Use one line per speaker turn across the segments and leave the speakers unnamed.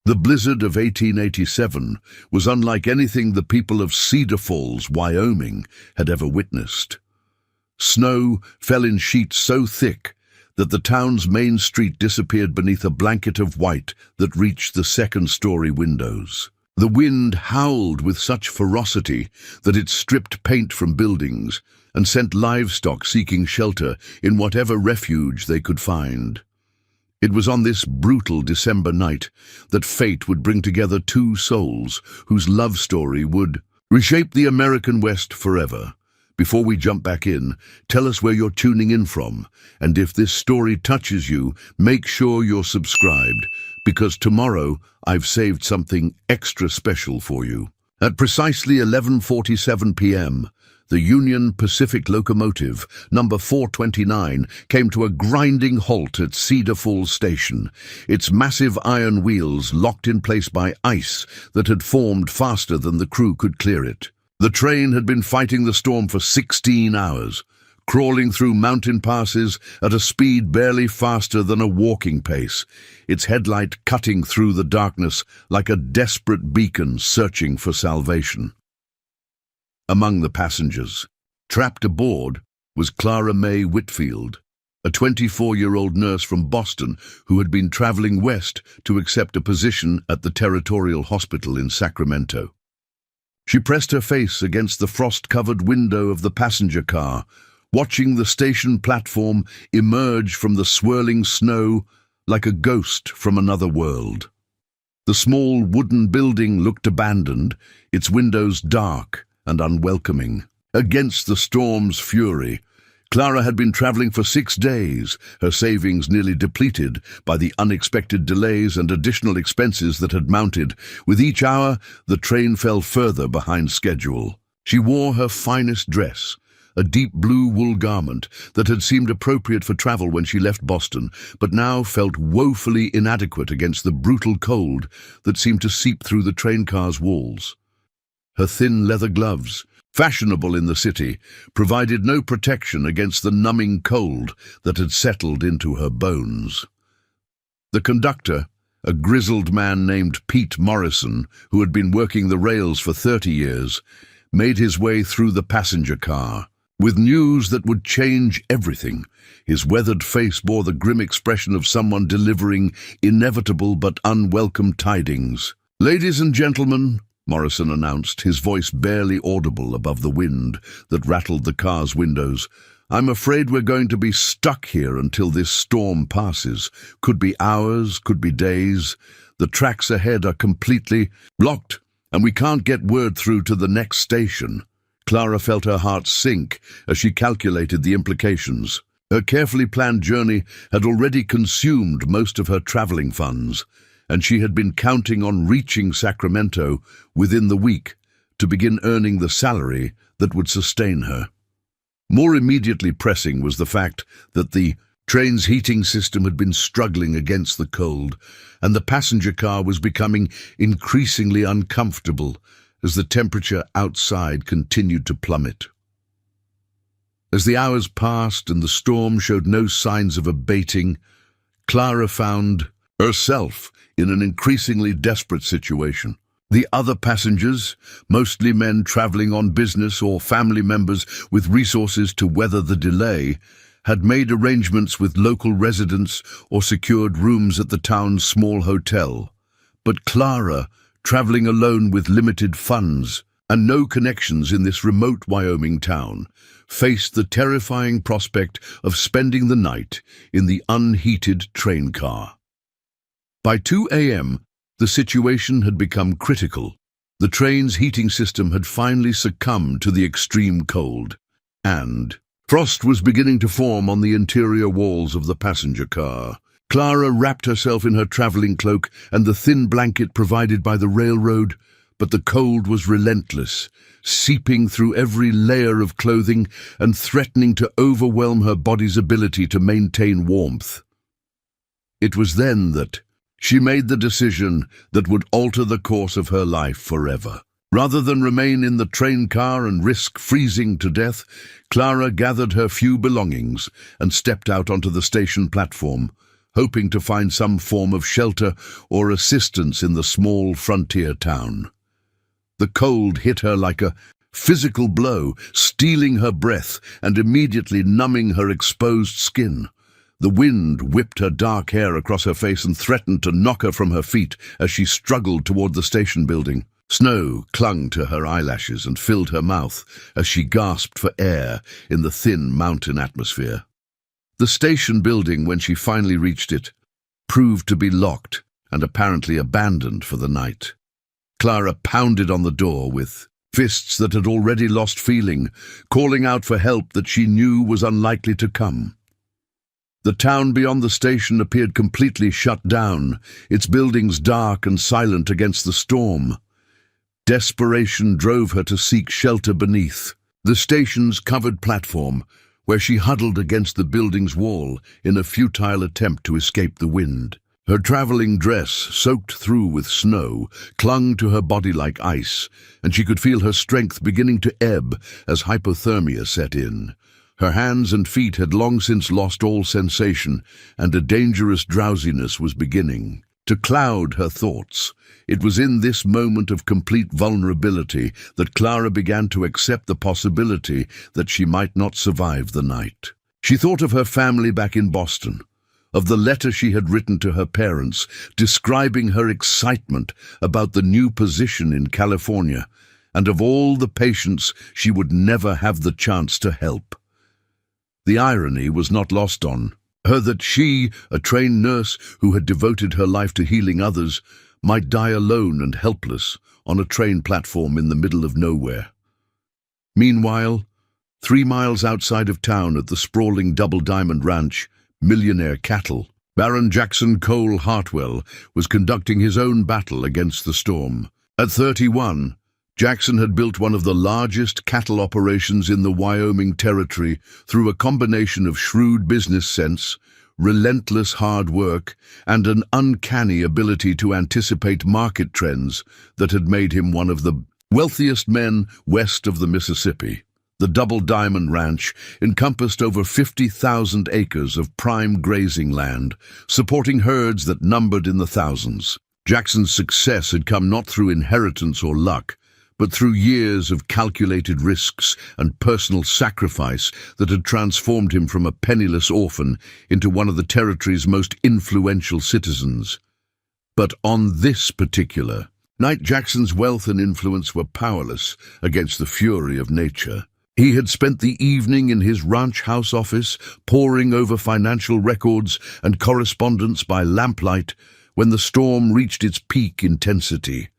The blizzard of 1887 was unlike anything the people of Cedar Falls, Wyoming, had ever witnessed. Snow fell in sheets so thick that the town's main street disappeared beneath a blanket of white that reached the second-story windows. The wind howled with such ferocity that it stripped paint from buildings and sent livestock seeking shelter in whatever refuge they could find. It was on this brutal December night that fate would bring together two souls whose love story would reshape the American West forever. Before we jump back in, tell us where you're tuning in from, and if this story touches you, make sure you're subscribed, because tomorrow I've saved something extra special for you. At precisely 11:47 p.m., the Union Pacific locomotive, number 429, came to a grinding halt at Cedar Falls Station, its massive iron wheels locked in place by ice that had formed faster than the crew could clear it. The train had been fighting the storm for 16 hours, crawling through mountain passes at a speed barely faster than a walking pace, its headlight cutting through the darkness like a desperate beacon searching for salvation. Among the passengers, trapped aboard, was Clara May Whitfield, a 24-year-old nurse from Boston who had been traveling west to accept a position at the Territorial Hospital in Sacramento. She pressed her face against the frost-covered window of the passenger car, watching the station platform emerge from the swirling snow like a ghost from another world. The small wooden building looked abandoned, its windows dark and unwelcoming. Against the storm's fury, Clara had been traveling for 6 days, her savings nearly depleted by the unexpected delays and additional expenses that had mounted. With each hour, the train fell further behind schedule. She wore her finest dress, a deep blue wool garment that had seemed appropriate for travel when she left Boston, but now felt woefully inadequate against the brutal cold that seemed to seep through the train car's walls. Her thin leather gloves, fashionable in the city, provided no protection against the numbing cold that had settled into her bones. The conductor, a grizzled man named Pete Morrison, who had been working the rails for 30 years, made his way through the passenger car. With news that would change everything, his weathered face bore the grim expression of someone delivering inevitable but unwelcome tidings. "Ladies and gentlemen," Morrison announced, his voice barely audible above the wind that rattled the car's windows, "I'm afraid we're going to be stuck here until this storm passes. Could be hours, could be days. The tracks ahead are completely blocked, and we can't get word through to the next station." Clara felt her heart sink as she calculated the implications. Her carefully planned journey had already consumed most of her traveling funds, and she had been counting on reaching Sacramento within the week to begin earning the salary that would sustain her. More immediately pressing was the fact that the train's heating system had been struggling against the cold, and the passenger car was becoming increasingly uncomfortable as the temperature outside continued to plummet. As the hours passed and the storm showed no signs of abating, Clara found herself in an increasingly desperate situation. The other passengers, mostly men traveling on business or family members with resources to weather the delay, had made arrangements with local residents or secured rooms at the town's small hotel. But Clara, traveling alone with limited funds and no connections in this remote Wyoming town, faced the terrifying prospect of spending the night in the unheated train car. By 2 a.m., the situation had become critical. The train's heating system had finally succumbed to the extreme cold, and frost was beginning to form on the interior walls of the passenger car. Clara wrapped herself in her traveling cloak and the thin blanket provided by the railroad, but the cold was relentless, seeping through every layer of clothing and threatening to overwhelm her body's ability to maintain warmth. It was then that she made the decision that would alter the course of her life forever. Rather than remain in the train car and risk freezing to death, Clara gathered her few belongings and stepped out onto the station platform, hoping to find some form of shelter or assistance in the small frontier town. The cold hit her like a physical blow, stealing her breath and immediately numbing her exposed skin. The wind whipped her dark hair across her face and threatened to knock her from her feet as she struggled toward the station building. Snow clung to her eyelashes and filled her mouth as she gasped for air in the thin mountain atmosphere. The station building, when she finally reached it, proved to be locked and apparently abandoned for the night. Clara pounded on the door with fists that had already lost feeling, calling out for help that she knew was unlikely to come. The town beyond the station appeared completely shut down, its buildings dark and silent against the storm. Desperation drove her to seek shelter beneath the station's covered platform, where she huddled against the building's wall in a futile attempt to escape the wind. Her traveling dress, soaked through with snow, clung to her body like ice, and she could feel her strength beginning to ebb as hypothermia set in. Her hands and feet had long since lost all sensation, and a dangerous drowsiness was beginning to cloud her thoughts. It was in this moment of complete vulnerability that Clara began to accept the possibility that she might not survive the night. She thought of her family back in Boston, of the letter she had written to her parents, describing her excitement about the new position in California, and of all the patients she would never have the chance to help. The irony was not lost on her that she, a trained nurse who had devoted her life to healing others, might die alone and helpless on a train platform in the middle of nowhere. Meanwhile, 3 miles outside of town at the sprawling Double Diamond Ranch, Millionaire cattle, Baron Jackson Cole Hartwell was conducting his own battle against the storm. At 31, Jackson had built one of the largest cattle operations in the Wyoming Territory through a combination of shrewd business sense, relentless hard work, and an uncanny ability to anticipate market trends that had made him one of the wealthiest men west of the Mississippi. The Double Diamond Ranch encompassed over 50,000 acres of prime grazing land, supporting herds that numbered in the thousands. Jackson's success had come not through inheritance or luck, but through years of calculated risks and personal sacrifice that had transformed him from a penniless orphan into one of the territory's most influential citizens. But on this particular night, Jackson's wealth and influence were powerless against the fury of nature. He had spent the evening in his ranch house office, poring over financial records and correspondence by lamplight, when the storm reached its peak intensity.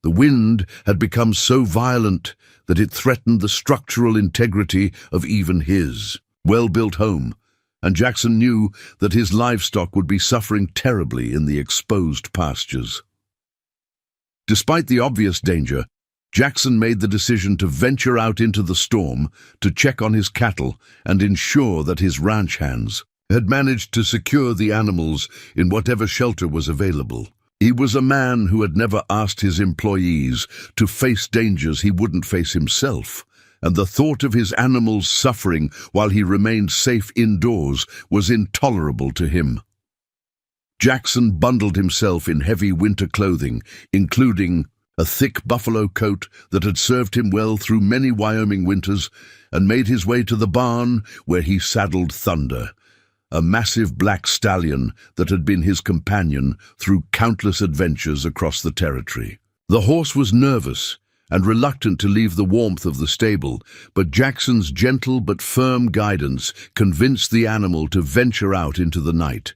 The wind had become so violent that it threatened the structural integrity of even his well-built home, and Jackson knew that his livestock would be suffering terribly in the exposed pastures. Despite the obvious danger, Jackson made the decision to venture out into the storm to check on his cattle and ensure that his ranch hands had managed to secure the animals in whatever shelter was available. He was a man who had never asked his employees to face dangers he wouldn't face himself, and the thought of his animals suffering while he remained safe indoors was intolerable to him. Jackson bundled himself in heavy winter clothing, including a thick buffalo coat that had served him well through many Wyoming winters, and made his way to the barn where he saddled Thunder, a massive black stallion that had been his companion through countless adventures across the territory. The horse was nervous and reluctant to leave the warmth of the stable, but Jackson's gentle but firm guidance convinced the animal to venture out into the night.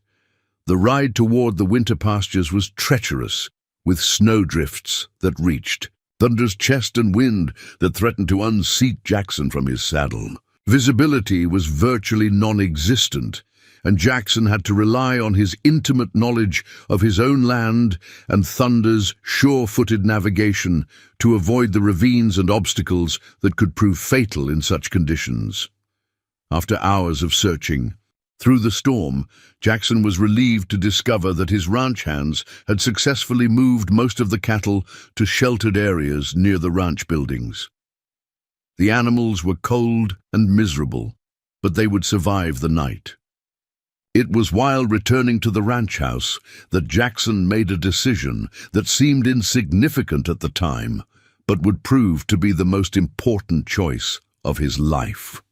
The ride toward the winter pastures was treacherous, with snowdrifts that reached Thunder's chest and wind that threatened to unseat Jackson from his saddle. Visibility was virtually non-existent, and Jackson had to rely on his intimate knowledge of his own land and Thunder's sure-footed navigation to avoid the ravines and obstacles that could prove fatal in such conditions. After hours of searching through the storm, Jackson was relieved to discover that his ranch hands had successfully moved most of the cattle to sheltered areas near the ranch buildings. The animals were cold and miserable, but they would survive the night. It was while returning to the ranch house that Jackson made a decision that seemed insignificant at the time, but would prove to be the most important choice of his life.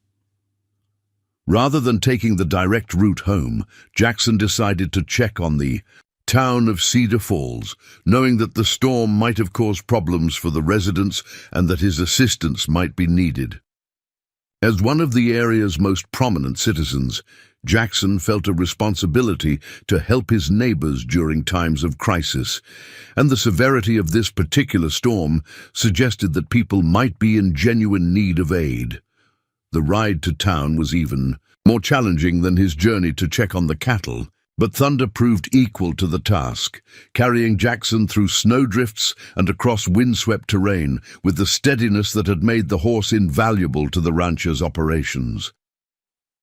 Rather than taking the direct route home, Jackson decided to check on the town of Cedar Falls, knowing that the storm might have caused problems for the residents and that his assistance might be needed. As one of the area's most prominent citizens, Jackson felt a responsibility to help his neighbors during times of crisis, and the severity of this particular storm suggested that people might be in genuine need of aid. The ride to town was even more challenging than his journey to check on the cattle, but thunder proved equal to the task, carrying Jackson through snowdrifts and across windswept terrain with the steadiness that had made the horse invaluable to the rancher's operations.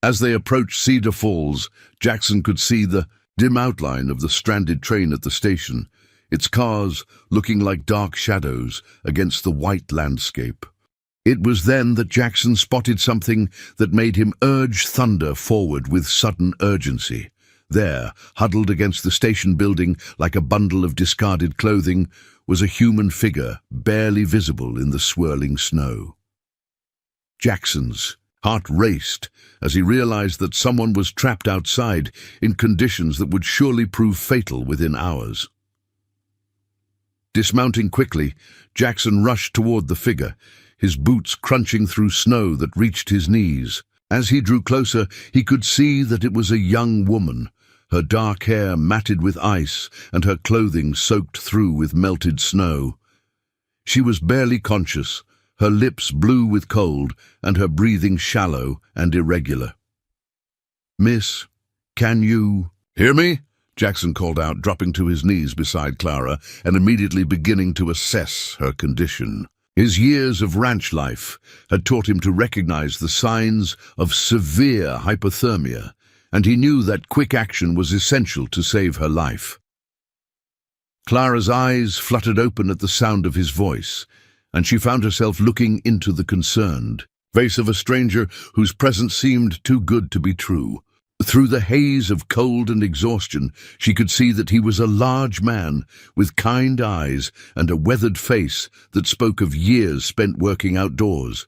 As they approached Cedar Falls, Jackson could see the dim outline of the stranded train at the station, its cars looking like dark shadows against the white landscape. It was then that Jackson spotted something that made him urge thunder forward with sudden urgency. There, huddled against the station building like a bundle of discarded clothing, was a human figure, barely visible in the swirling snow. Jackson's heart raced as he realized that someone was trapped outside in conditions that would surely prove fatal within hours. Dismounting quickly, Jackson rushed toward the figure, his boots crunching through snow that reached his knees. As he drew closer, he could see that it was a young woman, her dark hair matted with ice and her clothing soaked through with melted snow. She was barely conscious, her lips blue with cold and her breathing shallow and irregular. "Miss, can you hear me?" Jackson called out, dropping to his knees beside Clara and immediately beginning to assess her condition. His years of ranch life had taught him to recognize the signs of severe hypothermia, and he knew that quick action was essential to save her life. Clara's eyes fluttered open at the sound of his voice, and she found herself looking into the concerned face of a stranger whose presence seemed too good to be true. Through the haze of cold and exhaustion, she could see that he was a large man with kind eyes and a weathered face that spoke of years spent working outdoors.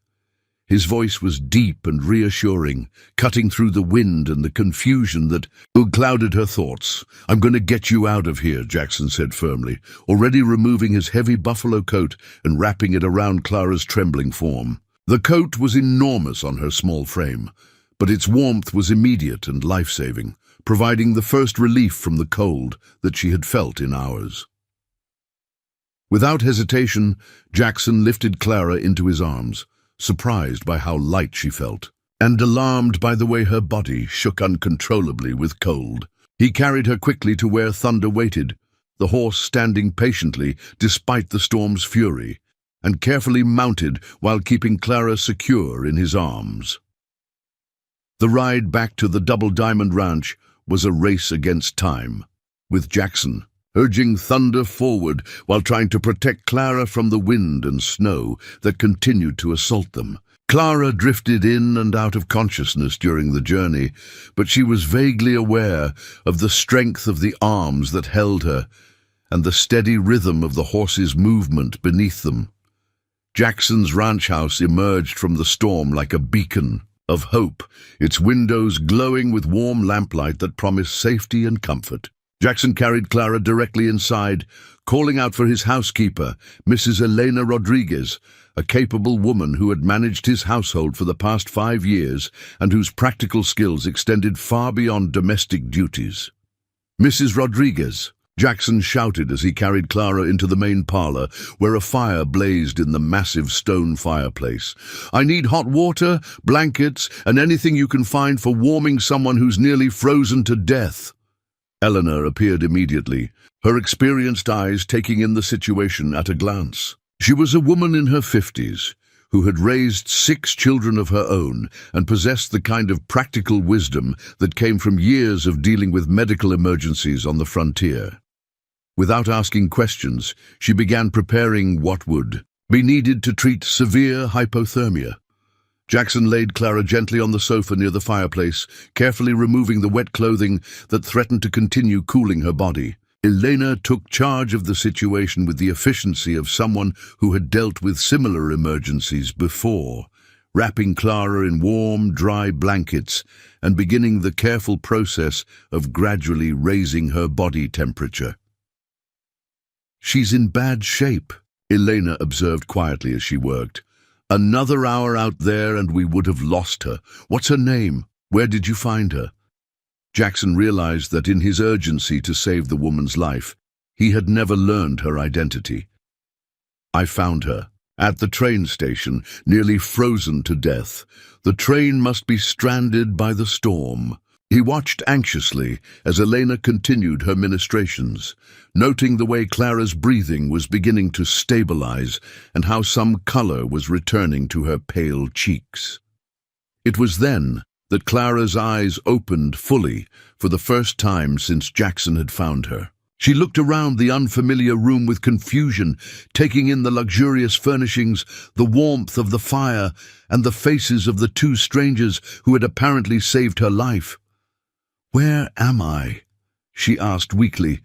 His voice was deep and reassuring, cutting through the wind and the confusion that clouded her thoughts. "I'm going to get you out of here," Jackson said firmly, already removing his heavy buffalo coat and wrapping it around Clara's trembling form. The coat was enormous on her small frame, but its warmth was immediate and life-saving, providing the first relief from the cold that she had felt in hours. Without hesitation, Jackson lifted Clara into his arms, surprised by how light she felt, and alarmed by the way her body shook uncontrollably with cold. He carried her quickly to where Thunder waited, the horse standing patiently despite the storm's fury, and carefully mounted while keeping Clara secure in his arms. The ride back to the Double Diamond Ranch was a race against time, with Jackson urging Thunder forward while trying to protect Clara from the wind and snow that continued to assault them. Clara drifted in and out of consciousness during the journey, but she was vaguely aware of the strength of the arms that held her and the steady rhythm of the horse's movement beneath them. Jackson's ranch house emerged from the storm like a beacon of hope, its windows glowing with warm lamplight that promised safety and comfort. Jackson carried Clara directly inside, calling out for his housekeeper, Mrs. Elena Rodriguez, a capable woman who had managed his household for the past 5 years and whose practical skills extended far beyond domestic duties. "Mrs. Rodriguez," Jackson shouted as he carried Clara into the main parlor, where a fire blazed in the massive stone fireplace. "I need hot water, blankets, and anything you can find for warming someone who's nearly frozen to death." Eleanor appeared immediately, her experienced eyes taking in the situation at a glance. She was a woman in her 50s, who had raised 6 children of her own and possessed the kind of practical wisdom that came from years of dealing with medical emergencies on the frontier. Without asking questions, she began preparing what would be needed to treat severe hypothermia. Jackson laid Clara gently on the sofa near the fireplace, carefully removing the wet clothing that threatened to continue cooling her body. Elena took charge of the situation with the efficiency of someone who had dealt with similar emergencies before, wrapping Clara in warm, dry blankets and beginning the careful process of gradually raising her body temperature. "She's in bad shape," Elena observed quietly as she worked. "Another hour out there and we would have lost her. What's her name? Where did you find her?" Jackson realized that in his urgency to save the woman's life, he had never learned her identity. "I found her at the train station, nearly frozen to death. The train must be stranded by the storm." He watched anxiously as Elena continued her ministrations, noting the way Clara's breathing was beginning to stabilize and how some color was returning to her pale cheeks. It was then that Clara's eyes opened fully for the first time since Jackson had found her. She looked around the unfamiliar room with confusion, taking in the luxurious furnishings, the warmth of the fire, and the faces of the two strangers who had apparently saved her life. "Where am I?" she asked weakly,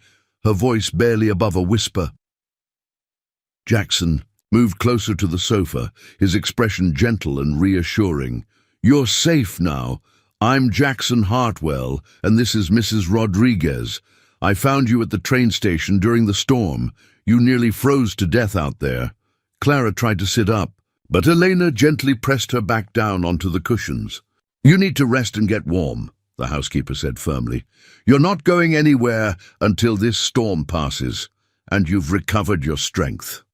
her voice barely above a whisper. Jackson moved closer to the sofa, his expression gentle and reassuring. "You're safe now. I'm Jackson Hartwell, and this is Mrs. Rodriguez. I found you at the train station during the storm. You nearly froze to death out there." Clara tried to sit up, but Elena gently pressed her back down onto the cushions. "You need to rest and get warm," the housekeeper said firmly. "You're not going anywhere until this storm passes, and you've recovered your strength."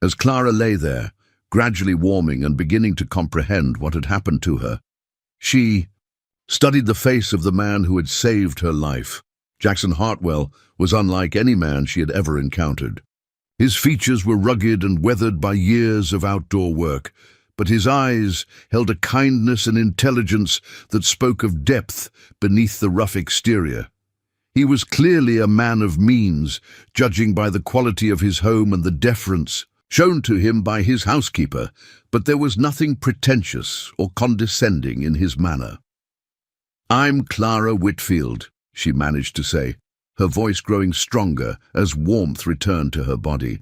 As Clara lay there, gradually warming and beginning to comprehend what had happened to her, she studied the face of the man who had saved her life. Jackson Hartwell was unlike any man she had ever encountered. His features were rugged and weathered by years of outdoor work, but his eyes held a kindness and intelligence that spoke of depth beneath the rough exterior. He was clearly a man of means, judging by the quality of his home and the deference shown to him by his housekeeper, but there was nothing pretentious or condescending in his manner. "I'm Clara Whitfield," she managed to say, her voice growing stronger as warmth returned to her body.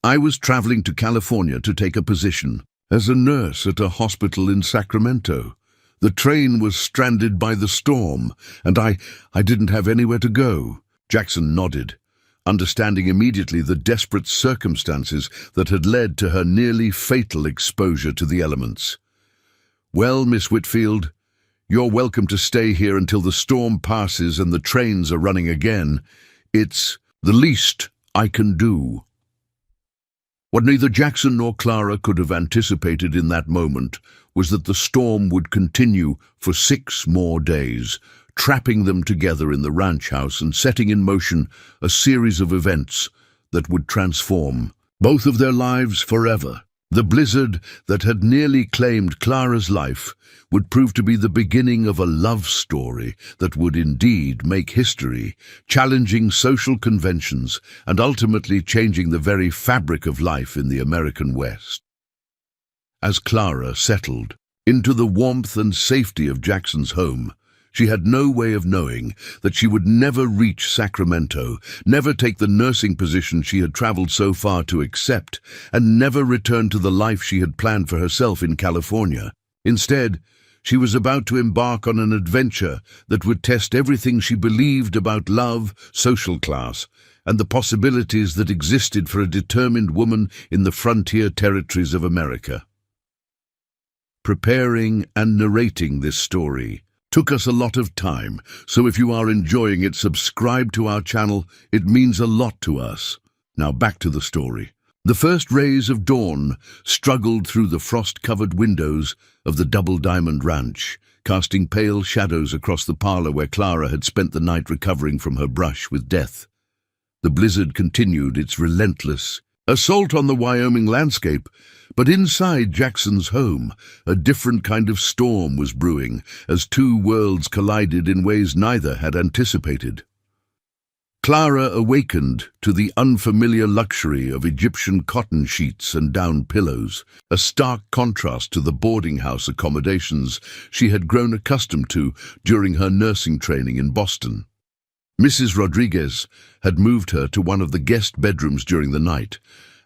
"I was traveling to California to take a position as a nurse at a hospital in Sacramento. The train was stranded by the storm, and I didn't have anywhere to go." Jackson nodded, understanding immediately the desperate circumstances that had led to her nearly fatal exposure to the elements. "Well, Miss Whitfield, you're welcome to stay here until the storm passes and the trains are running again. It's the least I can do." What neither Jackson nor Clara could have anticipated in that moment was that the storm would continue for 6 more days, trapping them together in the ranch house and setting in motion a series of events that would transform both of their lives forever. The blizzard that had nearly claimed Clara's life would prove to be the beginning of a love story that would indeed make history, challenging social conventions and ultimately changing the very fabric of life in the American West. As Clara settled into the warmth and safety of Jackson's home, she had no way of knowing that she would never reach Sacramento, never take the nursing position she had traveled so far to accept, and never return to the life she had planned for herself in California. Instead, she was about to embark on an adventure that would test everything she believed about love, social class, and the possibilities that existed for a determined woman in the frontier territories of America. Preparing and narrating this story took us a lot of time, so if you are enjoying it, subscribe to our channel. It means a lot to us. Now back to the story. The first rays of dawn struggled through the frost-covered windows of the Double Diamond Ranch, casting pale shadows across the parlor where Clara had spent the night recovering from her brush with death. The blizzard continued its relentless assault on the Wyoming landscape, but inside Jackson's home, a different kind of storm was brewing as two worlds collided in ways neither had anticipated. Clara awakened to the unfamiliar luxury of Egyptian cotton sheets and down pillows, a stark contrast to the boarding house accommodations she had grown accustomed to during her nursing training in Boston. Mrs. Rodriguez had moved her to one of the guest bedrooms during the night,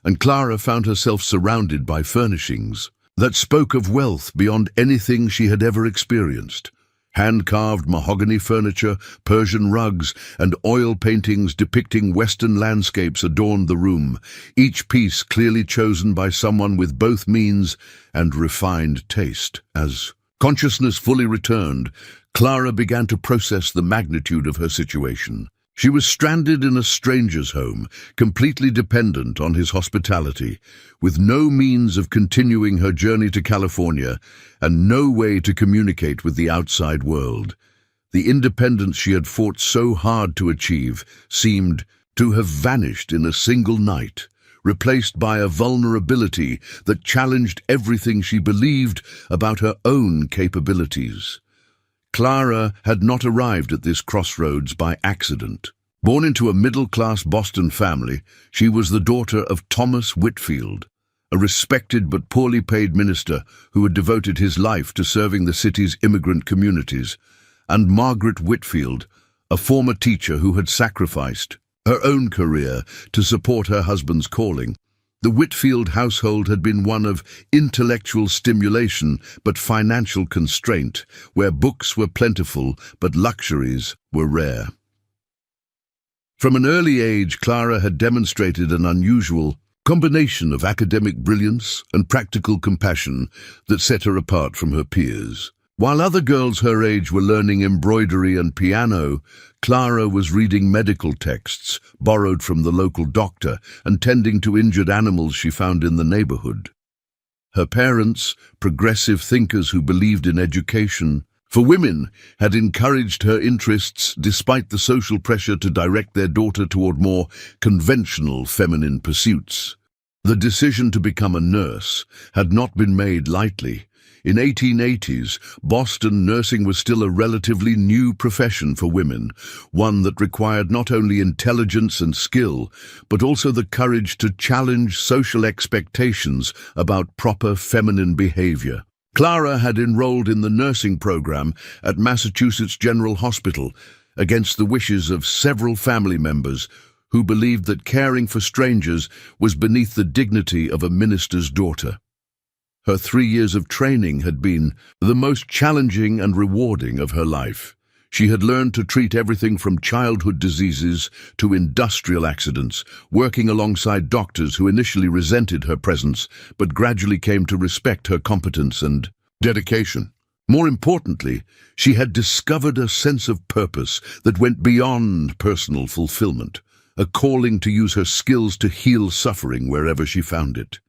and Clara found herself surrounded by furnishings that spoke of wealth beyond anything she had ever experienced. Hand-carved mahogany furniture, Persian rugs, and oil paintings depicting Western landscapes adorned the room, each piece clearly chosen by someone with both means and refined taste. As consciousness fully returned, Clara began to process the magnitude of her situation. She was stranded in a stranger's home, completely dependent on his hospitality, with no means of continuing her journey to California and no way to communicate with the outside world. The independence she had fought so hard to achieve seemed to have vanished in a single night, replaced by a vulnerability that challenged everything she believed about her own capabilities. Clara had not arrived at this crossroads by accident. Born into a middle-class Boston family, she was the daughter of Thomas Whitfield, a respected but poorly paid minister who had devoted his life to serving the city's immigrant communities, and Margaret Whitfield, a former teacher who had sacrificed her own career to support her husband's calling. The Whitfield household had been one of intellectual stimulation but financial constraint, where books were plentiful but luxuries were rare. From an early age, Clara had demonstrated an unusual combination of academic brilliance and practical compassion that set her apart from her peers. While other girls her age were learning embroidery and piano, Clara was reading medical texts borrowed from the local doctor and tending to injured animals she found in the neighborhood. Her parents, progressive thinkers who believed in education for women, had encouraged her interests despite the social pressure to direct their daughter toward more conventional feminine pursuits. The decision to become a nurse had not been made lightly. In 1880s, Boston nursing was still a relatively new profession for women, one that required not only intelligence and skill, but also the courage to challenge social expectations about proper feminine behavior. Clara had enrolled in the nursing program at Massachusetts General Hospital against the wishes of several family members who believed that caring for strangers was beneath the dignity of a minister's daughter. Her 3 years of training had been the most challenging and rewarding of her life. She had learned to treat everything from childhood diseases to industrial accidents, working alongside doctors who initially resented her presence but gradually came to respect her competence and dedication. More importantly, she had discovered a sense of purpose that went beyond personal fulfillment, a calling to use her skills to heal suffering wherever she found it.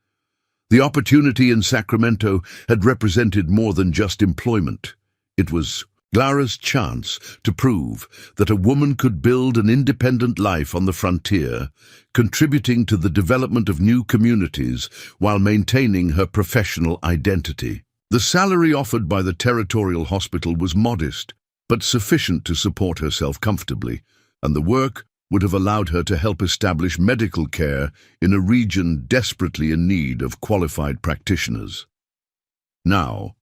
The opportunity in Sacramento had represented more than just employment. It was Clara's chance to prove that a woman could build an independent life on the frontier, contributing to the development of new communities while maintaining her professional identity. The salary offered by the territorial hospital was modest, but sufficient to support herself comfortably, and the work would have allowed her to help establish medical care in a region desperately in need of qualified practitioners. Now,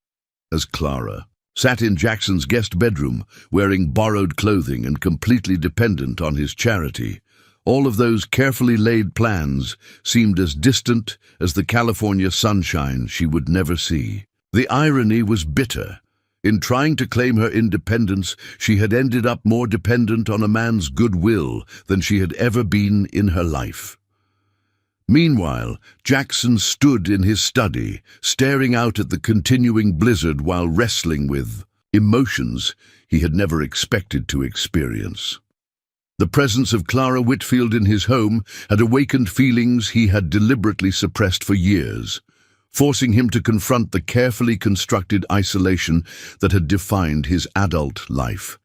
as Clara sat in Jackson's guest bedroom, wearing borrowed clothing and completely dependent on his charity, all of those carefully laid plans seemed as distant as the California sunshine she would never see. The irony was bitter. In trying to claim her independence, she had ended up more dependent on a man's goodwill than she had ever been in her life. Meanwhile, Jackson stood in his study, staring out at the continuing blizzard while wrestling with emotions he had never expected to experience. The presence of Clara Whitfield in his home had awakened feelings he had deliberately suppressed for years, forcing him to confront the carefully constructed isolation that had defined his adult life.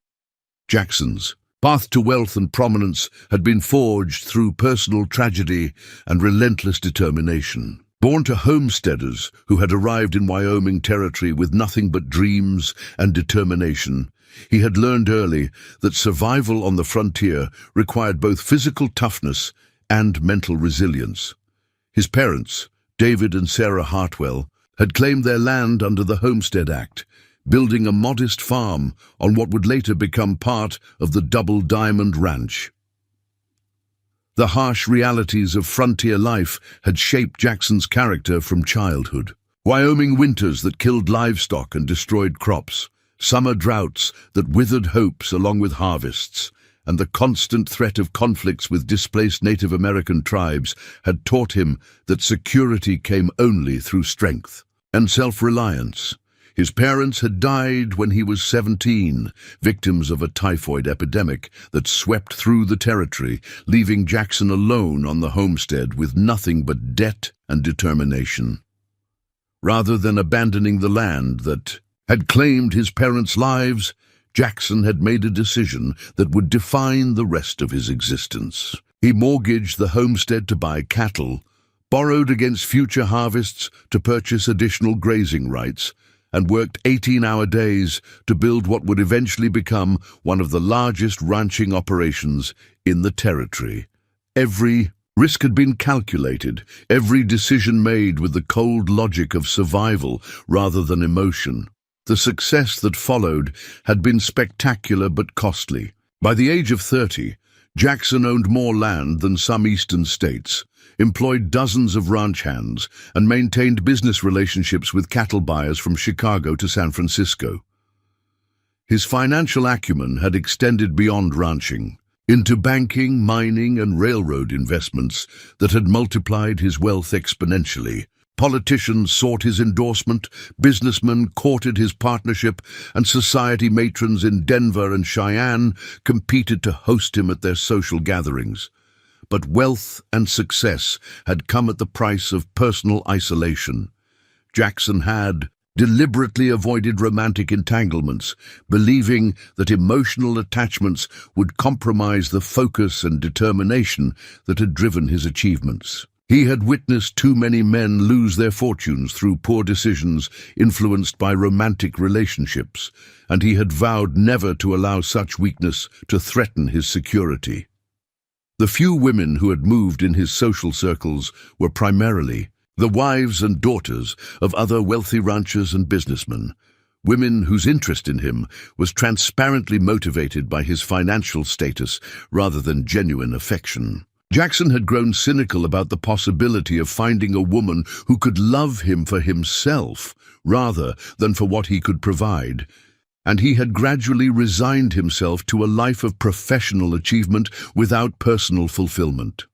Jackson's path to wealth and prominence had been forged through personal tragedy and relentless determination. Born to homesteaders who had arrived in Wyoming territory with nothing but dreams and determination, He had learned early that survival on the frontier required both physical toughness and mental resilience. His parents, David and Sarah Hartwell, had claimed their land under the Homestead Act, building a modest farm on what would later become part of the Double Diamond Ranch. The harsh realities of frontier life had shaped Jackson's character from childhood. Wyoming winters that killed livestock and destroyed crops, summer droughts that withered hopes along with harvests, and the constant threat of conflicts with displaced Native American tribes had taught him that security came only through strength and self-reliance. His parents had died when he was 17, victims of a typhoid epidemic that swept through the territory, leaving Jackson alone on the homestead with nothing but debt and determination. Rather than abandoning the land that had claimed his parents' lives, Jackson had made a decision that would define the rest of his existence. He mortgaged the homestead to buy cattle, borrowed against future harvests to purchase additional grazing rights, and worked 18-hour days to build what would eventually become one of the largest ranching operations in the territory. Every risk had been calculated, every decision made with the cold logic of survival rather than emotion. The success that followed had been spectacular but costly. By the age of 30, Jackson owned more land than some eastern states, employed dozens of ranch hands, and maintained business relationships with cattle buyers from Chicago to San Francisco. His financial acumen had extended beyond ranching, into banking, mining, and railroad investments that had multiplied his wealth exponentially. Politicians sought his endorsement, businessmen courted his partnership, and society matrons in Denver and Cheyenne competed to host him at their social gatherings. But wealth and success had come at the price of personal isolation. Jackson had deliberately avoided romantic entanglements, believing that emotional attachments would compromise the focus and determination that had driven his achievements. He had witnessed too many men lose their fortunes through poor decisions influenced by romantic relationships, and he had vowed never to allow such weakness to threaten his security. The few women who had moved in his social circles were primarily the wives and daughters of other wealthy ranchers and businessmen, women whose interest in him was transparently motivated by his financial status rather than genuine affection. Jackson had grown cynical about the possibility of finding a woman who could love him for himself rather than for what he could provide, and he had gradually resigned himself to a life of professional achievement without personal fulfillment.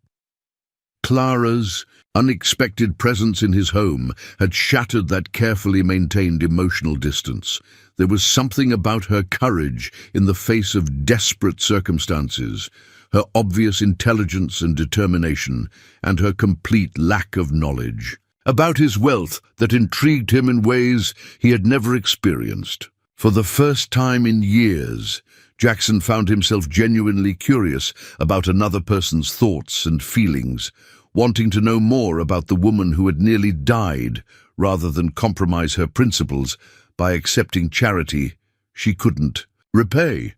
Clara's unexpected presence in his home had shattered that carefully maintained emotional distance. There was something about her courage in the face of desperate circumstances, her obvious intelligence and determination, and her complete lack of knowledge about his wealth that intrigued him in ways he had never experienced. For the first time in years, Jackson found himself genuinely curious about another person's thoughts and feelings, wanting to know more about the woman who had nearly died rather than compromise her principles by accepting charity she couldn't repay.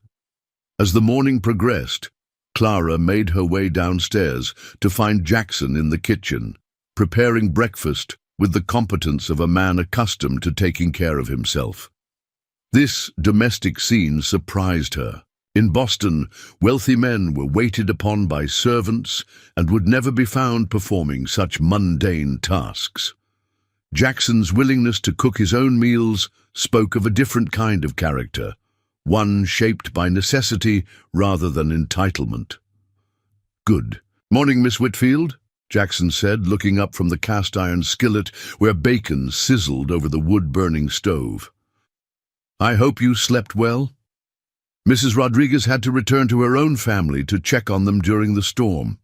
As the morning progressed, Clara made her way downstairs to find Jackson in the kitchen, preparing breakfast with the competence of a man accustomed to taking care of himself. This domestic scene surprised her. In Boston, wealthy men were waited upon by servants and would never be found performing such mundane tasks. Jackson's willingness to cook his own meals spoke of a different kind of character, one shaped by necessity rather than entitlement. "Good morning, Miss Whitfield," Jackson said, looking up from the cast-iron skillet where bacon sizzled over the wood-burning stove. "I hope you slept well?" "Mrs. Rodriguez had to return to her own family to check on them during the storm.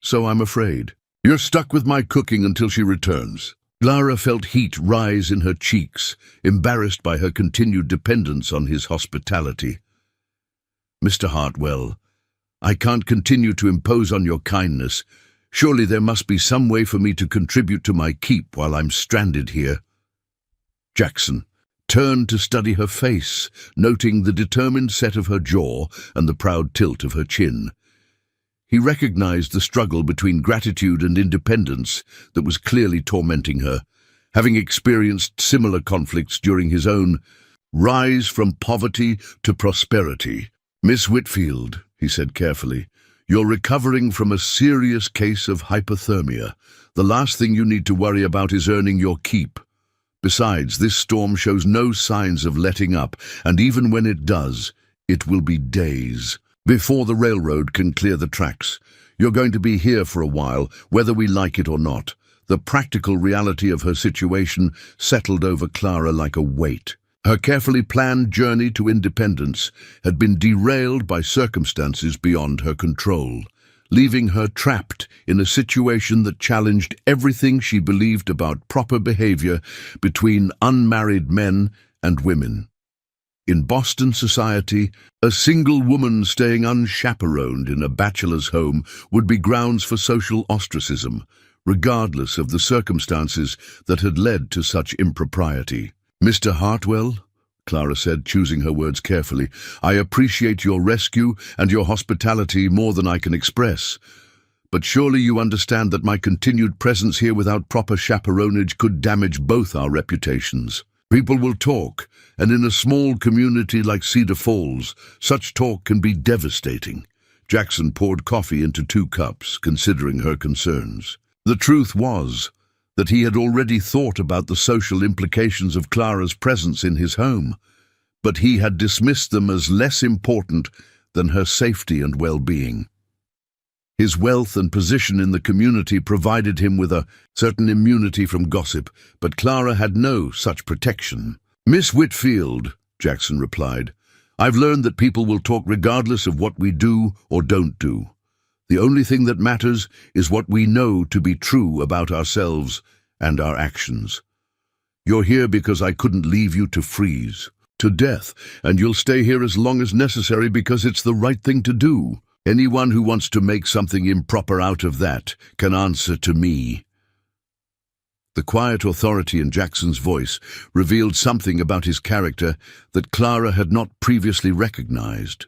So I'm afraid. You're stuck with my cooking until she returns." Clara felt heat rise in her cheeks, embarrassed by her continued dependence on his hospitality. "Mr. Hartwell, I can't continue to impose on your kindness. Surely there must be some way for me to contribute to my keep while I'm stranded here." Jackson turned to study her face, noting the determined set of her jaw and the proud tilt of her chin. He recognized the struggle between gratitude and independence that was clearly tormenting her, having experienced similar conflicts during his own rise from poverty to prosperity. "Miss Whitfield," he said carefully, "you're recovering from a serious case of hypothermia. The last thing you need to worry about is earning your keep. Besides, this storm shows no signs of letting up, and even when it does, it will be days before the railroad can clear the tracks. You're going to be here for a while, whether we like it or not." The practical reality of her situation settled over Clara like a weight. Her carefully planned journey to independence had been derailed by circumstances beyond her control, leaving her trapped in a situation that challenged everything she believed about proper behavior between unmarried men and women. In Boston society, a single woman staying unchaperoned in a bachelor's home would be grounds for social ostracism, regardless of the circumstances that had led to such impropriety. "Mr. Hartwell," Clara said, choosing her words carefully, "I appreciate your rescue and your hospitality more than I can express. But surely you understand that my continued presence here without proper chaperonage could damage both our reputations. People will talk, and in a small community like Cedar Falls, such talk can be devastating." Jackson poured coffee into 2 cups, considering her concerns. The truth was that he had already thought about the social implications of Clara's presence in his home, but he had dismissed them as less important than her safety and well-being. His wealth and position in the community provided him with a certain immunity from gossip, but Clara had no such protection. "Miss Whitfield," Jackson replied, "I've learned that people will talk regardless of what we do or don't do. The only thing that matters is what we know to be true about ourselves and our actions. You're here because I couldn't leave you to freeze to death, and you'll stay here as long as necessary because it's the right thing to do. Anyone who wants to make something improper out of that can answer to me." The quiet authority in Jackson's voice revealed something about his character that Clara had not previously recognized.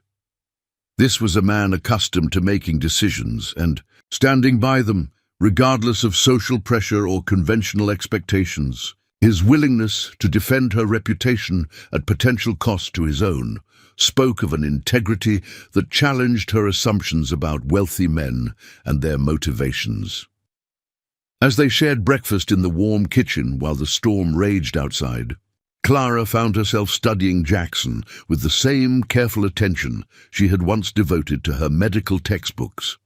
This was a man accustomed to making decisions and standing by them, regardless of social pressure or conventional expectations. His willingness to defend her reputation at potential cost to his own spoke of an integrity that challenged her assumptions about wealthy men and their motivations. As they shared breakfast in the warm kitchen while the storm raged outside, Clara found herself studying Jackson with the same careful attention she had once devoted to her medical textbooks.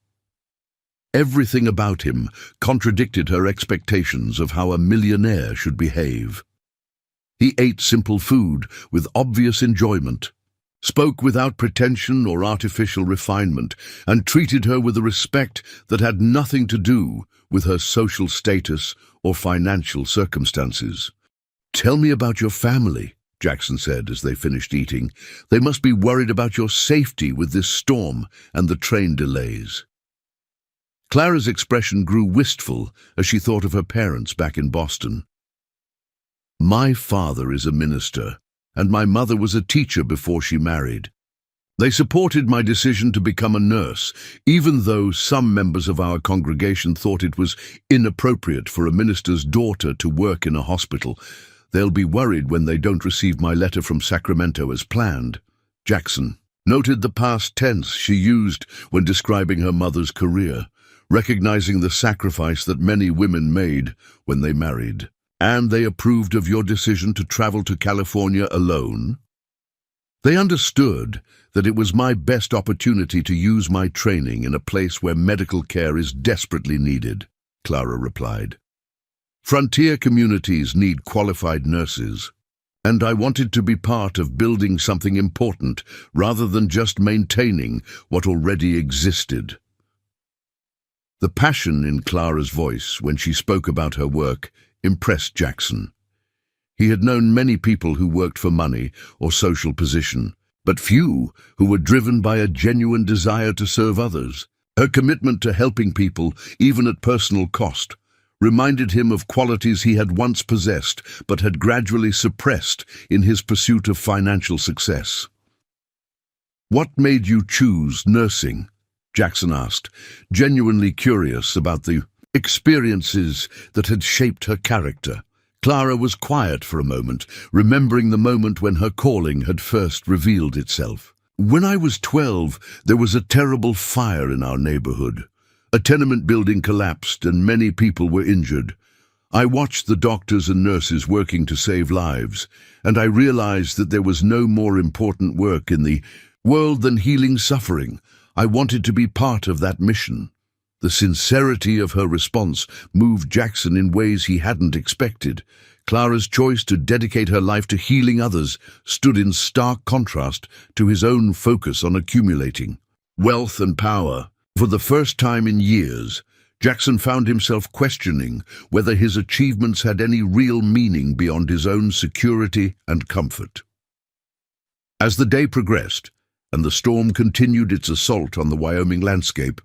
Everything about him contradicted her expectations of how a millionaire should behave. He ate simple food with obvious enjoyment, spoke without pretension or artificial refinement, and treated her with a respect that had nothing to do with her social status or financial circumstances. "Tell me about your family," Jackson said as they finished eating. "They must be worried about your safety with this storm and the train delays." Clara's expression grew wistful as she thought of her parents back in Boston. "My father is a minister, and my mother was a teacher before she married. They supported my decision to become a nurse, even though some members of our congregation thought it was inappropriate for a minister's daughter to work in a hospital. They'll be worried when they don't receive my letter from Sacramento as planned." Jackson noted the past tense she used when describing her mother's career, recognizing the sacrifice that many women made when they married. "And they approved of your decision to travel to California alone?" "They understood that it was my best opportunity to use my training in a place where medical care is desperately needed," Clara replied. "Frontier communities need qualified nurses, and I wanted to be part of building something important rather than just maintaining what already existed." The passion in Clara's voice when she spoke about her work impressed Jackson. He had known many people who worked for money or social position, but few who were driven by a genuine desire to serve others. Her commitment to helping people, even at personal cost, reminded him of qualities he had once possessed but had gradually suppressed in his pursuit of financial success. "What made you choose nursing?" Jackson asked, genuinely curious about the experiences that had shaped her character. Clara was quiet for a moment, remembering the moment when her calling had first revealed itself. "When I was 12, there was a terrible fire in our neighborhood. A tenement building collapsed and many people were injured. I watched the doctors and nurses working to save lives, and I realized that there was no more important work in the world than healing suffering. I wanted to be part of that mission." The sincerity of her response moved Jackson in ways he hadn't expected. Clara's choice to dedicate her life to healing others stood in stark contrast to his own focus on accumulating wealth and power. For the first time in years, Jackson found himself questioning whether his achievements had any real meaning beyond his own security and comfort. As the day progressed, and the storm continued its assault on the Wyoming landscape,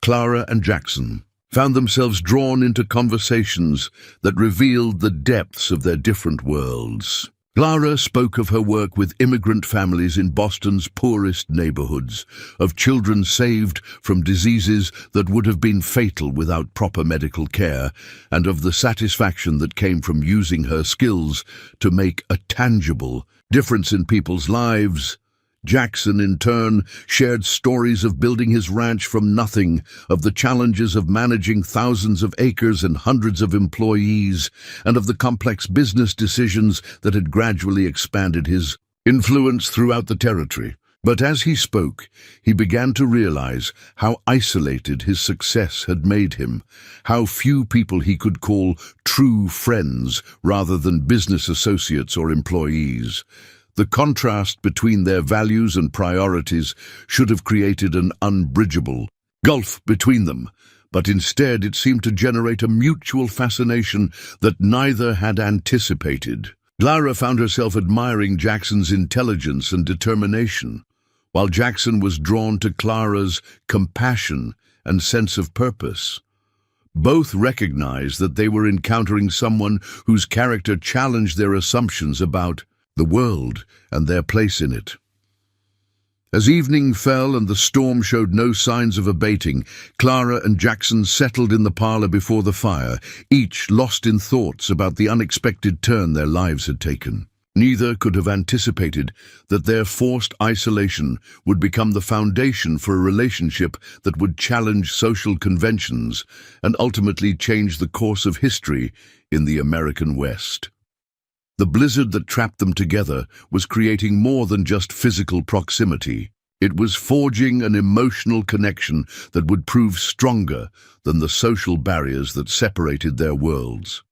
Clara and Jackson found themselves drawn into conversations that revealed the depths of their different worlds. Clara spoke of her work with immigrant families in Boston's poorest neighborhoods, of children saved from diseases that would have been fatal without proper medical care, and of the satisfaction that came from using her skills to make a tangible difference in people's lives. Jackson, in turn, shared stories of building his ranch from nothing, of the challenges of managing thousands of acres and hundreds of employees, and of the complex business decisions that had gradually expanded his influence throughout the territory. But as he spoke, he began to realize how isolated his success had made him, how few people he could call true friends rather than business associates or employees. The contrast between their values and priorities should have created an unbridgeable gulf between them, but instead it seemed to generate a mutual fascination that neither had anticipated. Clara found herself admiring Jackson's intelligence and determination, while Jackson was drawn to Clara's compassion and sense of purpose. Both recognized that they were encountering someone whose character challenged their assumptions about the world and their place in it. As evening fell and the storm showed no signs of abating, Clara and Jackson settled in the parlor before the fire, each lost in thoughts about the unexpected turn their lives had taken. Neither could have anticipated that their forced isolation would become the foundation for a relationship that would challenge social conventions and ultimately change the course of history in the American West. The blizzard that trapped them together was creating more than just physical proximity. It was forging an emotional connection that would prove stronger than the social barriers that separated their worlds.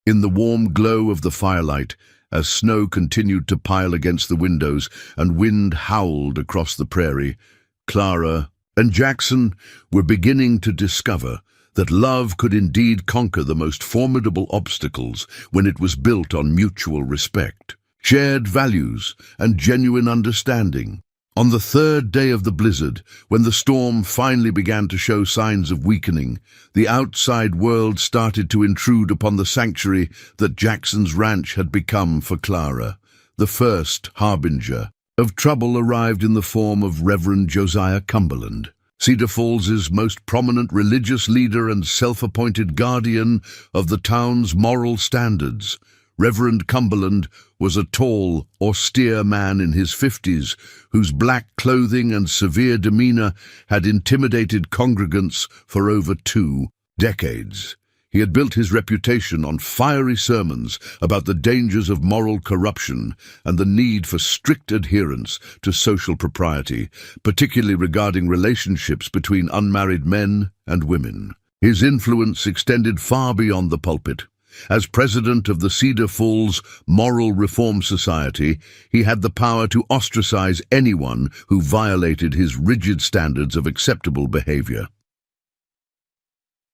In the warm glow of the firelight, as snow continued to pile against the windows and wind howled across the prairie, Clara and Jackson were beginning to discover that love could indeed conquer the most formidable obstacles when it was built on mutual respect, shared values, and genuine understanding. On the third day of the blizzard, when the storm finally began to show signs of weakening, the outside world started to intrude upon the sanctuary that Jackson's ranch had become for Clara. The first harbinger of trouble arrived in the form of Reverend Josiah Cumberland, Cedar Falls's most prominent religious leader and self-appointed guardian of the town's moral standards. Reverend Cumberland was a tall, austere man in his 50s whose black clothing and severe demeanor had intimidated congregants for over 2 decades. He had built his reputation on fiery sermons about the dangers of moral corruption and the need for strict adherence to social propriety, particularly regarding relationships between unmarried men and women. His influence extended far beyond the pulpit. As president of the Cedar Falls Moral Reform Society, he had the power to ostracize anyone who violated his rigid standards of acceptable behavior.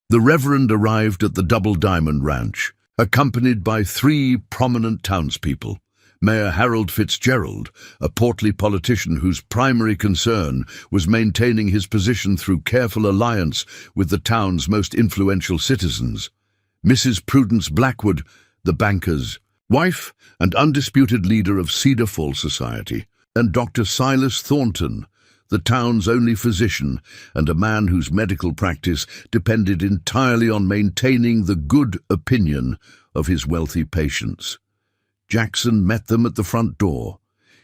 The Reverend arrived at the Double Diamond Ranch, accompanied by 3 prominent townspeople: Mayor Harold Fitzgerald, a portly politician whose primary concern was maintaining his position through careful alliance with the town's most influential citizens. Mrs. Prudence Blackwood, the banker's wife and undisputed leader of Cedar Falls Society, and Dr. Silas Thornton, the town's only physician and a man whose medical practice depended entirely on maintaining the good opinion of his wealthy patients. Jackson met them at the front door,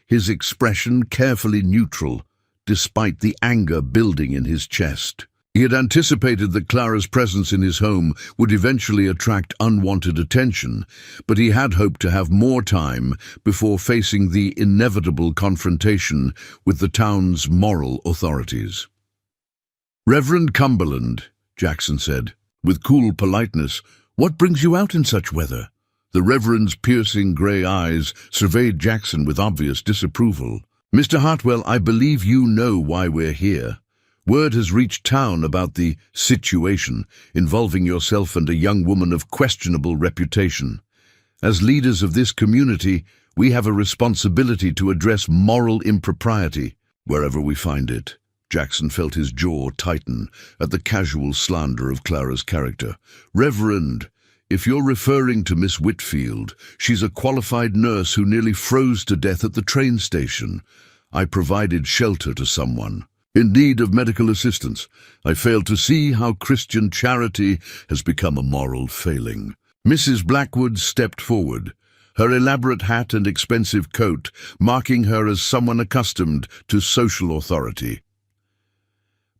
his expression carefully neutral, despite the anger building in his chest. He had anticipated that Clara's presence in his home would eventually attract unwanted attention, but he had hoped to have more time before facing the inevitable confrontation with the town's moral authorities. "Reverend Cumberland," Jackson said, with cool politeness, "what brings you out in such weather?" The Reverend's piercing grey eyes surveyed Jackson with obvious disapproval. "Mr. Hartwell, I believe you know why we're here. Word has reached town about the situation involving yourself and a young woman of questionable reputation. As leaders of this community, we have a responsibility to address moral impropriety wherever we find it." Jackson felt his jaw tighten at the casual slander of Clara's character. "Reverend, if you're referring to Miss Whitfield, she's a qualified nurse who nearly froze to death at the train station. I provided shelter to someone in need of medical assistance. I fail to see how Christian charity has become a moral failing." Mrs. Blackwood stepped forward, her elaborate hat and expensive coat marking her as someone accustomed to social authority.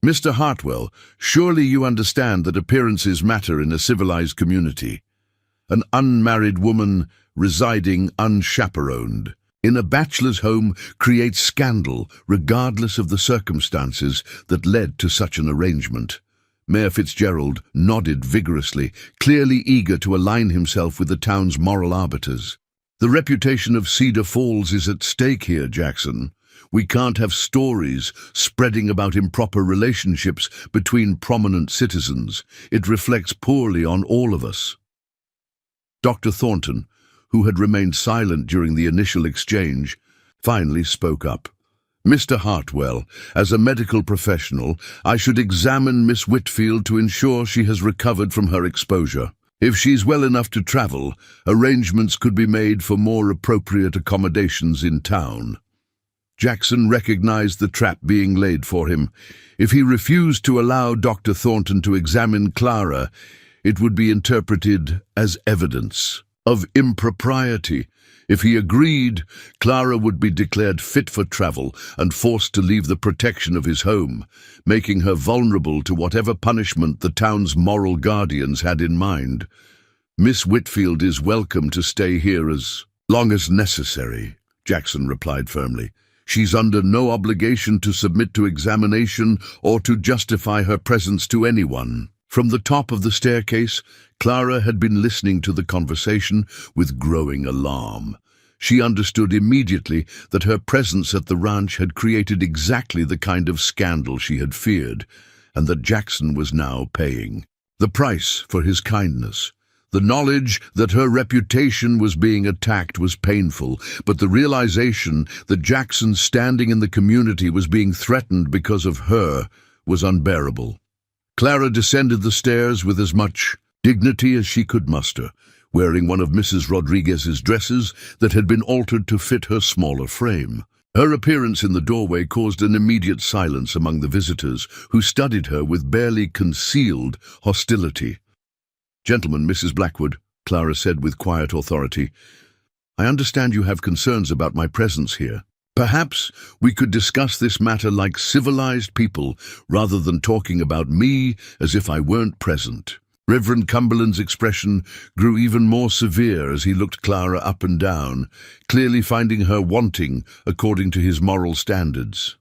"Mr. Hartwell, surely you understand that appearances matter in a civilized community. An unmarried woman residing unchaperoned in a bachelor's home creates scandal regardless of the circumstances that led to such an arrangement." Mayor Fitzgerald nodded vigorously, clearly eager to align himself with the town's moral arbiters. "The reputation of Cedar Falls is at stake here, Jackson. We can't have stories spreading about improper relationships between prominent citizens. It reflects poorly on all of us." Dr. Thornton, who had remained silent during the initial exchange, finally spoke up. "Mr. Hartwell, as a medical professional, I should examine Miss Whitfield to ensure she has recovered from her exposure. If she's well enough to travel, arrangements could be made for more appropriate accommodations in town." Jackson recognized the trap being laid for him. If he refused to allow Dr. Thornton to examine Clara, it would be interpreted as evidence of impropriety. If he agreed, Clara would be declared fit for travel and forced to leave the protection of his home, making her vulnerable to whatever punishment the town's moral guardians had in mind. "Miss Whitfield is welcome to stay here as long as necessary," Jackson replied firmly. "She's under no obligation to submit to examination or to justify her presence to anyone." From the top of the staircase, Clara had been listening to the conversation with growing alarm. She understood immediately that her presence at the ranch had created exactly the kind of scandal she had feared, and that Jackson was now paying the price for his kindness. The knowledge that her reputation was being attacked was painful, but the realization that Jackson's standing in the community was being threatened because of her was unbearable. Clara descended the stairs with as much dignity as she could muster, wearing one of Mrs. Rodriguez's dresses that had been altered to fit her smaller frame. Her appearance in the doorway caused an immediate silence among the visitors, who studied her with barely concealed hostility. "Gentlemen, Mrs. Blackwood," Clara said with quiet authority, "I understand you have concerns about my presence here. Perhaps we could discuss this matter like civilized people rather than talking about me as if I weren't present." Reverend Cumberland's expression grew even more severe as he looked Clara up and down, clearly finding her wanting according to his moral standards.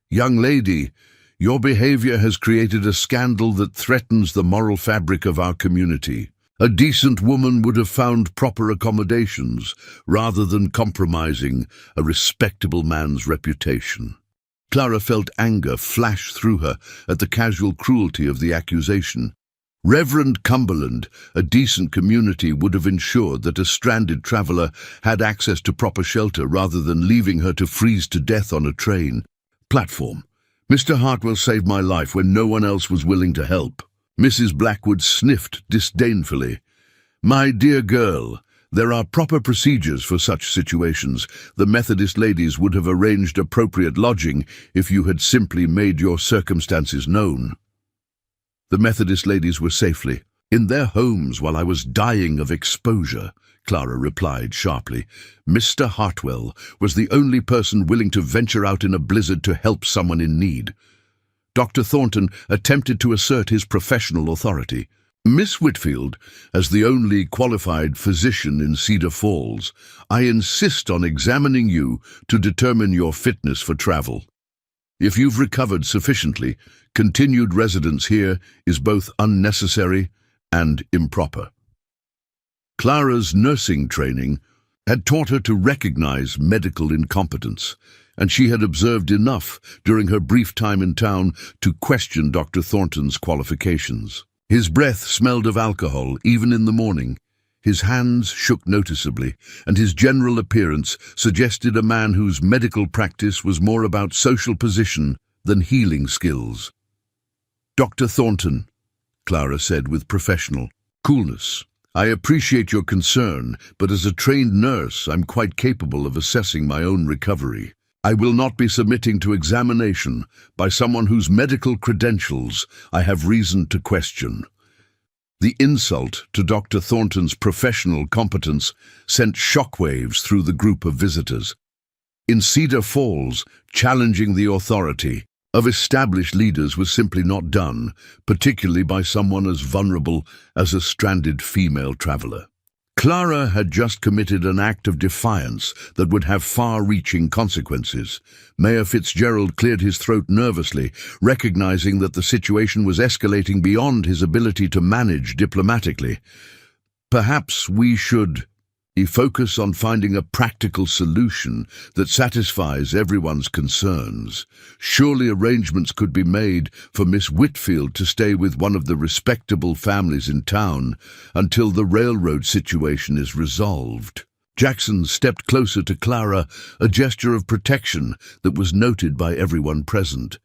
"Young lady, your behavior has created a scandal that threatens the moral fabric of our community. A decent woman would have found proper accommodations rather than compromising a respectable man's reputation." Clara felt anger flash through her at the casual cruelty of the accusation. Reverend Cumberland, a decent community would have ensured that a stranded traveller had access to proper shelter rather than leaving her to freeze to death on a train platform. Mr. Hartwell saved my life when no one else was willing to help. Mrs. Blackwood sniffed disdainfully. My dear girl, there are proper procedures for such situations. The Methodist ladies would have arranged appropriate lodging if you had simply made your circumstances known. The Methodist ladies were safely in their homes while I was dying of exposure, Clara replied sharply. Mr. Hartwell was the only person willing to venture out in a blizzard to help someone in need. Dr. Thornton attempted to assert his professional authority. Miss Whitfield, as the only qualified physician in Cedar Falls, I insist on examining you to determine your fitness for travel. If you've recovered sufficiently, continued residence here is both unnecessary and improper. Clara's nursing training had taught her to recognize medical incompetence, and she had observed enough during her brief time in town to question Dr. Thornton's qualifications. His breath smelled of alcohol, even in the morning. His hands shook noticeably, and his general appearance suggested a man whose medical practice was more about social position than healing skills. Dr. Thornton, Clara said with professional coolness, I appreciate your concern, but as a trained nurse, I'm quite capable of assessing my own recovery. I will not be submitting to examination by someone whose medical credentials I have reason to question. The insult to Dr. Thornton's professional competence sent shockwaves through the group of visitors. In Cedar Falls, challenging the authority of established leaders was simply not done, particularly by someone as vulnerable as a stranded female traveler. Clara had just committed an act of defiance that would have far-reaching consequences. Mayor Fitzgerald cleared his throat nervously, recognizing that the situation was escalating beyond his ability to manage diplomatically. Perhaps we should focus on finding a practical solution that satisfies everyone's concerns. Surely arrangements could be made for Miss Whitfield to stay with one of the respectable families in town until the railroad situation is resolved. Jackson stepped closer to Clara, a gesture of protection that was noted by everyone present.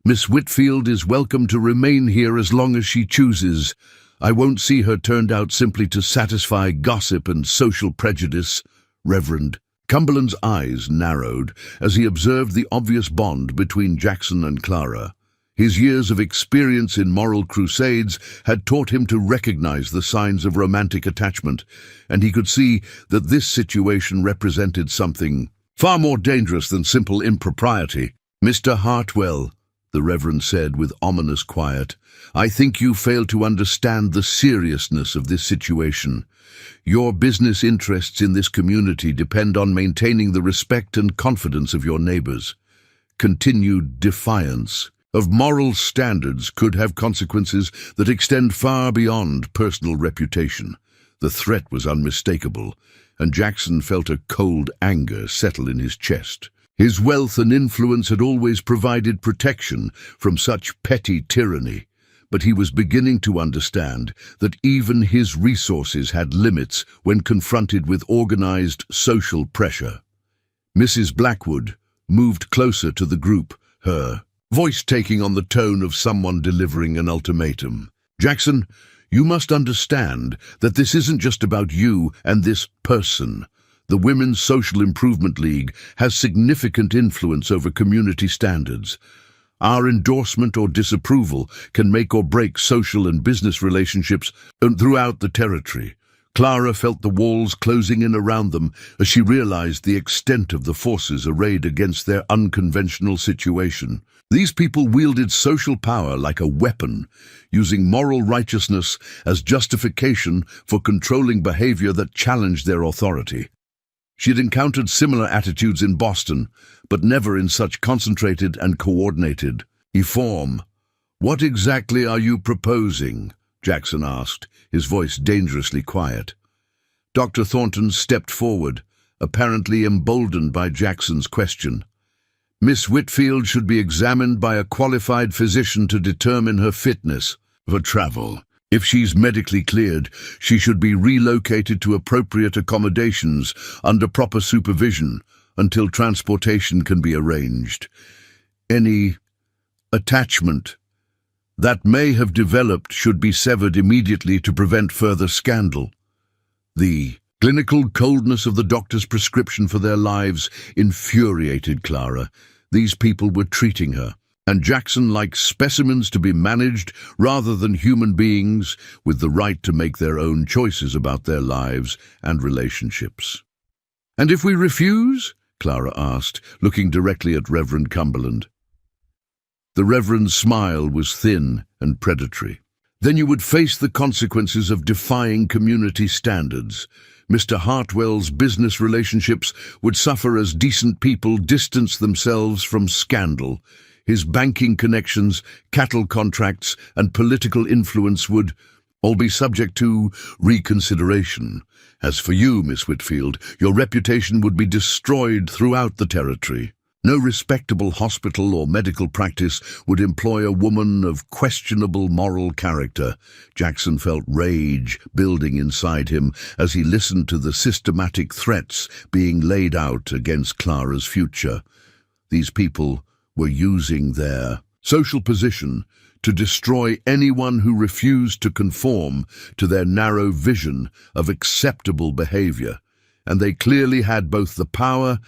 Miss Whitfield is welcome to remain here as long as she chooses. I won't see her turned out simply to satisfy gossip and social prejudice. Reverend Cumberland's eyes narrowed as he observed the obvious bond between Jackson and Clara. His years of experience in moral crusades had taught him to recognize the signs of romantic attachment, and he could see that this situation represented something far more dangerous than simple impropriety. Mr. Hartwell, the Reverend said with ominous quiet, I think you fail to understand the seriousness of this situation. Your business interests in this community depend on maintaining the respect and confidence of your neighbors. Continued defiance of moral standards could have consequences that extend far beyond personal reputation. The threat was unmistakable, and Jackson felt a cold anger settle in his chest. His wealth and influence had always provided protection from such petty tyranny, but he was beginning to understand that even his resources had limits when confronted with organized social pressure. Mrs. Blackwood moved closer to the group, her voice taking on the tone of someone delivering an ultimatum. Jackson, you must understand that this isn't just about you and this person. The Women's Social Improvement League has significant influence over community standards. Our endorsement or disapproval can make or break social and business relationships throughout the territory. Clara felt the walls closing in around them as she realized the extent of the forces arrayed against their unconventional situation. These people wielded social power like a weapon, using moral righteousness as justification for controlling behavior that challenged their authority. She had encountered similar attitudes in Boston, but never in such concentrated and coordinated form. What exactly are you proposing? Jackson asked, his voice dangerously quiet. Dr. Thornton stepped forward, apparently emboldened by Jackson's question. Miss Whitfield should be examined by a qualified physician to determine her fitness for travel. If she's medically cleared, she should be relocated to appropriate accommodations under proper supervision until transportation can be arranged. Any attachment that may have developed should be severed immediately to prevent further scandal. The clinical coldness of the doctor's prescription for their lives infuriated Clara. These people were treating her and Jackson like specimens to be managed rather than human beings with the right to make their own choices about their lives and relationships. "And if we refuse?" Clara asked, looking directly at Reverend Cumberland. The Reverend's smile was thin and predatory. "Then you would face the consequences of defying community standards. Mr. Hartwell's business relationships would suffer as decent people distance themselves from scandal. His banking connections, cattle contracts, and political influence would all be subject to reconsideration. As for you, Miss Whitfield, your reputation would be destroyed throughout the territory. No respectable hospital or medical practice would employ a woman of questionable moral character." Jackson felt rage building inside him as he listened to the systematic threats being laid out against Clara's future. These people were using their social position to destroy anyone who refused to conform to their narrow vision of acceptable behavior, and they clearly had both the power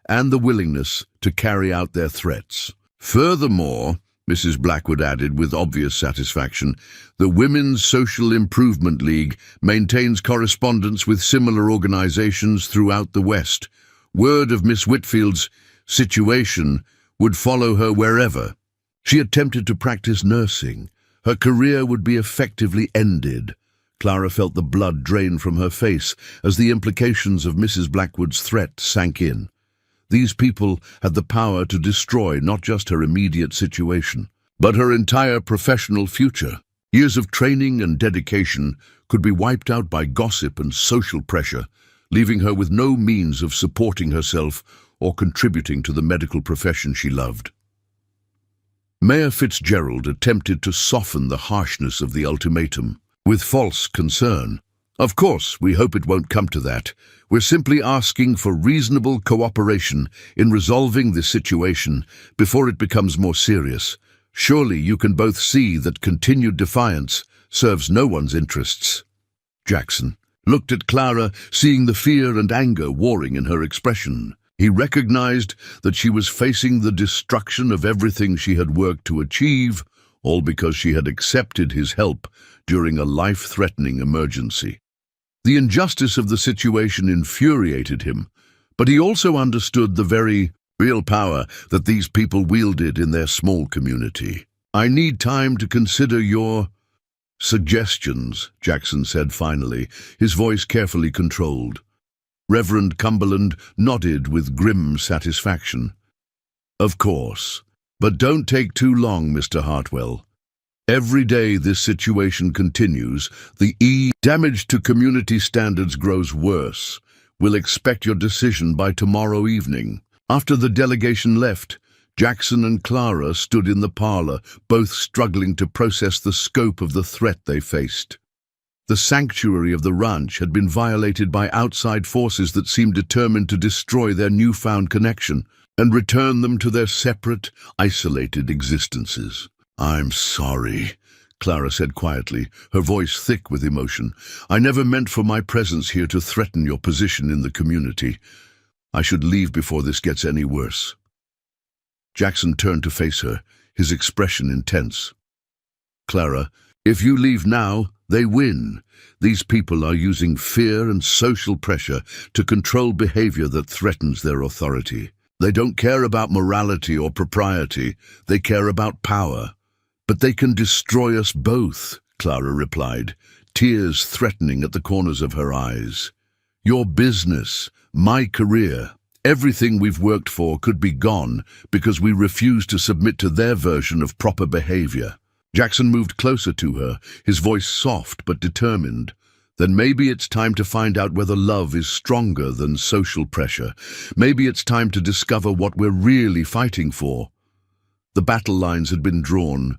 and the willingness to carry out their threats. Furthermore, Mrs. Blackwood added with obvious satisfaction, the Women's Social Improvement League maintains correspondence with similar organizations throughout the West. Word of Miss Whitfield's situation would follow her wherever. She attempted to practice nursing. Her career would be effectively ended. Clara felt the blood drain from her face as the implications of Mrs. Blackwood's threat sank in. These people had the power to destroy not just her immediate situation, but her entire professional future. Years of training and dedication could be wiped out by gossip and social pressure, leaving her with no means of supporting herself or contributing to the medical profession she loved. Mayor Fitzgerald attempted to soften the harshness of the ultimatum with false concern. "Of course, we hope it won't come to that. We're simply asking for reasonable cooperation in resolving this situation before it becomes more serious. Surely you can both see that continued defiance serves no one's interests." Jackson looked at Clara, seeing the fear and anger warring in her expression. He recognized that she was facing the destruction of everything she had worked to achieve, all because she had accepted his help during a life-threatening emergency. The injustice of the situation infuriated him, but he also understood the very real power that these people wielded in their small community. "I need time to consider your suggestions," Jackson said finally, his voice carefully controlled. Reverend Cumberland nodded with grim satisfaction. "Of course, but don't take too long, Mr. Hartwell. Every day this situation continues, the damage to community standards grows worse. We'll expect your decision by tomorrow evening." After the delegation left, Jackson and Clara stood in the parlor, both struggling to process the scope of the threat they faced. The sanctuary of the ranch had been violated by outside forces that seemed determined to destroy their newfound connection and return them to their separate, isolated existences. "I'm sorry," Clara said quietly, her voice thick with emotion. "I never meant for my presence here to threaten your position in the community. I should leave before this gets any worse." Jackson turned to face her, his expression intense. "Clara, if you leave now, they win. These people are using fear and social pressure to control behavior that threatens their authority. They don't care about morality or propriety, they care about power. But they can destroy us both," Clara replied, tears threatening at the corners of her eyes. "Your business, my career, everything we've worked for could be gone because we refuse to submit to their version of proper behavior." Jackson moved closer to her, his voice soft but determined. "Then maybe it's time to find out whether love is stronger than social pressure. Maybe it's time to discover what we're really fighting for." The battle lines had been drawn,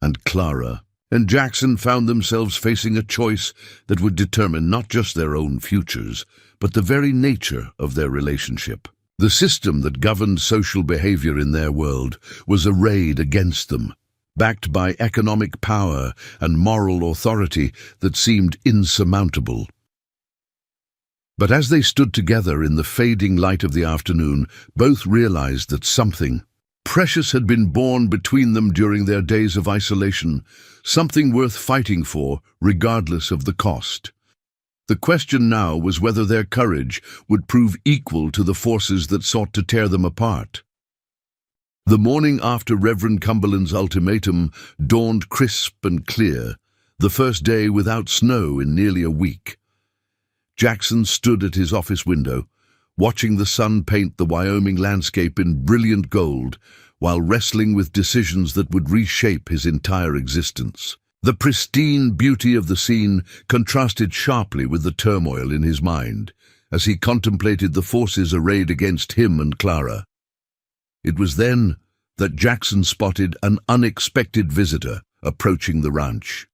and Clara and Jackson found themselves facing a choice that would determine not just their own futures, but the very nature of their relationship. The system that governed social behavior in their world was arrayed against them, backed by economic power and moral authority that seemed insurmountable. But as they stood together in the fading light of the afternoon, both realized that something precious had been born between them during their days of isolation, something worth fighting for, regardless of the cost. The question now was whether their courage would prove equal to the forces that sought to tear them apart. The morning after Reverend Cumberland's ultimatum dawned crisp and clear, the first day without snow in nearly a week. Jackson stood at his office window, watching the sun paint the Wyoming landscape in brilliant gold, while wrestling with decisions that would reshape his entire existence. The pristine beauty of the scene contrasted sharply with the turmoil in his mind, as he contemplated the forces arrayed against him and Clara. It was then that Jackson spotted an unexpected visitor approaching the ranch.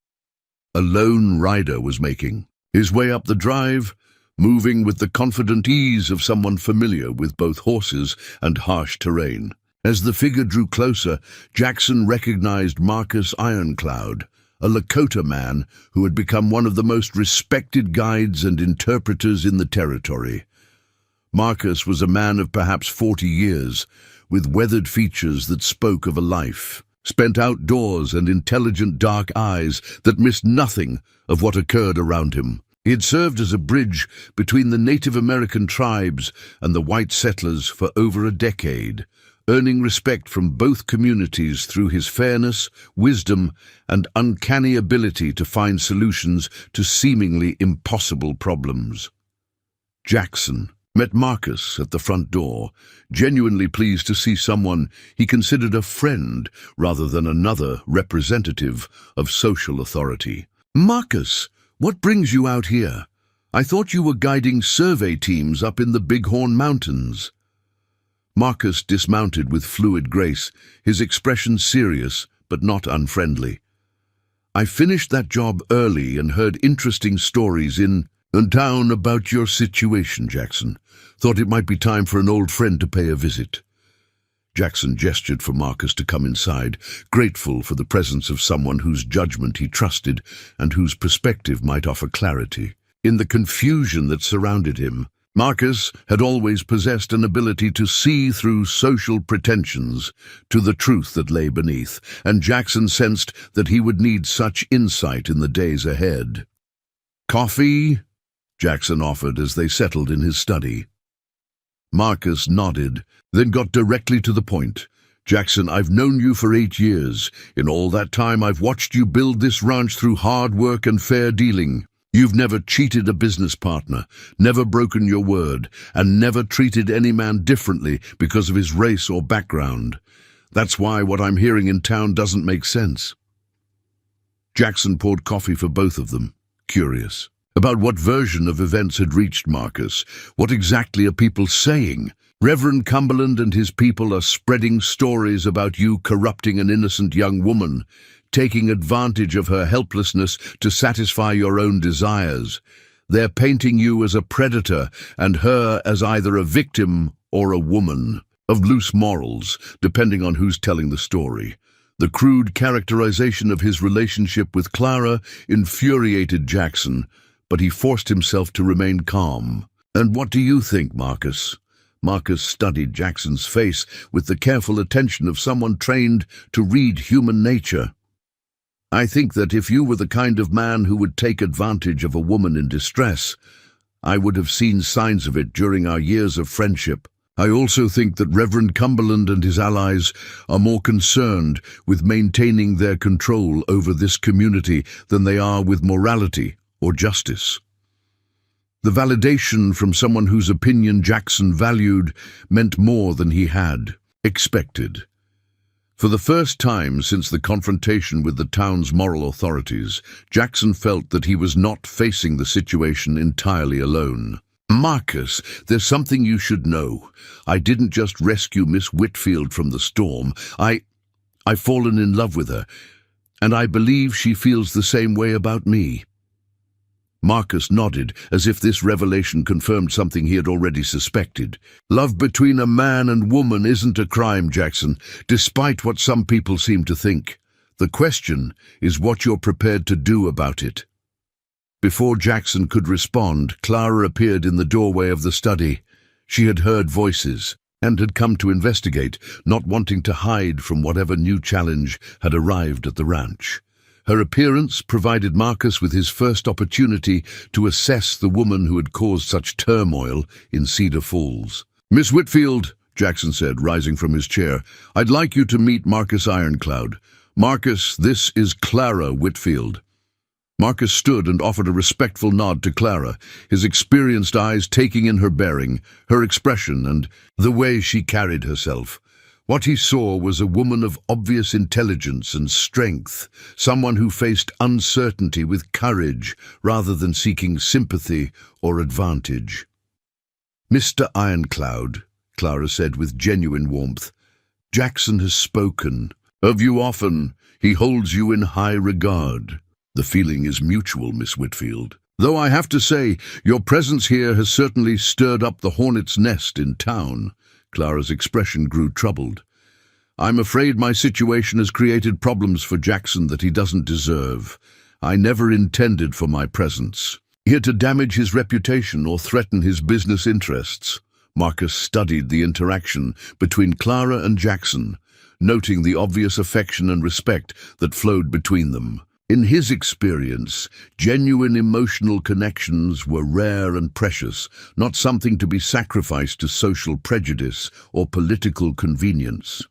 A lone rider was making his way up the drive, moving with the confident ease of someone familiar with both horses and harsh terrain. As the figure drew closer, Jackson recognized Marcus Ironcloud, a Lakota man who had become one of the most respected guides and interpreters in the territory. Marcus was a man of perhaps 40 years, with weathered features that spoke of a life spent outdoors and intelligent dark eyes that missed nothing of what occurred around him. He had served as a bridge between the Native American tribes and the white settlers for over a decade, earning respect from both communities through his fairness, wisdom, and uncanny ability to find solutions to seemingly impossible problems. Jackson met Marcus at the front door, genuinely pleased to see someone he considered a friend rather than another representative of social authority. "Marcus, what brings you out here? I thought you were guiding survey teams up in the Bighorn Mountains." Marcus dismounted with fluid grace, his expression serious but not unfriendly. "I finished that job early and heard interesting stories in town about your situation, Jackson. Thought it might be time for an old friend to pay a visit." Jackson gestured for Marcus to come inside, grateful for the presence of someone whose judgment he trusted and whose perspective might offer clarity. In the confusion that surrounded him, Marcus had always possessed an ability to see through social pretensions to the truth that lay beneath, and Jackson sensed that he would need such insight in the days ahead. "Coffee?" Jackson offered as they settled in his study. Marcus nodded, then got directly to the point. "Jackson, I've known you for 8 years. In all that time, I've watched you build this ranch through hard work and fair dealing. You've never cheated a business partner, never broken your word, and never treated any man differently because of his race or background. That's why what I'm hearing in town doesn't make sense." Jackson poured coffee for both of them, curious about what version of events had reached Marcus. "What exactly are people saying? Reverend Cumberland and his people are spreading stories about you corrupting an innocent young woman, taking advantage of her helplessness to satisfy your own desires. They're painting you as a predator and her as either a victim or a woman of loose morals, depending on who's telling the story." The crude characterization of his relationship with Clara infuriated Jackson, but he forced himself to remain calm. "And what do you think, Marcus?" Marcus studied Jackson's face with the careful attention of someone trained to read human nature. "I think that if you were the kind of man who would take advantage of a woman in distress, I would have seen signs of it during our years of friendship. I also think that Reverend Cumberland and his allies are more concerned with maintaining their control over this community than they are with morality or justice." The validation from someone whose opinion Jackson valued meant more than he had expected. For the first time since the confrontation with the town's moral authorities, Jackson felt that he was not facing the situation entirely alone. "Marcus, there's something you should know. I didn't just rescue Miss Whitfield from the storm. I've fallen in love with her. And I believe she feels the same way about me." Marcus nodded, as if this revelation confirmed something he had already suspected. "Love between a man and woman isn't a crime, Jackson, despite what some people seem to think. The question is what you're prepared to do about it." Before Jackson could respond, Clara appeared in the doorway of the study. She had heard voices and had come to investigate, not wanting to hide from whatever new challenge had arrived at the ranch. Her appearance provided Marcus with his first opportunity to assess the woman who had caused such turmoil in Cedar Falls. "Miss Whitfield," Jackson said, rising from his chair, "I'd like you to meet Marcus Ironcloud. Marcus, this is Clara Whitfield." Marcus stood and offered a respectful nod to Clara, his experienced eyes taking in her bearing, her expression, and the way she carried herself. What he saw was a woman of obvious intelligence and strength, someone who faced uncertainty with courage rather than seeking sympathy or advantage. "Mr. Ironcloud," Clara said with genuine warmth, "Jackson has spoken. Of you often, he holds you in high regard. The feeling is mutual, Miss Whitfield. Though I have to say, your presence here has certainly stirred up the hornet's nest in town." Clara's expression grew troubled. "I'm afraid my situation has created problems for Jackson that he doesn't deserve. I never intended for my presence here to damage his reputation or threaten his business interests." Marcus studied the interaction between Clara and Jackson, noting the obvious affection and respect that flowed between them. In his experience, genuine emotional connections were rare and precious, not something to be sacrificed to social prejudice or political convenience.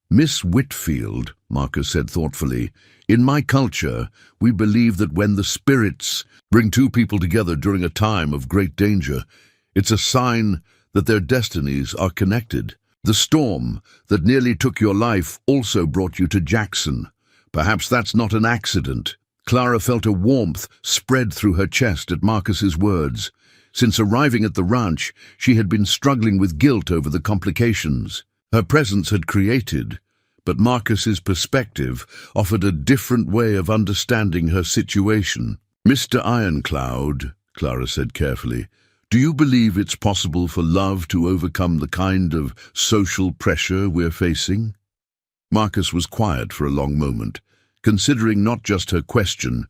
"Miss Whitfield," Marcus said thoughtfully, "in my culture, we believe that when the spirits bring two people together during a time of great danger, it's a sign that their destinies are connected. The storm that nearly took your life also brought you to Jackson. Perhaps that's not an accident." Clara felt a warmth spread through her chest at Marcus's words. Since arriving at the ranch, she had been struggling with guilt over the complications her presence had created, but Marcus's perspective offered a different way of understanding her situation. "Mr. Ironcloud," Clara said carefully, "do you believe it's possible for love to overcome the kind of social pressure we're facing?" Marcus was quiet for a long moment, considering not just her question,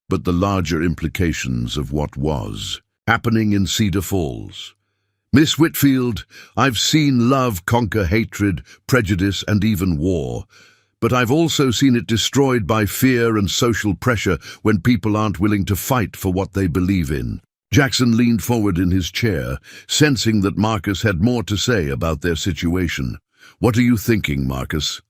but the larger implications of what was happening in Cedar Falls. "Miss Whitfield, I've seen love conquer hatred, prejudice, and even war, but I've also seen it destroyed by fear and social pressure when people aren't willing to fight for what they believe in." Jackson leaned forward in his chair, sensing that Marcus had more to say about their situation. "What are you thinking, Marcus?"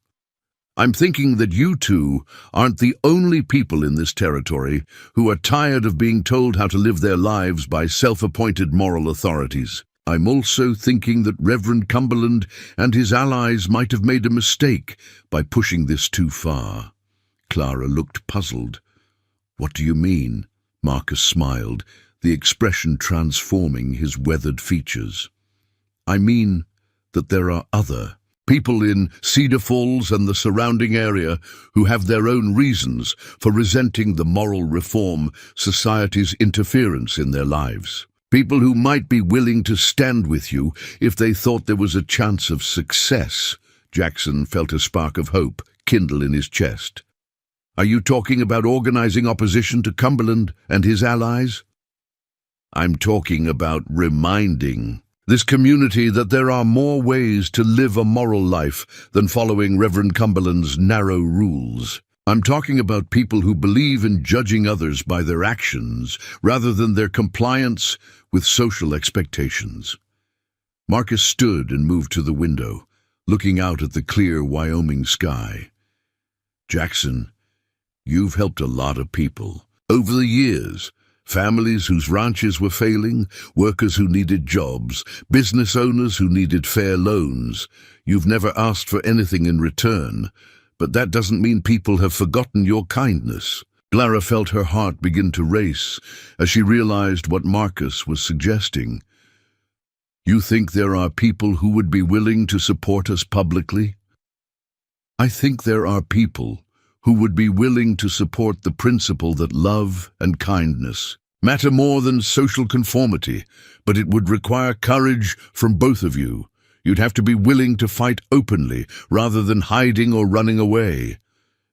"I'm thinking that you two aren't the only people in this territory who are tired of being told how to live their lives by self-appointed moral authorities. I'm also thinking that Reverend Cumberland and his allies might have made a mistake by pushing this too far." Clara looked puzzled. "What do you mean?" Marcus smiled, the expression transforming his weathered features. "I mean that there are other people in Cedar Falls and the surrounding area who have their own reasons for resenting the moral reform society's interference in their lives. People who might be willing to stand with you if they thought there was a chance of success." Jackson felt a spark of hope kindle in his chest. "Are you talking about organizing opposition to Cumberland and his allies?" "I'm talking about reminding this community that there are more ways to live a moral life than following Reverend Cumberland's narrow rules. I'm talking about people who believe in judging others by their actions rather than their compliance with social expectations." Marcus stood and moved to the window, looking out at the clear Wyoming sky. "Jackson, you've helped a lot of people over the years. Families whose ranches were failing, workers who needed jobs, business owners who needed fair loans. You've never asked for anything in return, but that doesn't mean people have forgotten your kindness." Clara felt her heart begin to race as she realized what Marcus was suggesting. "You think there are people who would be willing to support us publicly?" "I think there are people who would be willing to support the principle that love and kindness matter more than social conformity, but it would require courage from both of you. You'd have to be willing to fight openly rather than hiding or running away.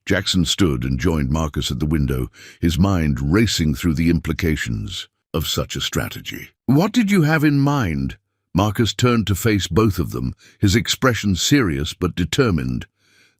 Jackson stood and joined Marcus at the window, his mind racing through the implications of such a strategy. What did you have in mind? Marcus turned to face both of them, his expression serious but determined.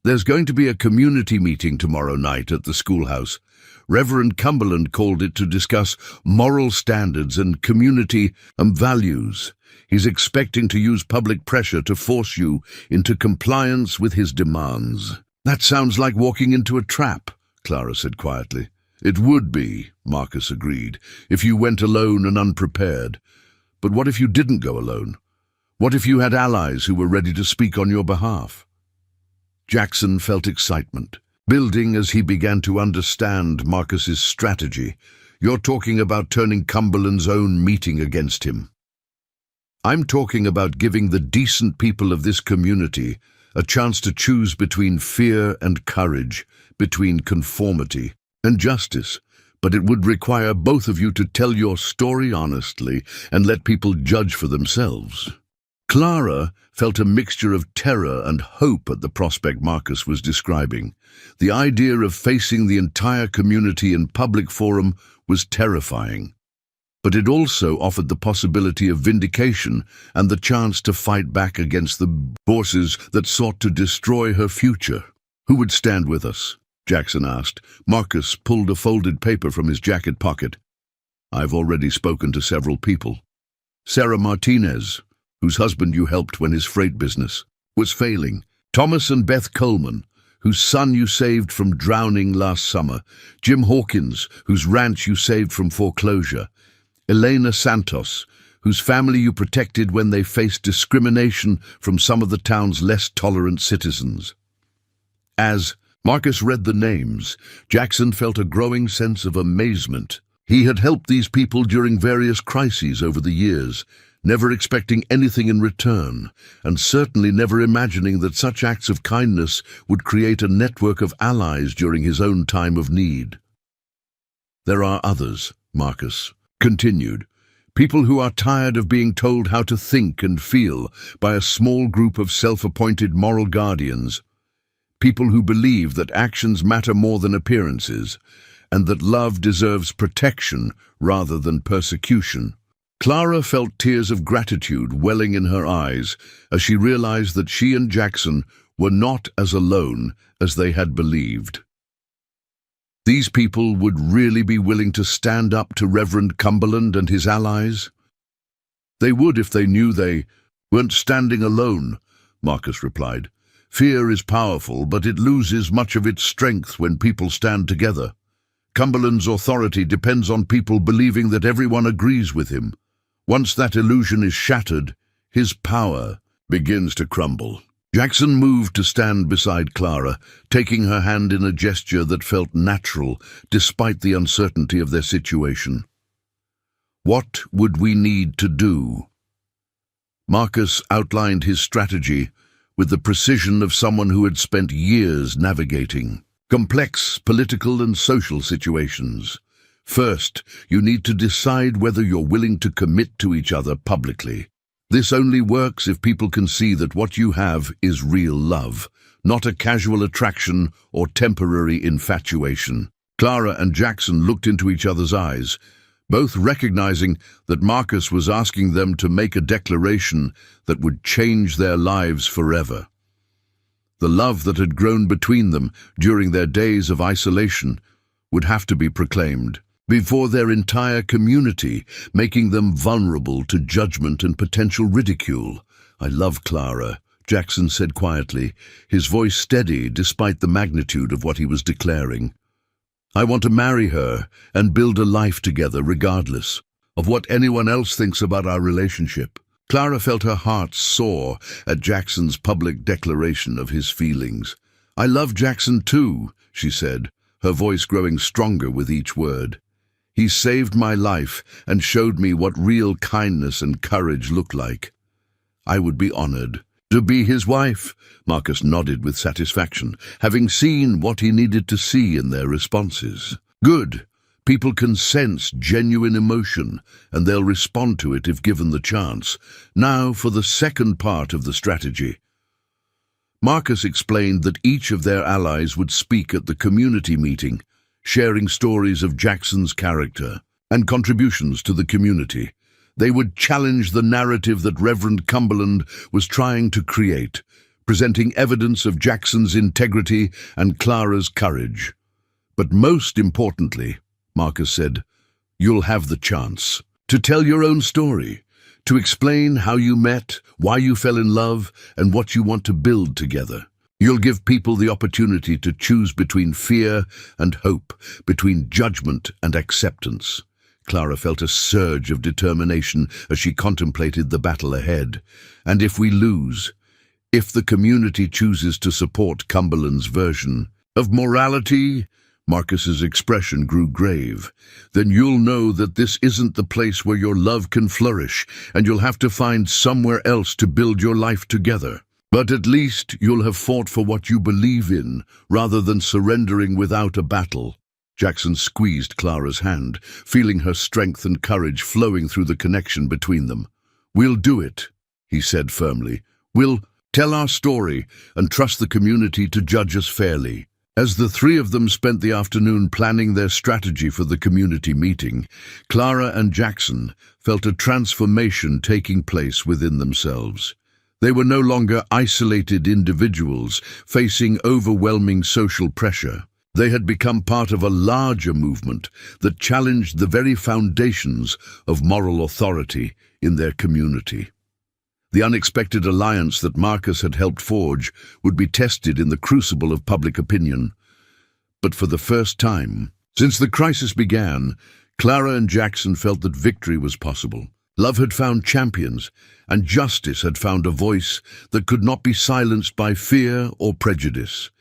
There's going to be a community meeting tomorrow night at the schoolhouse. Reverend Cumberland called it to discuss moral standards and community values. He's expecting to use public pressure to force you into compliance with his demands. That sounds like walking into a trap, Clara said quietly. It would be, Marcus agreed, if you went alone and unprepared. But what if you didn't go alone? What if you had allies who were ready to speak on your behalf? Jackson felt excitement, building as he began to understand Marcus's strategy. You're talking about turning Cumberland's own meeting against him. I'm talking about giving the decent people of this community a chance to choose between fear and courage, between conformity and justice. But it would require both of you to tell your story honestly and let people judge for themselves. Clara felt a mixture of terror and hope at the prospect Marcus was describing. The idea of facing the entire community in public forum was terrifying. But it also offered the possibility of vindication and the chance to fight back against the forces that sought to destroy her future. Who would stand with us? Jackson asked. Marcus pulled a folded paper from his jacket pocket. I've already spoken to several people. Sarah Martinez, whose husband you helped when his freight business was failing. Thomas and Beth Coleman, whose son you saved from drowning last summer. Jim Hawkins, whose ranch you saved from foreclosure. Elena Santos, whose family you protected when they faced discrimination from some of the town's less tolerant citizens. As Marcus read the names, Jackson felt a growing sense of amazement. He had helped these people during various crises over the years, never expecting anything in return, and certainly never imagining that such acts of kindness would create a network of allies during his own time of need. There are others, Marcus continued, people who are tired of being told how to think and feel by a small group of self-appointed moral guardians. People who believe that actions matter more than appearances, and that love deserves protection rather than persecution. Clara felt tears of gratitude welling in her eyes as she realized that she and Jackson were not as alone as they had believed. These people would really be willing to stand up to Reverend Cumberland and his allies? They would if they knew they weren't standing alone, Marcus replied. Fear is powerful, but it loses much of its strength when people stand together. Cumberland's authority depends on people believing that everyone agrees with him. Once that illusion is shattered, his power begins to crumble. Jackson moved to stand beside Clara, taking her hand in a gesture that felt natural despite the uncertainty of their situation. What would we need to do? Marcus outlined his strategy with the precision of someone who had spent years navigating complex political and social situations. First, you need to decide whether you're willing to commit to each other publicly. This only works if people can see that what you have is real love, not a casual attraction or temporary infatuation. Clara and Jackson looked into each other's eyes, both recognizing that Marcus was asking them to make a declaration that would change their lives forever. The love that had grown between them during their days of isolation would have to be proclaimed before their entire community, making them vulnerable to judgment and potential ridicule. I love Clara, Jackson said quietly, his voice steady despite the magnitude of what he was declaring. I want to marry her and build a life together regardless of what anyone else thinks about our relationship. Clara felt her heart soar at Jackson's public declaration of his feelings. I love Jackson too, she said, her voice growing stronger with each word. He saved my life and showed me what real kindness and courage look like. I would be honored To be his wife, Marcus nodded with satisfaction, having seen what he needed to see in their responses. Good. People can sense genuine emotion, and they'll respond to it if given the chance. Now for the second part of the strategy. Marcus explained that each of their allies would speak at the community meeting, sharing stories of Jackson's character and contributions to the community. They would challenge the narrative that Reverend Cumberland was trying to create, presenting evidence of Jackson's integrity and Clara's courage. But most importantly, Marcus said, you'll have the chance to tell your own story, to explain how you met, why you fell in love, and what you want to build together. You'll give people the opportunity to choose between fear and hope, between judgment and acceptance. Clara felt a surge of determination as she contemplated the battle ahead. And if we lose, if the community chooses to support Cumberland's version of morality, Marcus's expression grew grave. Then you'll know that this isn't the place where your love can flourish, and you'll have to find somewhere else to build your life together. But at least you'll have fought for what you believe in, rather than surrendering without a battle. Jackson squeezed Clara's hand, feeling her strength and courage flowing through the connection between them. We'll do it, he said firmly. We'll tell our story and trust the community to judge us fairly. As the three of them spent the afternoon planning their strategy for the community meeting, Clara and Jackson felt a transformation taking place within themselves. They were no longer isolated individuals facing overwhelming social pressure. They had become part of a larger movement that challenged the very foundations of moral authority in their community. The unexpected alliance that Marcus had helped forge would be tested in the crucible of public opinion. But for the first time, since the crisis began, Clara and Jackson felt that victory was possible. Love had found champions, and justice had found a voice that could not be silenced by fear or prejudice.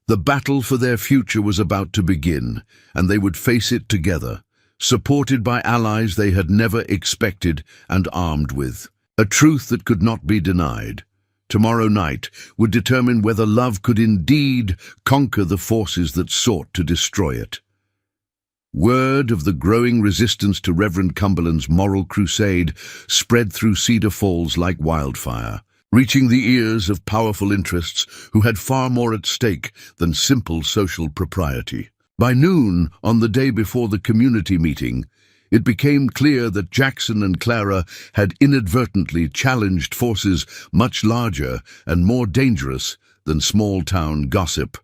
The battle for their future was about to begin, and they would face it together, supported by allies they had never expected and armed with. A truth that could not be denied. Tomorrow night would determine whether love could indeed conquer the forces that sought to destroy it. Word of the growing resistance to Reverend Cumberland's moral crusade spread through Cedar Falls like wildfire, reaching the ears of powerful interests who had far more at stake than simple social propriety. By noon, on the day before the community meeting, it became clear that Jackson and Clara had inadvertently challenged forces much larger and more dangerous than small-town gossip.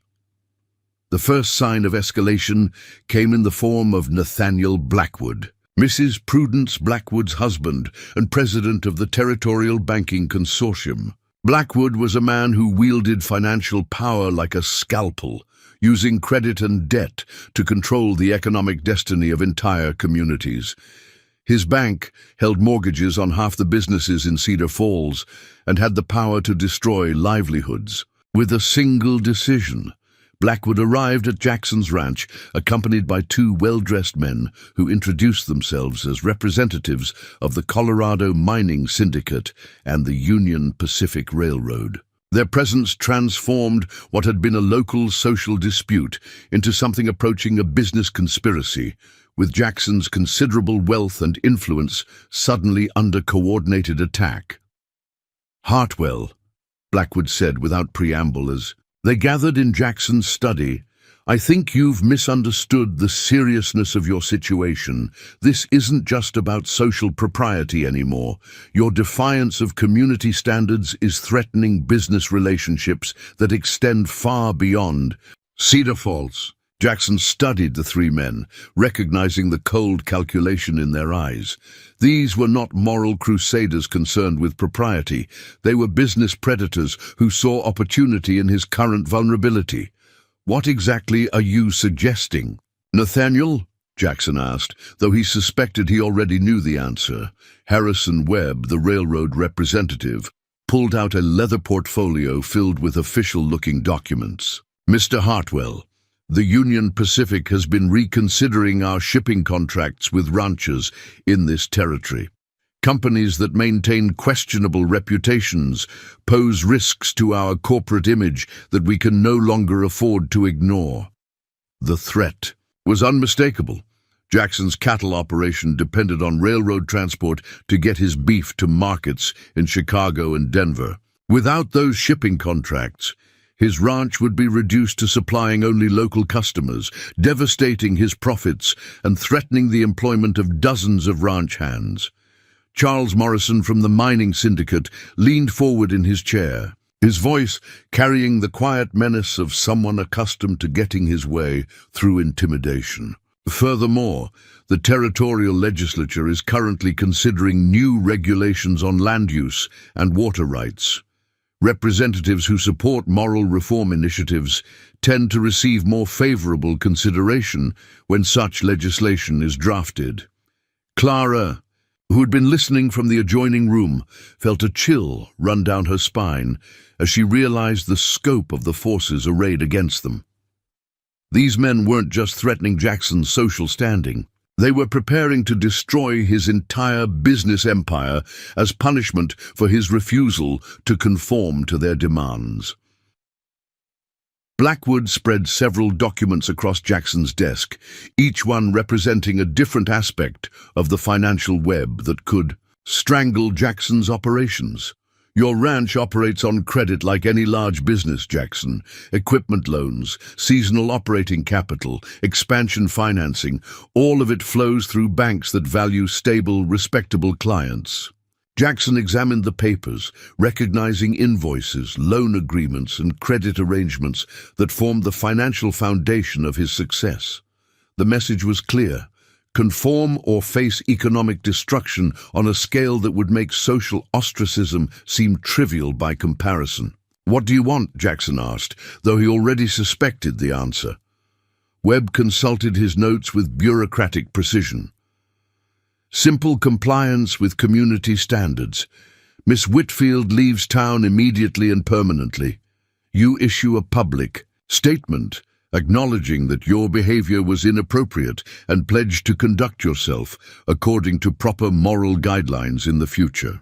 The first sign of escalation came in the form of Nathaniel Blackwood, Mrs. Prudence Blackwood's husband and president of the Territorial Banking Consortium. Blackwood was a man who wielded financial power like a scalpel, using credit and debt to control the economic destiny of entire communities. His bank held mortgages on half the businesses in Cedar Falls and had the power to destroy livelihoods. With a single decision, Blackwood arrived at Jackson's ranch, accompanied by two well-dressed men who introduced themselves as representatives of the Colorado Mining Syndicate and the Union Pacific Railroad. Their presence transformed what had been a local social dispute into something approaching a business conspiracy, with Jackson's considerable wealth and influence suddenly under coordinated attack. "Hartwell," Blackwood said without preamble as they gathered in Jackson's study, "I think you've misunderstood the seriousness of your situation. This isn't just about social propriety anymore. Your defiance of community standards is threatening business relationships that extend far beyond Cedar Falls." Jackson studied the three men, recognizing the cold calculation in their eyes. These were not moral crusaders concerned with propriety. They were business predators who saw opportunity in his current vulnerability. "What exactly are you suggesting?" "Nathaniel?" Jackson asked, though he suspected he already knew the answer. Harrison Webb, the railroad representative, pulled out a leather portfolio filled with official-looking documents. "Mr. Hartwell, the Union Pacific has been reconsidering our shipping contracts with ranchers in this territory. Companies that maintain questionable reputations pose risks to our corporate image that we can no longer afford to ignore. The threat was unmistakable. Jackson's cattle operation depended on railroad transport to get his beef to markets in Chicago and Denver. Without those shipping contracts, his ranch would be reduced to supplying only local customers, devastating his profits and threatening the employment of dozens of ranch hands. Charles Morrison from the mining syndicate leaned forward in his chair, his voice carrying the quiet menace of someone accustomed to getting his way through intimidation. Furthermore, the territorial legislature is currently considering new regulations on land use and water rights. Representatives who support moral reform initiatives tend to receive more favorable consideration when such legislation is drafted. Clara, who had been listening from the adjoining room, felt a chill run down her spine as she realized the scope of the forces arrayed against them. These men weren't just threatening Jackson's social standing. They were preparing to destroy his entire business empire as punishment for his refusal to conform to their demands. Blackwood spread several documents across Jackson's desk, each one representing a different aspect of the financial web that could strangle Jackson's operations. Your ranch operates on credit like any large business, Jackson. Equipment loans, seasonal operating capital, expansion financing, all of it flows through banks that value stable, respectable clients. Jackson examined the papers, recognizing invoices, loan agreements, and credit arrangements that formed the financial foundation of his success. The message was clear: conform or face economic destruction on a scale that would make social ostracism seem trivial by comparison. "What do you want?" Jackson asked, though he already suspected the answer. Webb consulted his notes with bureaucratic precision. "Simple compliance with community standards. Miss Whitfield leaves town immediately and permanently. You issue a public statement acknowledging that your behavior was inappropriate and pledge to conduct yourself according to proper moral guidelines in the future."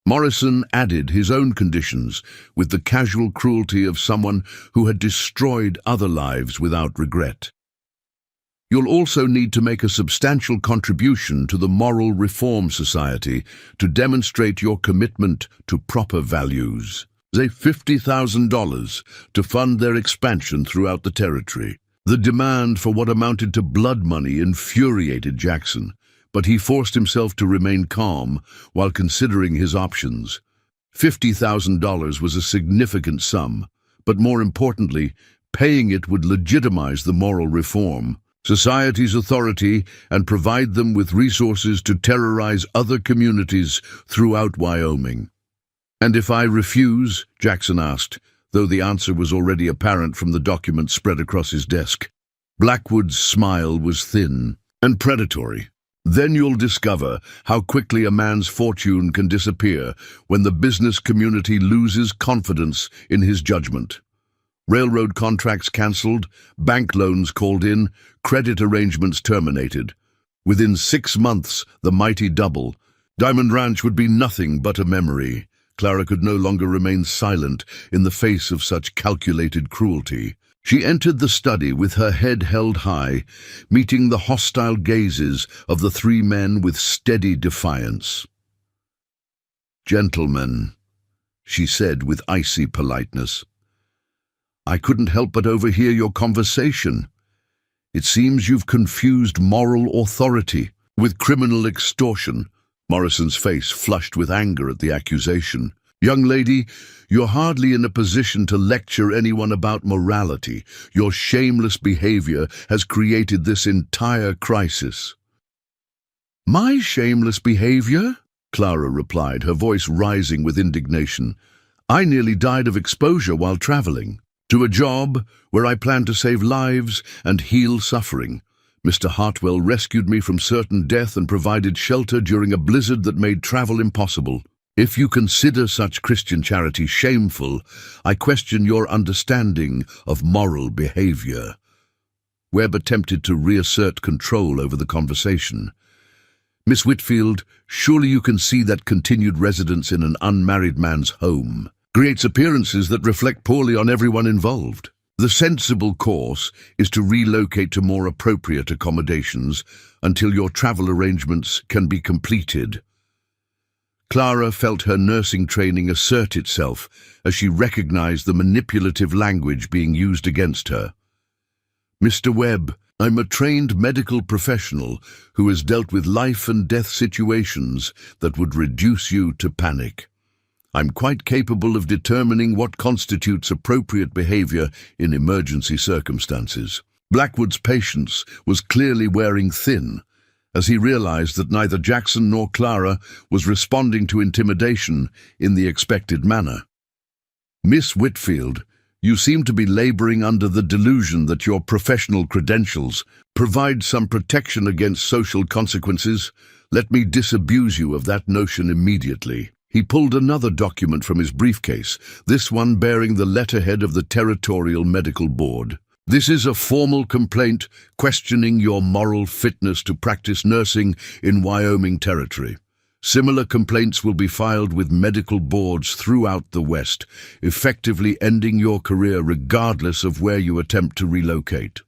Morrison added his own conditions with the casual cruelty of someone who had destroyed other lives without regret. "You'll also need to make a substantial contribution to the Moral Reform Society to demonstrate your commitment to proper values. Say $50,000 to fund their expansion throughout the territory." The demand for what amounted to blood money infuriated Jackson, but he forced himself to remain calm while considering his options. $50,000 was a significant sum, but more importantly, paying it would legitimize the moral reform, society's authority, and provide them with resources to terrorize other communities throughout Wyoming. "And if I refuse?" Jackson asked, though the answer was already apparent from the document spread across his desk. Blackwood's smile was thin and predatory. "Then you'll discover how quickly a man's fortune can disappear when the business community loses confidence in his judgment. Railroad contracts cancelled, bank loans called in, credit arrangements terminated. Within 6 months, the mighty double. Diamond Ranch would be nothing but a memory." Clara could no longer remain silent in the face of such calculated cruelty. She entered the study with her head held high, meeting the hostile gazes of the 3 men with steady defiance. "Gentlemen," she said with icy politeness, "I couldn't help but overhear your conversation. It seems you've confused moral authority with criminal extortion." Morrison's face flushed with anger at the accusation. "Young lady, you're hardly in a position to lecture anyone about morality. Your shameless behavior has created this entire crisis." "My shameless behavior?" Clara replied, her voice rising with indignation. "I nearly died of exposure while traveling to a job where I planned to save lives and heal suffering. Mr. Hartwell rescued me from certain death and provided shelter during a blizzard that made travel impossible. If you consider such Christian charity shameful, I question your understanding of moral behavior." Webb attempted to reassert control over the conversation. Miss Whitfield, surely you can see that continued residence in an unmarried man's home creates appearances that reflect poorly on everyone involved. The sensible course is to relocate to more appropriate accommodations until your travel arrangements can be completed. Clara felt her nursing training assert itself as she recognized the manipulative language being used against her. Mr. Webb, I'm a trained medical professional who has dealt with life and death situations that would reduce you to panic. I'm quite capable of determining what constitutes appropriate behavior in emergency circumstances. Blackwood's patience was clearly wearing thin as he realized that neither Jackson nor Clara was responding to intimidation in the expected manner. Miss Whitfield, you seem to be laboring under the delusion that your professional credentials provide some protection against social consequences. Let me disabuse you of that notion immediately. He pulled another document from his briefcase, this one bearing the letterhead of the Territorial Medical Board. This is a formal complaint questioning your moral fitness to practice nursing in Wyoming Territory. Similar complaints will be filed with medical boards throughout the West, effectively ending your career regardless of where you attempt to relocate.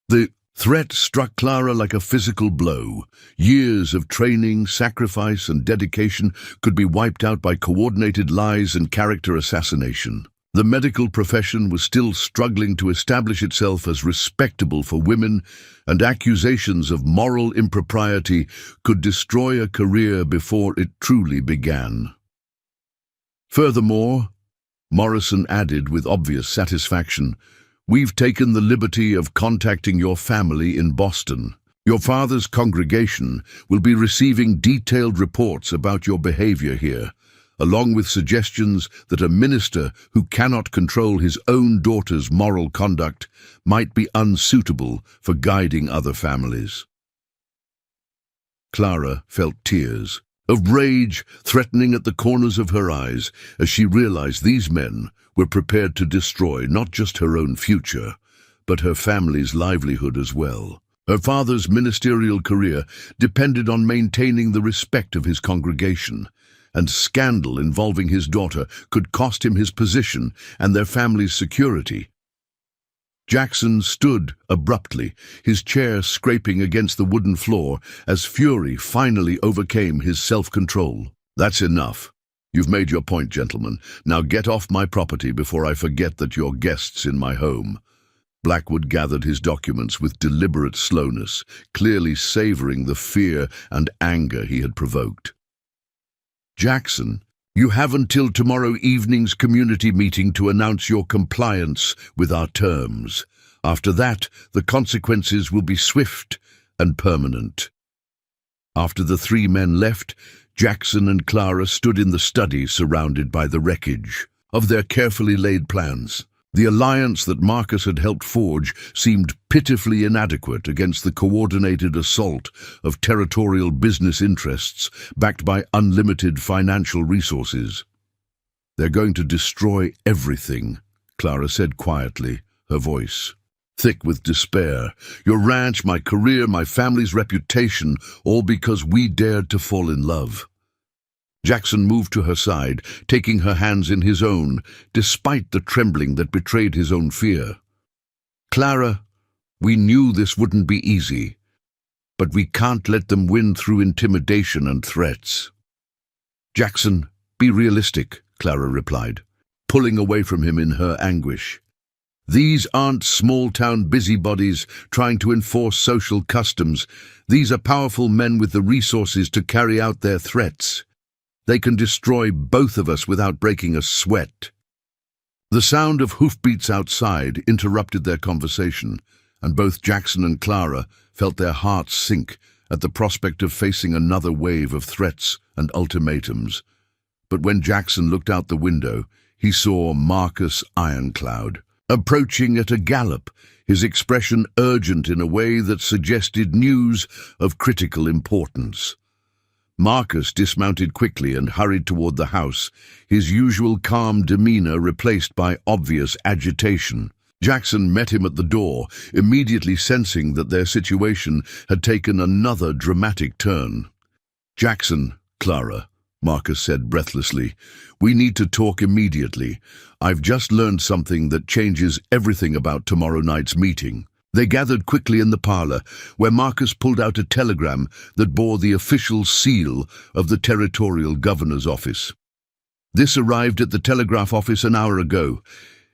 The threat struck Clara like a physical blow. Years of training, sacrifice, and dedication could be wiped out by coordinated lies and character assassination. The medical profession was still struggling to establish itself as respectable for women, and accusations of moral impropriety could destroy a career before it truly began. Furthermore, Morrison added with obvious satisfaction, we've taken the liberty of contacting your family in Boston. Your father's congregation will be receiving detailed reports about your behavior here, along with suggestions that a minister who cannot control his own daughter's moral conduct might be unsuitable for guiding other families. Clara felt tears of rage threatening at the corners of her eyes as she realized these men were prepared to destroy not just her own future, but her family's livelihood as well. Her father's ministerial career depended on maintaining the respect of his congregation, and scandal involving his daughter could cost him his position and their family's security. Jackson stood abruptly, his chair scraping against the wooden floor as fury finally overcame his self-control. That's enough. You've made your point, gentlemen. Now get off my property before I forget that you're guests in my home. Blackwood gathered his documents with deliberate slowness, clearly savoring the fear and anger he had provoked. Jackson, you have until tomorrow evening's community meeting to announce your compliance with our terms. After that, the consequences will be swift and permanent. After the three men left, Jackson and Clara stood in the study surrounded by the wreckage of their carefully laid plans. The alliance that Marcus had helped forge seemed pitifully inadequate against the coordinated assault of territorial business interests backed by unlimited financial resources. They're going to destroy everything, Clara said quietly, her voice thick with despair. Your ranch, my career, my family's reputation, all because we dared to fall in love. Jackson moved to her side, taking her hands in his own, despite the trembling that betrayed his own fear. Clara, we knew this wouldn't be easy, but we can't let them win through intimidation and threats. Jackson, be realistic, Clara replied, pulling away from him in her anguish. These aren't small-town busybodies trying to enforce social customs. These are powerful men with the resources to carry out their threats. They can destroy both of us without breaking a sweat. The sound of hoofbeats outside interrupted their conversation, and both Jackson and Clara felt their hearts sink at the prospect of facing another wave of threats and ultimatums. But when Jackson looked out the window, he saw Marcus Ironcloud approaching at a gallop, his expression urgent in a way that suggested news of critical importance. Marcus dismounted quickly and hurried toward the house, his usual calm demeanor replaced by obvious agitation. Jackson met him at the door, immediately sensing that their situation had taken another dramatic turn. "Jackson, Clara," Marcus said breathlessly, "we need to talk immediately. I've just learned something that changes everything about tomorrow night's meeting." They gathered quickly in the parlor, where Marcus pulled out a telegram that bore the official seal of the Territorial Governor's Office. "This arrived at the telegraph office an hour ago.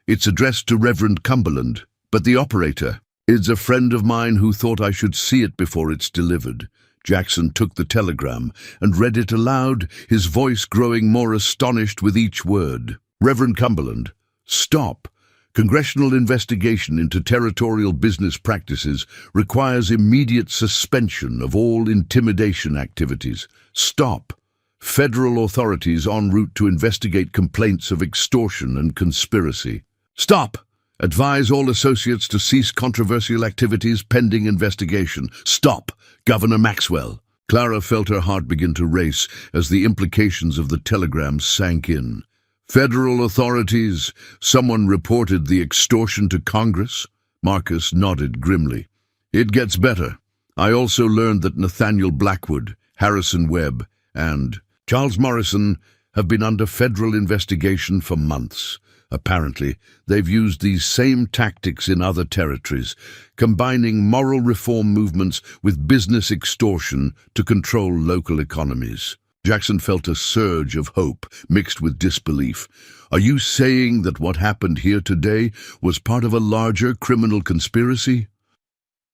It's addressed to Reverend Cumberland, but the operator is a friend of mine who thought I should see it before it's delivered." Jackson took the telegram and read it aloud, his voice growing more astonished with each word. "Reverend Cumberland, stop. Congressional investigation into territorial business practices requires immediate suspension of all intimidation activities. Stop. Federal authorities en route to investigate complaints of extortion and conspiracy. Stop. Advise all associates to cease controversial activities pending investigation. Stop. Governor Maxwell." Clara felt her heart begin to race as the implications of the telegram sank in. "Federal authorities, someone reported the extortion to Congress?" Marcus nodded grimly. "It gets better. I also learned that Nathaniel Blackwood, Harrison Webb, and Charles Morrison have been under federal investigation for months. Apparently, they've used these same tactics in other territories, combining moral reform movements with business extortion to control local economies." Jackson felt a surge of hope mixed with disbelief. "Are you saying that what happened here today was part of a larger criminal conspiracy?"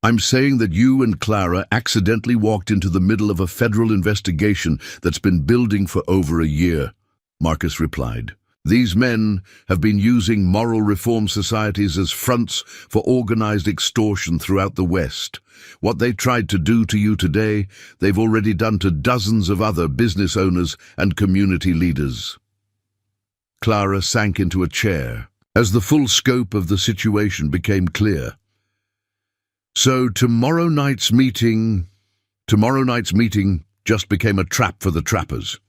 "I'm saying that you and Clara accidentally walked into the middle of a federal investigation that's been building for over a year," Marcus replied. "These men have been using moral reform societies as fronts for organized extortion throughout the West. What they tried to do to you today, they've already done to dozens of other business owners and community leaders." Clara sank into a chair as the full scope of the situation became clear. "So tomorrow night's meeting just became a trap for the trappers,"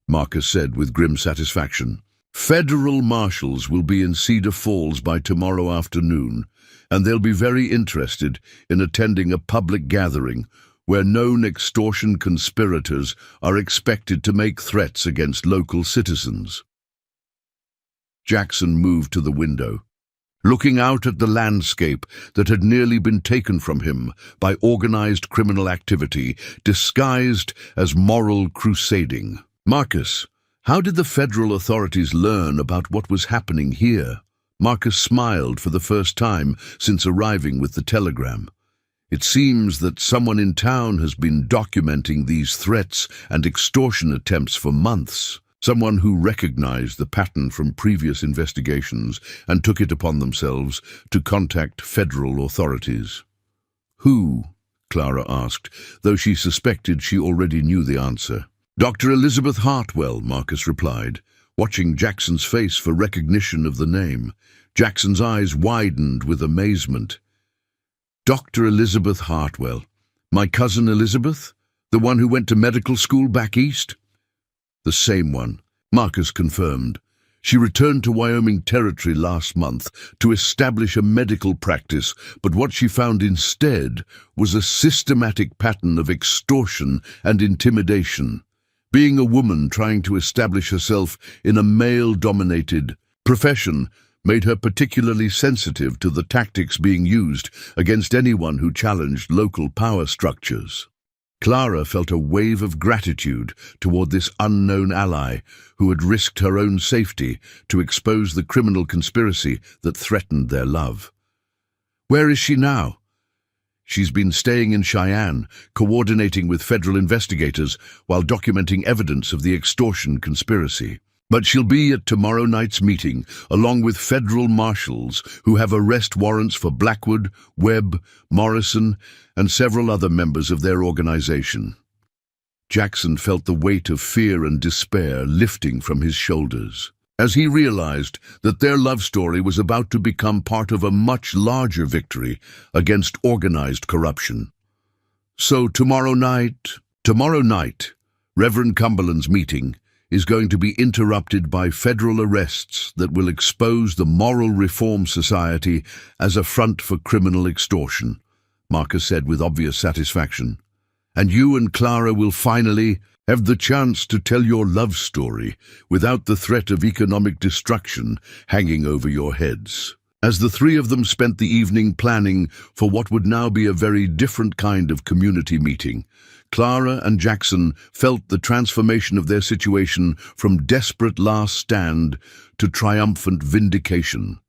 Marcus said with grim satisfaction. "Federal marshals will be in Cedar Falls by tomorrow afternoon, and they'll be very interested in attending a public gathering where known extortion conspirators are expected to make threats against local citizens." Jackson moved to the window, looking out at the landscape that had nearly been taken from him by organized criminal activity disguised as moral crusading. "Marcus, how did the federal authorities learn about what was happening here?" Marcus smiled for the first time since arriving with the telegram. "It seems that someone in town has been documenting these threats and extortion attempts for months. Someone who recognized the pattern from previous investigations and took it upon themselves to contact federal authorities." "Who?" Clara asked, though she suspected she already knew the answer. "Dr. Elizabeth Hartwell," Marcus replied, watching Jackson's face for recognition of the name. Jackson's eyes widened with amazement. "Dr. Elizabeth Hartwell? My cousin Elizabeth? The one who went to medical school back east?" "The same one," Marcus confirmed. "She returned to Wyoming Territory last month to establish a medical practice, but what she found instead was a systematic pattern of extortion and intimidation. Being a woman trying to establish herself in a male-dominated profession made her particularly sensitive to the tactics being used against anyone who challenged local power structures." Clara felt a wave of gratitude toward this unknown ally who had risked her own safety to expose the criminal conspiracy that threatened their love. "Where is she now?" "She's been staying in Cheyenne, coordinating with federal investigators while documenting evidence of the extortion conspiracy. But she'll be at tomorrow night's meeting, along with federal marshals who have arrest warrants for Blackwood, Webb, Morrison, and several other members of their organization." Jackson felt the weight of fear and despair lifting from his shoulders, as he realized that their love story was about to become part of a much larger victory against organized corruption. "So tomorrow night, Reverend Cumberland's meeting, is going to be interrupted by federal arrests that will expose the Moral Reform Society as a front for criminal extortion, Marcus said with obvious satisfaction. And you and Clara will finally have the chance to tell your love story without the threat of economic destruction hanging over your heads. As the three of them spent the evening planning for what would now be a very different kind of community meeting, Clara and Jackson felt the transformation of their situation from desperate last stand to triumphant vindication.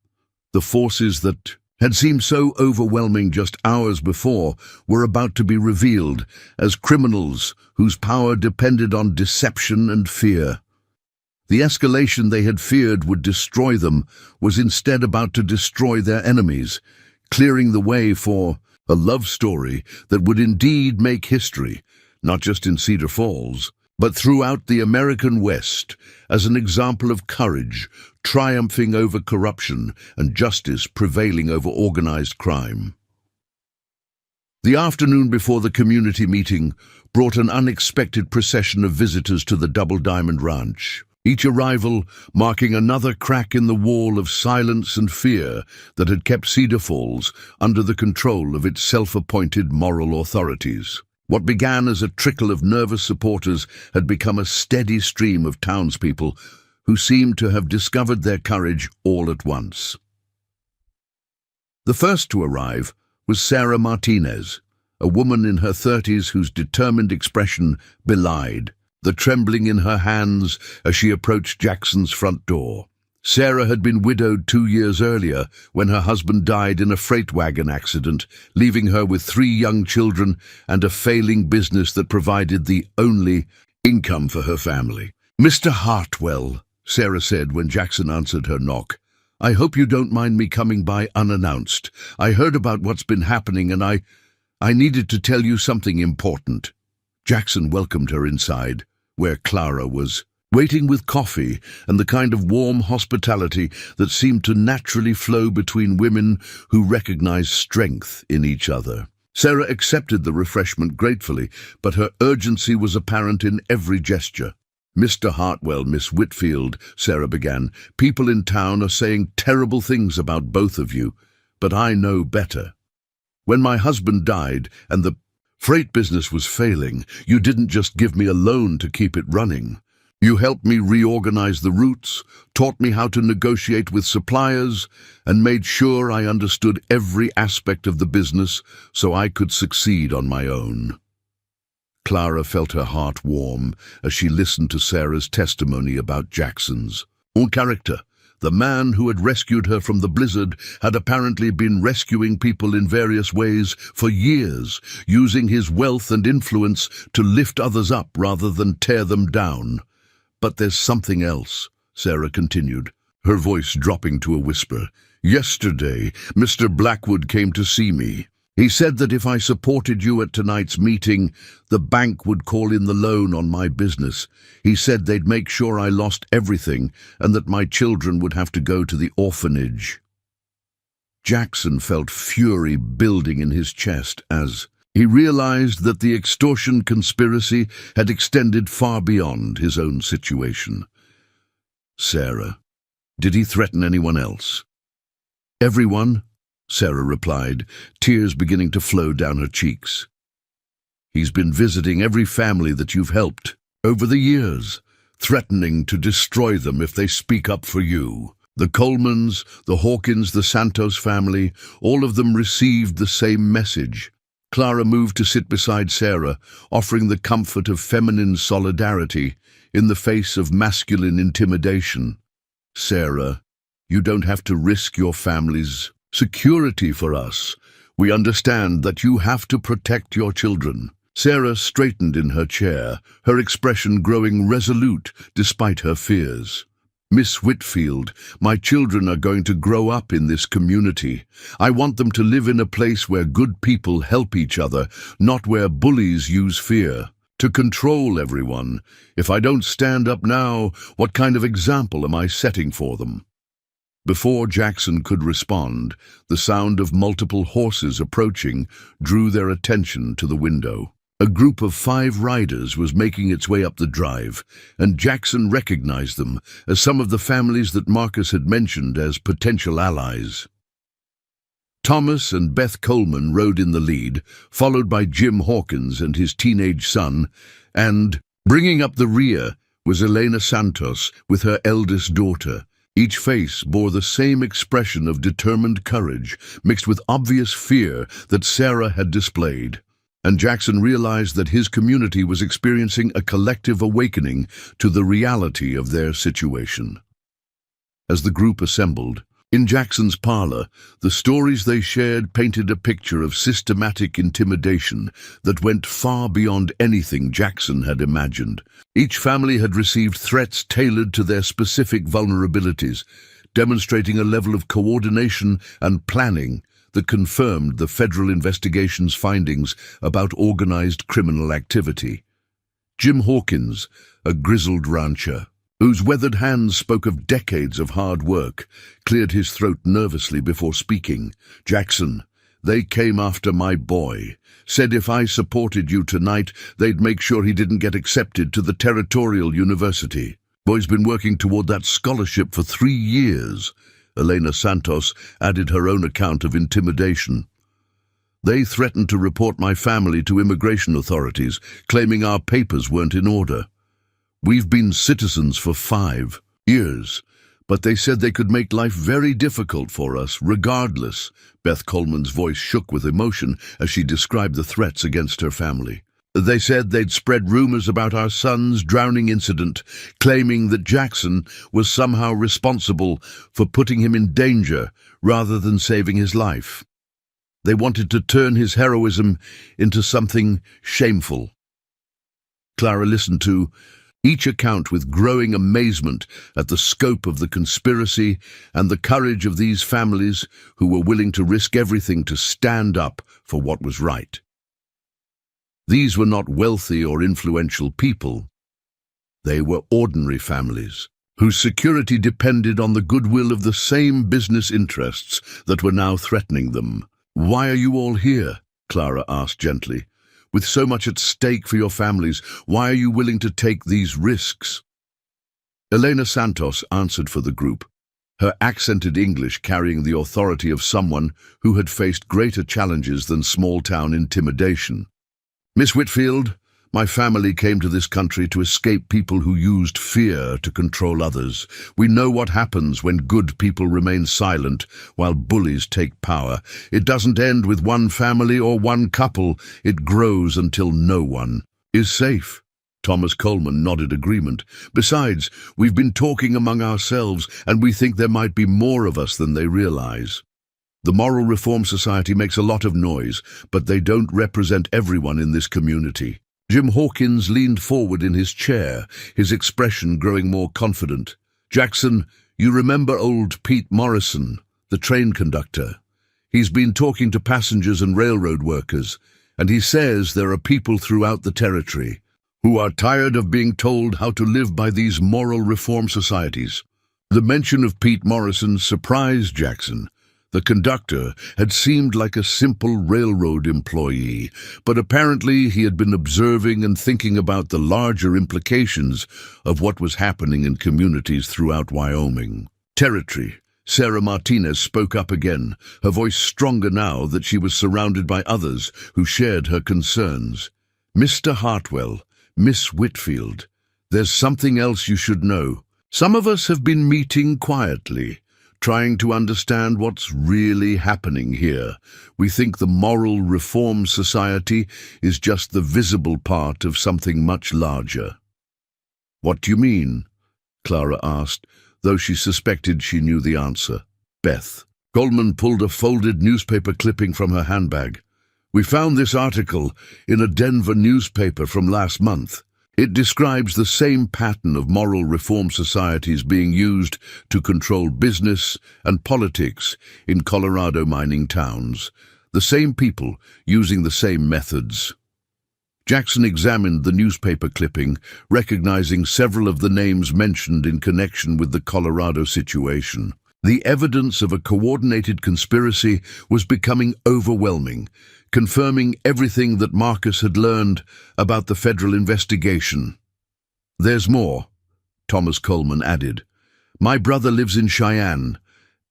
The forces that had seemed so overwhelming just hours before were about to be revealed as criminals whose power depended on deception and fear. The escalation they had feared would destroy them was instead about to destroy their enemies, clearing the way for a love story that would indeed make history, not just in Cedar Falls, but throughout the American West, as an example of courage, triumphing over corruption and justice prevailing over organized crime. The afternoon before the community meeting brought an unexpected procession of visitors to the Double Diamond Ranch, each arrival marking another crack in the wall of silence and fear that had kept Cedar Falls under the control of its self-appointed moral authorities. What began as a trickle of nervous supporters had become a steady stream of townspeople who seemed to have discovered their courage all at once. The first to arrive was Sarah Martinez, a woman in her 30s whose determined expression belied the trembling in her hands as she approached Jackson's front door. Sarah had been widowed 2 years earlier when her husband died in a freight wagon accident, leaving her with 3 young children and a failing business that provided the only income for her family. "Mr. Hartwell," Sarah said when Jackson answered her knock, "I hope you don't mind me coming by unannounced. I heard about what's been happening and I needed to tell you something important." Jackson welcomed her inside, where Clara was waiting with coffee and the kind of warm hospitality that seemed to naturally flow between women who recognized strength in each other. Sarah accepted the refreshment gratefully, but her urgency was apparent in every gesture. "Mr. Hartwell, Miss Whitfield," Sarah began, "people in town are saying terrible things about both of you, but I know better. When my husband died and the freight business was failing, you didn't just give me a loan to keep it running. You helped me reorganize the routes, taught me how to negotiate with suppliers, and made sure I understood every aspect of the business so I could succeed on my own." Clara felt her heart warm as she listened to Sarah's testimony about Jackson's own character. The man who had rescued her from the blizzard had apparently been rescuing people in various ways for years, using his wealth and influence to lift others up rather than tear them down. "But there's something else," Sarah continued, her voice dropping to a whisper. "Yesterday, Mr. Blackwood came to see me. He said that if I supported you at tonight's meeting, the bank would call in the loan on my business. He said they'd make sure I lost everything and that my children would have to go to the orphanage." Jackson felt fury building in his chest as he realized that the extortion conspiracy had extended far beyond his own situation. "Sarah, did he threaten anyone else?" "Everyone," Sarah replied, tears beginning to flow down her cheeks. "He's been visiting every family that you've helped over the years, threatening to destroy them if they speak up for you. The Colemans, the Hawkins, the Santos family, all of them received the same message." Clara moved to sit beside Sarah, offering the comfort of feminine solidarity in the face of masculine intimidation. "Sarah, you don't have to risk your family's security for us. We understand that you have to protect your children." Sarah straightened in her chair, her expression growing resolute despite her fears. "Miss Whitfield, my children are going to grow up in this community. I want them to live in a place where good people help each other, not where bullies use fear to control everyone. If I don't stand up now, what kind of example am I setting for them?" Before Jackson could respond, the sound of multiple horses approaching drew their attention to the window. A group of 5 riders was making its way up the drive, and Jackson recognized them as some of the families that Marcus had mentioned as potential allies. Thomas and Beth Coleman rode in the lead, followed by Jim Hawkins and his teenage son, and, bringing up the rear, was Elena Santos with her eldest daughter. Each face bore the same expression of determined courage, mixed with obvious fear that Sarah had displayed. And Jackson realized that his community was experiencing a collective awakening to the reality of their situation. As the group assembled, in Jackson's parlor, the stories they shared painted a picture of systematic intimidation that went far beyond anything Jackson had imagined. Each family had received threats tailored to their specific vulnerabilities, demonstrating a level of coordination and planning that confirmed the federal investigation's findings about organized criminal activity. Jim Hawkins, a grizzled rancher, whose weathered hands spoke of decades of hard work, cleared his throat nervously before speaking. "Jackson, they came after my boy. Said if I supported you tonight, they'd make sure he didn't get accepted to the Territorial University. Boy's been working toward that scholarship for 3 years. Elena Santos added her own account of intimidation. "They threatened to report my family to immigration authorities, claiming our papers weren't in order. We've been citizens for 5 years, but they said they could make life very difficult for us, regardless." Beth Coleman's voice shook with emotion as she described the threats against her family. "They said they'd spread rumors about our son's drowning incident, claiming that Jackson was somehow responsible for putting him in danger rather than saving his life. They wanted to turn his heroism into something shameful." Clara listened to each account with growing amazement at the scope of the conspiracy and the courage of these families who were willing to risk everything to stand up for what was right. These were not wealthy or influential people. They were ordinary families, whose security depended on the goodwill of the same business interests that were now threatening them. "Why are you all here?" Clara asked gently. "With so much at stake for your families, why are you willing to take these risks?" Elena Santos answered for the group, her accented English carrying the authority of someone who had faced greater challenges than small-town intimidation. "Miss Whitfield, my family came to this country to escape people who used fear to control others. We know what happens when good people remain silent while bullies take power. It doesn't end with one family or one couple. It grows until no one is safe." Thomas Coleman nodded agreement. "Besides, we've been talking among ourselves, and we think there might be more of us than they realize. The Moral Reform Society makes a lot of noise, but they don't represent everyone in this community." Jim Hawkins leaned forward in his chair, his expression growing more confident. "Jackson, you remember old Pete Morrison, the train conductor? He's been talking to passengers and railroad workers, and he says there are people throughout the territory who are tired of being told how to live by these moral reform societies." The mention of Pete Morrison surprised Jackson. The conductor had seemed like a simple railroad employee, but apparently he had been observing and thinking about the larger implications of what was happening in communities throughout Wyoming. "Territory." Sarah Martinez spoke up again, her voice stronger now that she was surrounded by others who shared her concerns. "Mr. Hartwell, Miss Whitfield, there's something else you should know. Some of us have been meeting quietly, trying to understand what's really happening here. We think the Moral Reform Society is just the visible part of something much larger." "What do you mean?" Clara asked, though she suspected she knew the answer. Beth Coleman pulled a folded newspaper clipping from her handbag. "We found this article in a Denver newspaper from last month. It describes the same pattern of moral reform societies being used to control business and politics in Colorado mining towns, the same people using the same methods." Jackson examined the newspaper clipping, recognizing several of the names mentioned in connection with the Colorado situation. The evidence of a coordinated conspiracy was becoming overwhelming, confirming everything that Marcus had learned about the federal investigation. "There's more," Thomas Coleman added. "My brother lives in Cheyenne,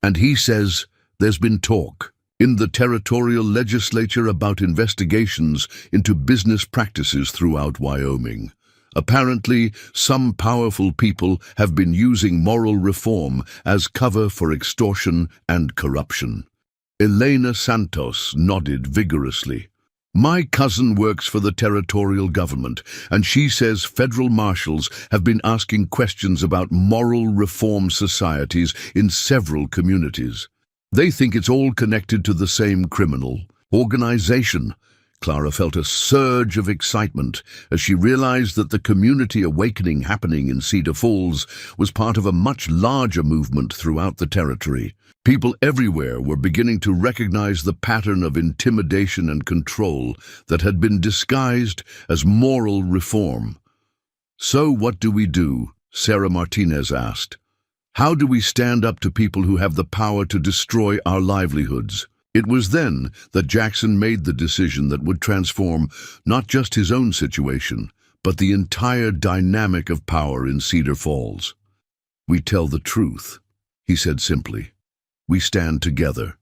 and he says there's been talk in the territorial legislature about investigations into business practices throughout Wyoming. Apparently, some powerful people have been using moral reform as cover for extortion and corruption." Elena Santos nodded vigorously. "My cousin works for the territorial government, and she says federal marshals have been asking questions about moral reform societies in several communities. They think it's all connected to the same criminal organization." Clara felt a surge of excitement as she realized that the community awakening happening in Cedar Falls was part of a much larger movement throughout the territory. People everywhere were beginning to recognize the pattern of intimidation and control that had been disguised as moral reform. "So what do we do?" Sarah Martinez asked. "How do we stand up to people who have the power to destroy our livelihoods?" It was then that Jackson made the decision that would transform not just his own situation, but the entire dynamic of power in Cedar Falls. "We tell the truth," he said simply. "We stand together,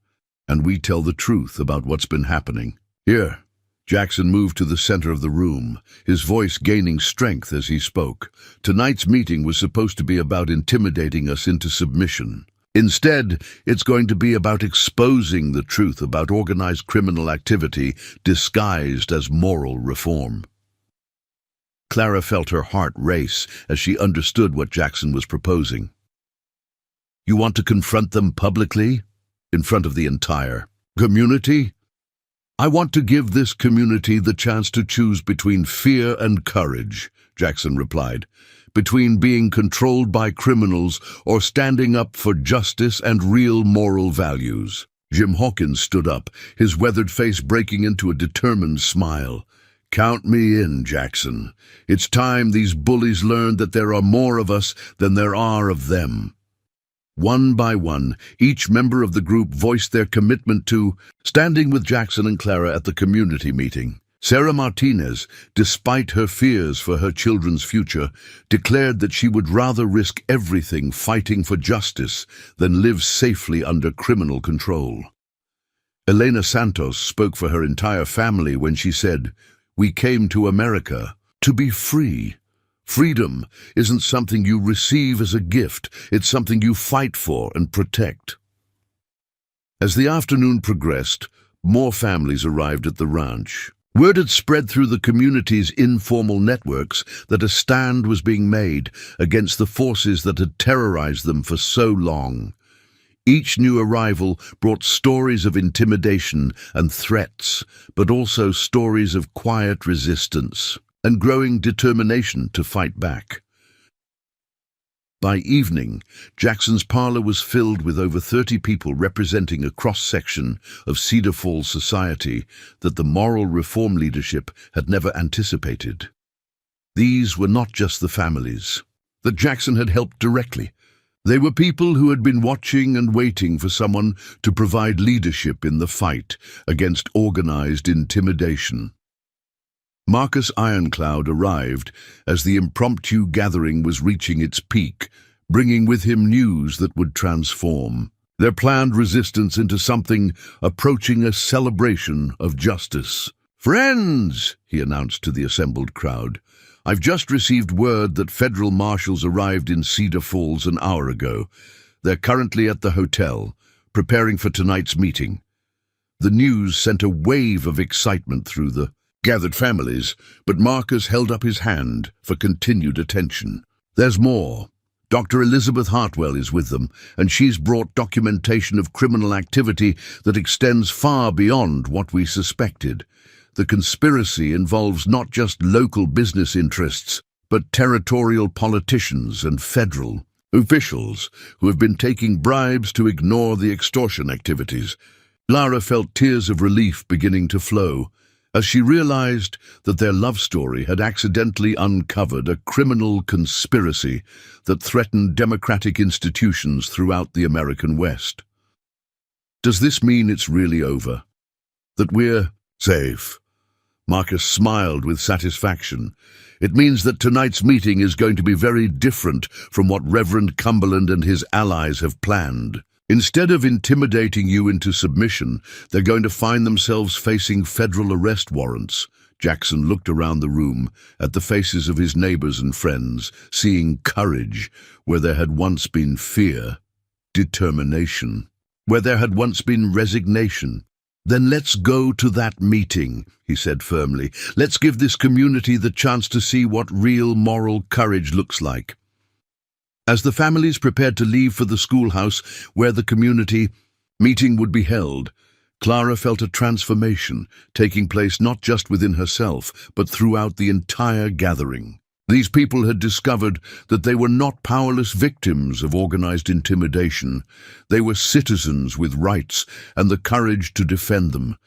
and we tell the truth about what's been happening." "Here." Jackson moved to the center of the room, his voice gaining strength as he spoke. "Tonight's meeting was supposed to be about intimidating us into submission. Instead, it's going to be about exposing the truth about organized criminal activity disguised as moral reform." Clara felt her heart race as she understood what Jackson was proposing. "You want to confront them publicly, in front of the entire community?" "I want to give this community the chance to choose between fear and courage," Jackson replied. "Between being controlled by criminals or standing up for justice and real moral values." Jim Hawkins stood up, his weathered face breaking into a determined smile. "Count me in, Jackson. It's time these bullies learned that there are more of us than there are of them." One by one, each member of the group voiced their commitment to standing with Jackson and Clara at the community meeting. Sarah Martinez, despite her fears for her children's future, declared that she would rather risk everything fighting for justice than live safely under criminal control. Elena Santos spoke for her entire family when she said, "We came to America to be free. Freedom isn't something you receive as a gift, it's something you fight for and protect." As the afternoon progressed, more families arrived at the ranch. Word had spread through the community's informal networks that a stand was being made against the forces that had terrorized them for so long. Each new arrival brought stories of intimidation and threats, but also stories of quiet resistance and growing determination to fight back. By evening, Jackson's parlor was filled with over 30 people representing a cross-section of Cedar Falls society that the moral reform leadership had never anticipated. These were not just the families that Jackson had helped directly. They were people who had been watching and waiting for someone to provide leadership in the fight against organized intimidation. Marcus Ironcloud arrived as the impromptu gathering was reaching its peak, bringing with him news that would transform their planned resistance into something approaching a celebration of justice. "Friends," he announced to the assembled crowd, "I've just received word that federal marshals arrived in Cedar Falls an hour ago. They're currently at the hotel, preparing for tonight's meeting." The news sent a wave of excitement through the gathered families, but Marcus held up his hand for continued attention. "There's more. Dr. Elizabeth Hartwell is with them, and she's brought documentation of criminal activity that extends far beyond what we suspected. The conspiracy involves not just local business interests, but territorial politicians and federal officials who have been taking bribes to ignore the extortion activities." Lara felt tears of relief beginning to flow as she realized that their love story had accidentally uncovered a criminal conspiracy that threatened democratic institutions throughout the American West. "Does this mean it's really over? That we're Safe. Marcus smiled with satisfaction. It means that tonight's meeting is going to be very different from what Reverend Cumberland and his allies have planned. Instead of intimidating you into submission, they're going to find themselves facing federal arrest warrants. Jackson looked around the room, at the faces of his neighbors and friends, seeing courage where there had once been fear, determination, where there had once been resignation. Then let's go to that meeting, he said firmly. Let's give this community the chance to see what real moral courage looks like. As the families prepared to leave for the schoolhouse where the community meeting would be held, Clara felt a transformation taking place not just within herself, but throughout the entire gathering. These people had discovered that they were not powerless victims of organized intimidation. They were citizens with rights and the courage to defend them.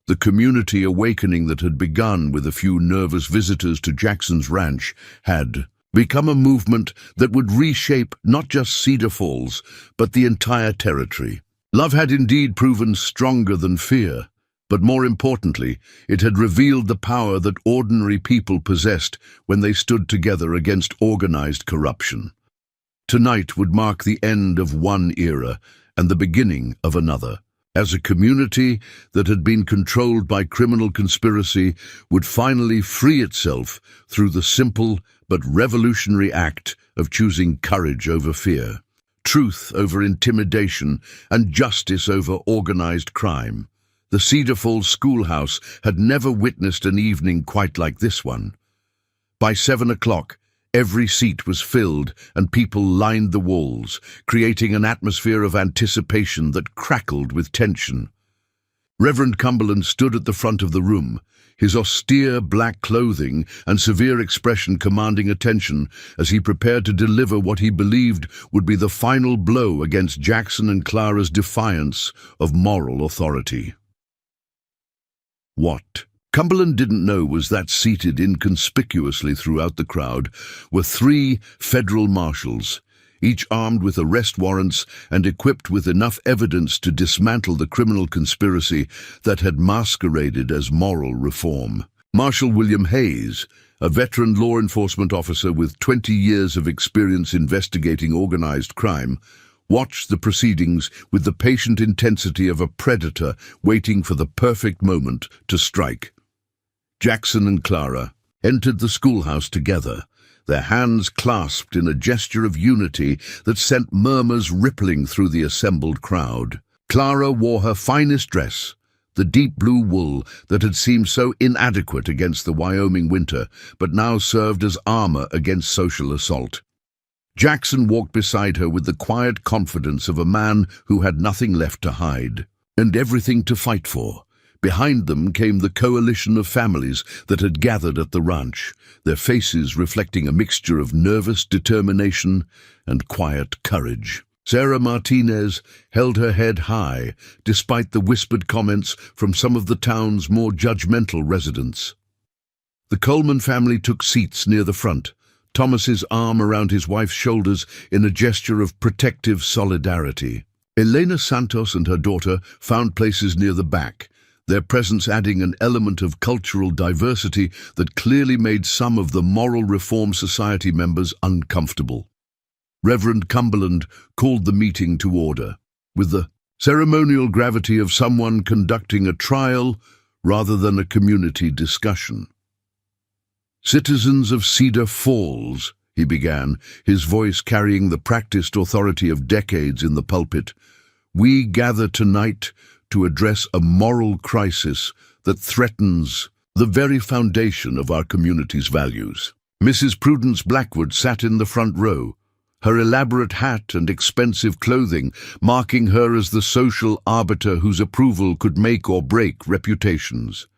The community awakening that had begun with a few nervous visitors to Jackson's ranch had become a movement that would reshape not just Cedar Falls, but the entire territory. Love had indeed proven stronger than fear, but more importantly, it had revealed the power that ordinary people possessed when they stood together against organized corruption. Tonight would mark the end of one era and the beginning of another, as a community that had been controlled by criminal conspiracy would finally free itself through the simple but revolutionary act of choosing courage over fear, truth over intimidation, and justice over organized crime. The Cedar Falls schoolhouse had never witnessed an evening quite like this one. By 7 o'clock, every seat was filled and people lined the walls, creating an atmosphere of anticipation that crackled with tension. Reverend Cumberland stood at the front of the room, his austere black clothing and severe expression commanding attention as he prepared to deliver what he believed would be the final blow against Jackson and Clara's defiance of moral authority. What Cumberland didn't know was that seated inconspicuously throughout the crowd were 3 federal marshals, each armed with arrest warrants and equipped with enough evidence to dismantle the criminal conspiracy that had masqueraded as moral reform. Marshal William Hayes, a veteran law enforcement officer with 20 years of experience investigating organized crime, watched the proceedings with the patient intensity of a predator waiting for the perfect moment to strike. Jackson and Clara entered the schoolhouse together, their hands clasped in a gesture of unity that sent murmurs rippling through the assembled crowd. Clara wore her finest dress, the deep blue wool that had seemed so inadequate against the Wyoming winter, but now served as armor against social assault. Jackson walked beside her with the quiet confidence of a man who had nothing left to hide and everything to fight for. Behind them came the coalition of families that had gathered at the ranch, their faces reflecting a mixture of nervous determination and quiet courage. Sarah Martinez held her head high, despite the whispered comments from some of the town's more judgmental residents. The Coleman family took seats near the front, Thomas's arm around his wife's shoulders in a gesture of protective solidarity. Elena Santos and her daughter found places near the back, their presence adding an element of cultural diversity that clearly made some of the Moral Reform Society members uncomfortable. Reverend Cumberland called the meeting to order, with the ceremonial gravity of someone conducting a trial rather than a community discussion. "Citizens of Cedar Falls," he began, his voice carrying the practiced authority of decades in the pulpit, "we gather tonight to address a moral crisis that threatens the very foundation of our community's values." Mrs. Prudence Blackwood sat in the front row, her elaborate hat and expensive clothing marking her as the social arbiter whose approval could make or break reputations.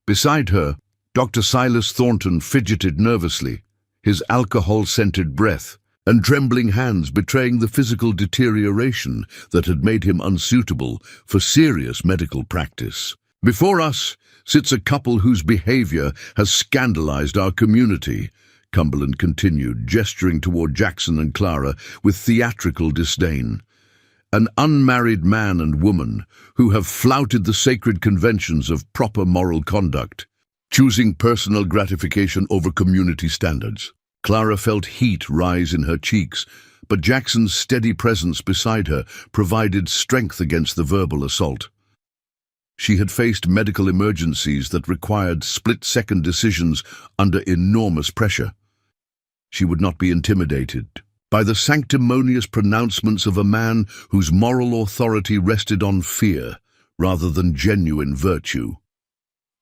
Beside her, Dr. Silas Thornton fidgeted nervously, his alcohol-scented breath and trembling hands betraying the physical deterioration that had made him unsuitable for serious medical practice. "Before us sits a couple whose behavior has scandalized our community," Cumberland continued, gesturing toward Jackson and Clara with theatrical disdain. an unmarried man and woman who have flouted the sacred conventions of proper moral conduct, choosing personal gratification over community standards. Clara felt heat rise in her cheeks, but Jackson's steady presence beside her provided strength against the verbal assault. She had faced medical emergencies that required split-second decisions under enormous pressure. She would not be intimidated by the sanctimonious pronouncements of a man whose moral authority rested on fear rather than genuine virtue.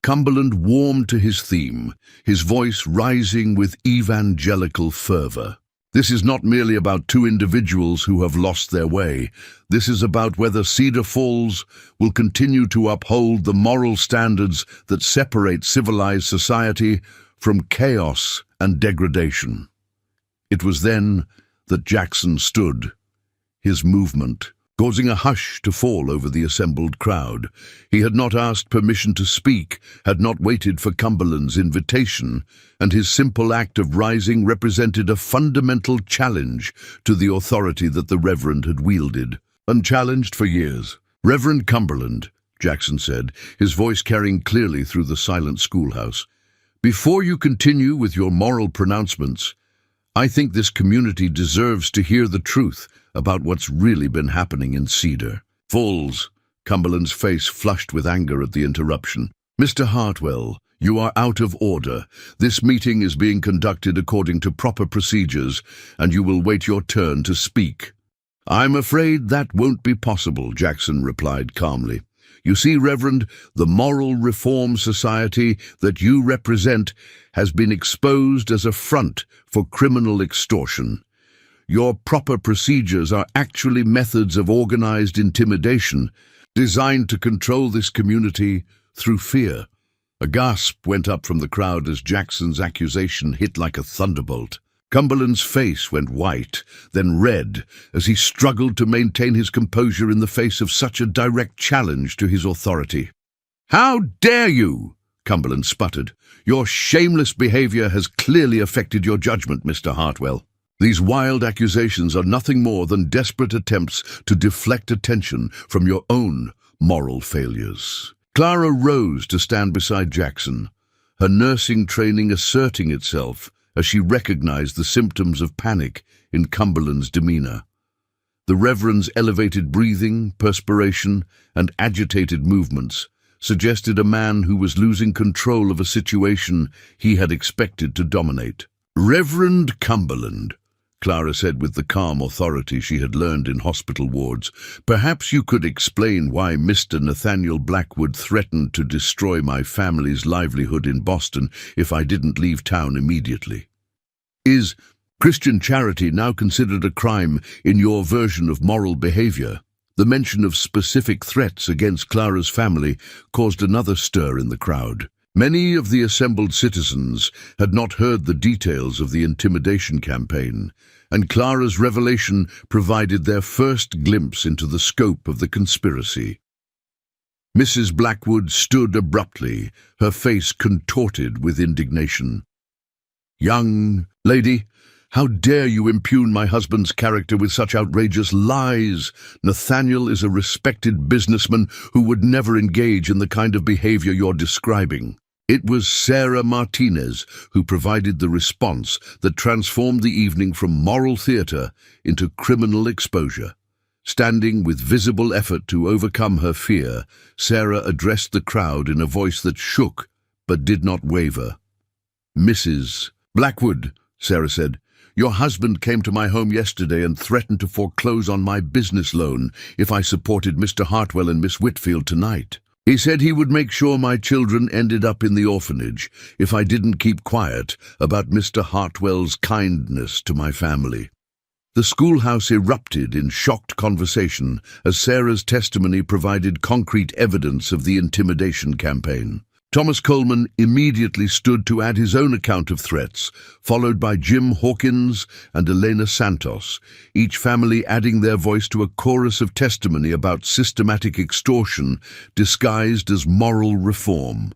Cumberland warmed to his theme, his voice rising with evangelical fervor. This is not merely about two individuals who have lost their way. This is about whether Cedar Falls will continue to uphold the moral standards that separate civilized society from chaos and degradation. It was then that Jackson stood, his movement causing a hush to fall over the assembled crowd. He had not asked permission to speak, had not waited for Cumberland's invitation, and his simple act of rising represented a fundamental challenge to the authority that the Reverend had wielded. Unchallenged for years. "Reverend Cumberland," Jackson said, his voice carrying clearly through the silent schoolhouse, "before you continue with your moral pronouncements, I think this community deserves to hear the truth about what's really been happening in Cedar Falls." Cumberland's face flushed with anger at the interruption. "Mr. Hartwell, you are out of order. This meeting is being conducted according to proper procedures, and you will wait your turn to speak." "I'm afraid that won't be possible," Jackson replied calmly. "You see, Reverend, the Moral Reform Society that you represent has been exposed as a front for criminal extortion. Your proper procedures are actually methods of organized intimidation designed to control this community through fear." A gasp went up from the crowd as Jackson's accusation hit like a thunderbolt. Cumberland's face went white, then red, as he struggled to maintain his composure in the face of such a direct challenge to his authority. "How dare you?" Cumberland sputtered. "Your shameless behavior has clearly affected your judgment, Mr. Hartwell. These wild accusations are nothing more than desperate attempts to deflect attention from your own moral failures." Clara rose to stand beside Jackson, her nursing training asserting itself as she recognized the symptoms of panic in Cumberland's demeanor. The Reverend's elevated breathing, perspiration, and agitated movements suggested a man who was losing control of a situation he had expected to dominate. "Reverend Cumberland," Clara said with the calm authority she had learned in hospital wards, "perhaps you could explain why Mr. Nathaniel Blackwood threatened to destroy my family's livelihood in Boston if I didn't leave town immediately. Is Christian charity now considered a crime in your version of moral behavior?" The mention of specific threats against Clara's family caused another stir in the crowd. Many of the assembled citizens had not heard the details of the intimidation campaign, and Clara's revelation provided their first glimpse into the scope of the conspiracy. Mrs. Blackwood stood abruptly, her face contorted with indignation. "Young lady, how dare you impugn my husband's character with such outrageous lies? Nathaniel is a respected businessman who would never engage in the kind of behavior you're describing." It was Sarah Martinez who provided the response that transformed the evening from moral theater into criminal exposure. Standing with visible effort to overcome her fear, Sarah addressed the crowd in a voice that shook but did not waver. "Mrs. Blackwood," Sarah said, "your husband came to my home yesterday and threatened to foreclose on my business loan if I supported Mr. Hartwell and Miss Whitfield tonight. He said he would make sure my children ended up in the orphanage if I didn't keep quiet about Mr. Hartwell's kindness to my family." The schoolhouse erupted in shocked conversation as Sarah's testimony provided concrete evidence of the intimidation campaign. Thomas Coleman immediately stood to add his own account of threats, followed by Jim Hawkins and Elena Santos, each family adding their voice to a chorus of testimony about systematic extortion disguised as moral reform.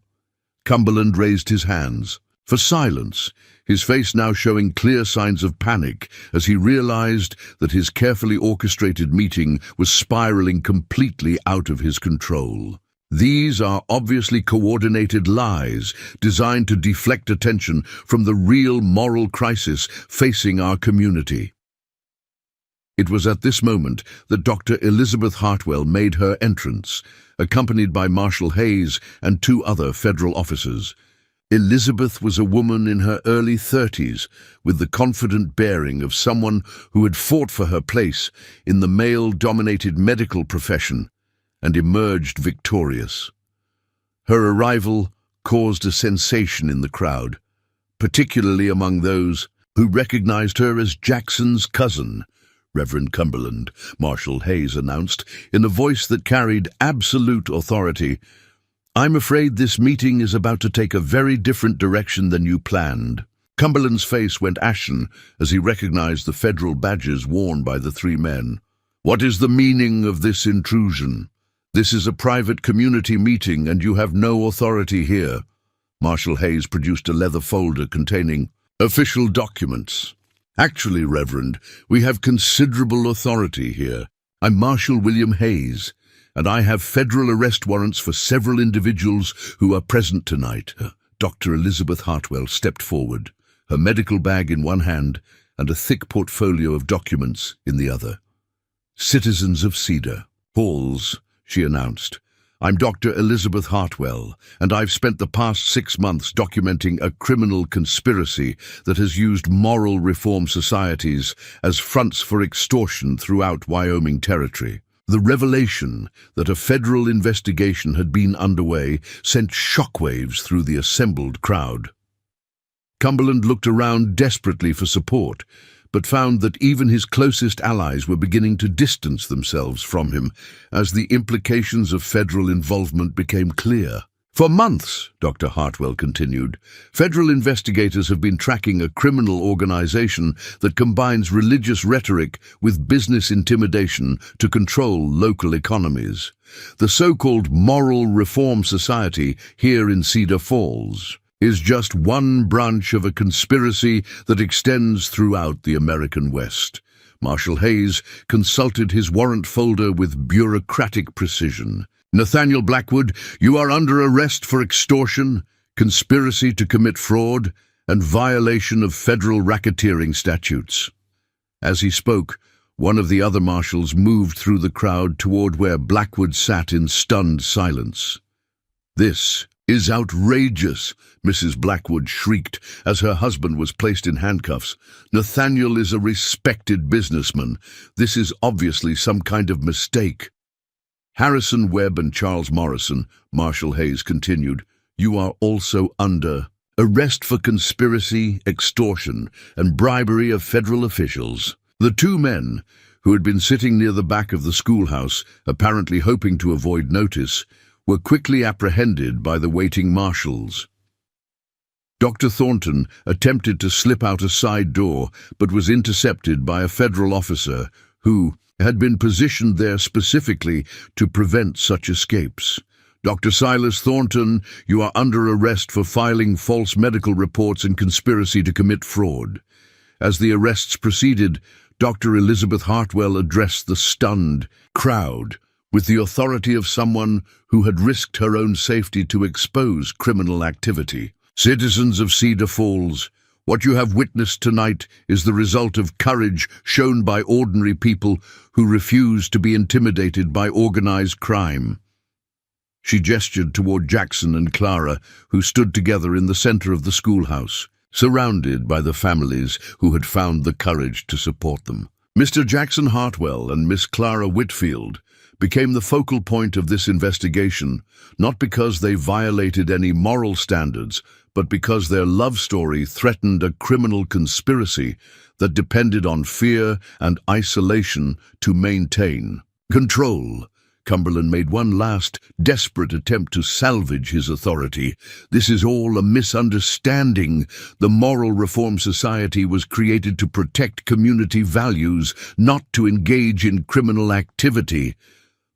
Cumberland raised his hands. for silence, his face now showing clear signs of panic as he realized that his carefully orchestrated meeting was spiraling completely out of his control. These are obviously coordinated lies designed to deflect attention from the real moral crisis facing our community. It was at this moment that Dr. Elizabeth Hartwell made her entrance, accompanied by Marshal Hayes and 2 other federal officers. Elizabeth was a woman in her early 30s, with the confident bearing of someone who had fought for her place in the male-dominated medical profession and emerged victorious. Her arrival caused a sensation in the crowd, particularly among those who recognized her as Jackson's cousin. Reverend Cumberland, Marshal Hayes announced in a voice that carried absolute authority, "I'm afraid this meeting is about to take a very different direction than you planned." Cumberland's face went ashen as he recognized the federal badges worn by the 3 men. "What is the meaning of this intrusion? This is a private community meeting and you have no authority here." Marshal Hayes produced a leather folder containing official documents. "Actually, Reverend, we have considerable authority here. I'm Marshal William Hayes, and I have federal arrest warrants for several individuals who are present tonight." Dr. Elizabeth Hartwell stepped forward, her medical bag in one hand and a thick portfolio of documents in the other. "Citizens of Cedar Falls," she announced, "I'm Dr. Elizabeth Hartwell, and I've spent the past 6 months documenting a criminal conspiracy that has used moral reform societies as fronts for extortion throughout Wyoming Territory. The revelation that a federal investigation had been underway sent shockwaves through the assembled crowd." Cumberland looked around desperately for support, but found that even his closest allies were beginning to distance themselves from him as the implications of federal involvement became clear. "For months," Dr. Hartwell continued, "federal investigators have been tracking a criminal organization that combines religious rhetoric with business intimidation to control local economies. The so-called Moral Reform Society here in Cedar Falls is just one branch of a conspiracy that extends throughout the American West." Marshal Hayes consulted his warrant folder with bureaucratic precision. "Nathaniel Blackwood, you are under arrest for extortion, conspiracy to commit fraud, and violation of federal racketeering statutes." As he spoke, one of the other marshals moved through the crowd toward where Blackwood sat in stunned silence. "This is outrageous," Mrs. Blackwood shrieked as her husband was placed in handcuffs. "Nathaniel is a respected businessman. This is obviously some kind of mistake." "Harrison Webb and Charles Morrison," Marshal Hayes continued, "you are also under arrest for conspiracy, extortion, and bribery of federal officials." The 2 men, who had been sitting near the back of the schoolhouse, apparently hoping to avoid notice, were quickly apprehended by the waiting marshals. Dr. Thornton attempted to slip out a side door, but was intercepted by a federal officer who had been positioned there specifically to prevent such escapes. "Dr. Silas Thornton, you are under arrest for filing false medical reports and conspiracy to commit fraud." As the arrests proceeded, Dr. Elizabeth Hartwell addressed the stunned crowd with the authority of someone who had risked her own safety to expose criminal activity. "Citizens of Cedar Falls, what you have witnessed tonight is the result of courage shown by ordinary people who refuse to be intimidated by organized crime." She gestured toward Jackson and Clara, who stood together in the center of the schoolhouse, surrounded by the families who had found the courage to support them. Mr. Jackson Hartwell and Miss Clara Whitfield became the focal point of this investigation, not because they violated any moral standards, but because their love story threatened a criminal conspiracy that depended on fear and isolation to maintain control. Cumberland made one last, desperate attempt to salvage his authority. "This is all a misunderstanding. The Moral Reform Society was created to protect community values, not to engage in criminal activity."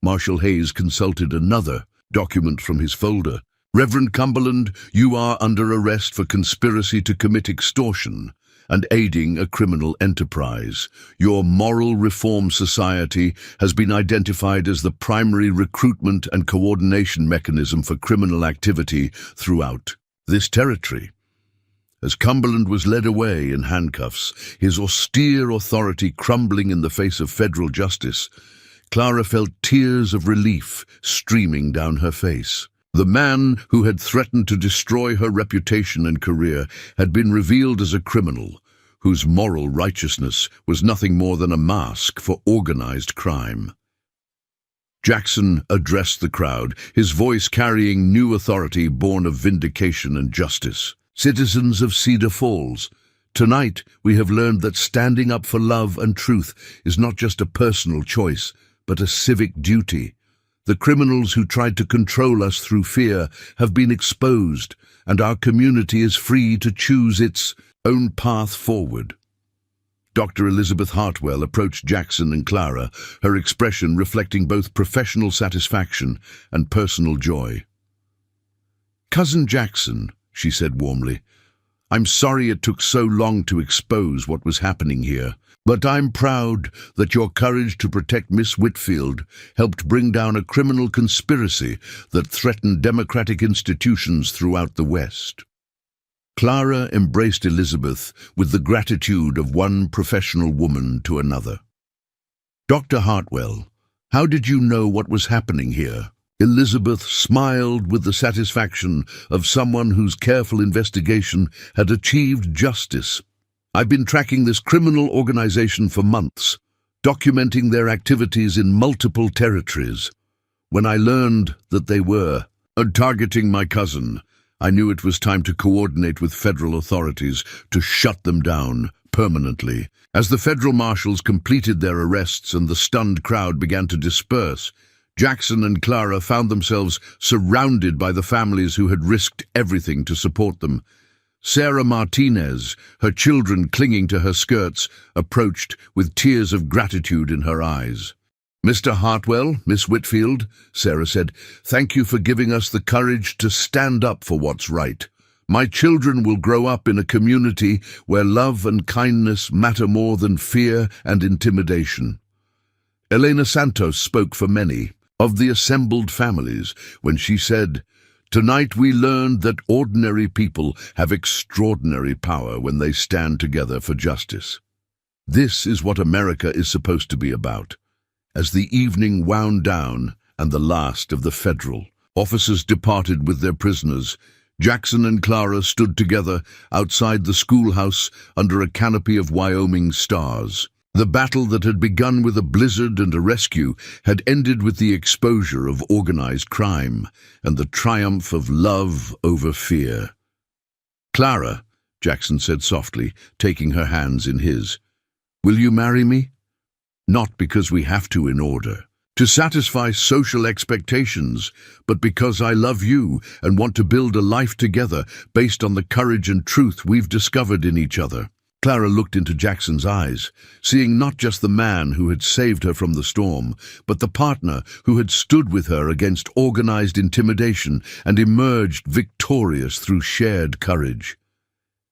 Marshal Hayes consulted another document from his folder. Reverend Cumberland, you are under arrest for conspiracy to commit extortion and aiding a criminal enterprise. Your Moral Reform Society has been identified as the primary recruitment and coordination mechanism for criminal activity throughout this territory. As Cumberland was led away in handcuffs, his austere authority crumbling in the face of federal justice, Clara felt tears of relief streaming down her face. The man who had threatened to destroy her reputation and career had been revealed as a criminal, whose moral righteousness was nothing more than a mask for organized crime. Jackson addressed the crowd, his voice carrying new authority born of vindication and justice. Citizens of Cedar Falls, tonight we have learned that standing up for love and truth is not just a personal choice, but a civic duty. The criminals who tried to control us through fear have been exposed, and our community is free to choose its own path forward. Dr. Elizabeth Hartwell approached Jackson and Clara, her expression reflecting both professional satisfaction and personal joy. "Cousin Jackson," she said warmly, "I'm sorry it took so long to expose what was happening here. But I'm proud that your courage to protect Miss Whitfield helped bring down a criminal conspiracy that threatened democratic institutions throughout the West." Clara embraced Elizabeth with the gratitude of one professional woman to another. "Dr. Hartwell, how did you know what was happening here?" Elizabeth smiled with the satisfaction of someone whose careful investigation had achieved justice. "I've been tracking this criminal organization for months, documenting their activities in multiple territories. When I learned that they were targeting my cousin, I knew it was time to coordinate with federal authorities to shut them down permanently." As the federal marshals completed their arrests and the stunned crowd began to disperse, Jackson and Clara found themselves surrounded by the families who had risked everything to support them. Sarah Martinez, her children clinging to her skirts, approached with tears of gratitude in her eyes. "Mr. Hartwell, Miss Whitfield," Sarah said, "thank you for giving us the courage to stand up for what's right. My children will grow up in a community where love and kindness matter more than fear and intimidation." Elena Santos spoke for many of the assembled families when she said, "Tonight we learned that ordinary people have extraordinary power when they stand together for justice. This is what America is supposed to be about." As the evening wound down and the last of the federal officers departed with their prisoners, Jackson and Clara stood together outside the schoolhouse under a canopy of Wyoming stars. The battle that had begun with a blizzard and a rescue had ended with the exposure of organized crime and the triumph of love over fear. "Clara," Jackson said softly, taking her hands in his, "will you marry me? Not because we have to in order to satisfy social expectations, but because I love you and want to build a life together based on the courage and truth we've discovered in each other." Clara looked into Jackson's eyes, seeing not just the man who had saved her from the storm, but the partner who had stood with her against organized intimidation and emerged victorious through shared courage.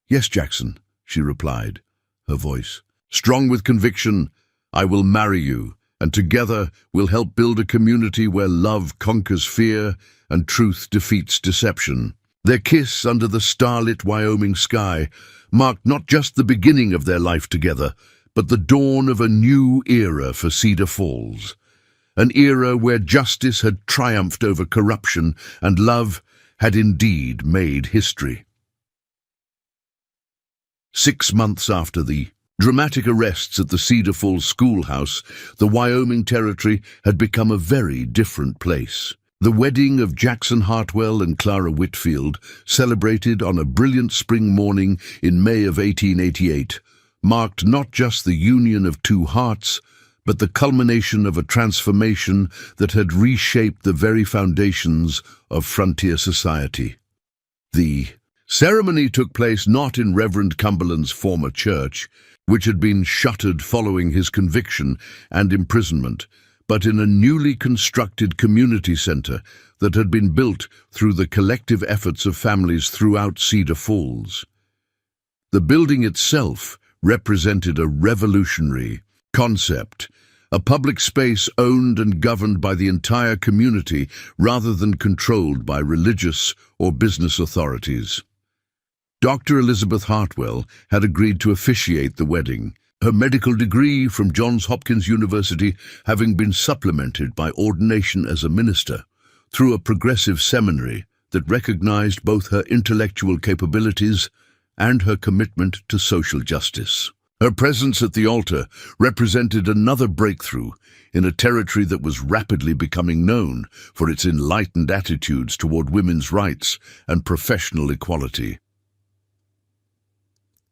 "Yes, Jackson," she replied, her voice strong with conviction. "I will marry you, and together we'll help build a community where love conquers fear and truth defeats deception." Their kiss under the starlit Wyoming sky marked not just the beginning of their life together, but the dawn of a new era for Cedar Falls. An era where justice had triumphed over corruption and love had indeed made history. 6 months after the dramatic arrests at the Cedar Falls schoolhouse, the Wyoming Territory had become a very different place. The wedding of Jackson Hartwell and Clara Whitfield, celebrated on a brilliant spring morning in May of 1888, marked not just the union of two hearts, but the culmination of a transformation that had reshaped the very foundations of frontier society. The ceremony took place not in Reverend Cumberland's former church, which had been shuttered following his conviction and imprisonment, but in a newly constructed community center that had been built through the collective efforts of families throughout Cedar Falls. The building itself represented a revolutionary concept, a public space owned and governed by the entire community rather than controlled by religious or business authorities. Dr. Elizabeth Hartwell had agreed to officiate the wedding, her medical degree from Johns Hopkins University having been supplemented by ordination as a minister through a progressive seminary that recognized both her intellectual capabilities and her commitment to social justice. Her presence at the altar represented another breakthrough in a territory that was rapidly becoming known for its enlightened attitudes toward women's rights and professional equality.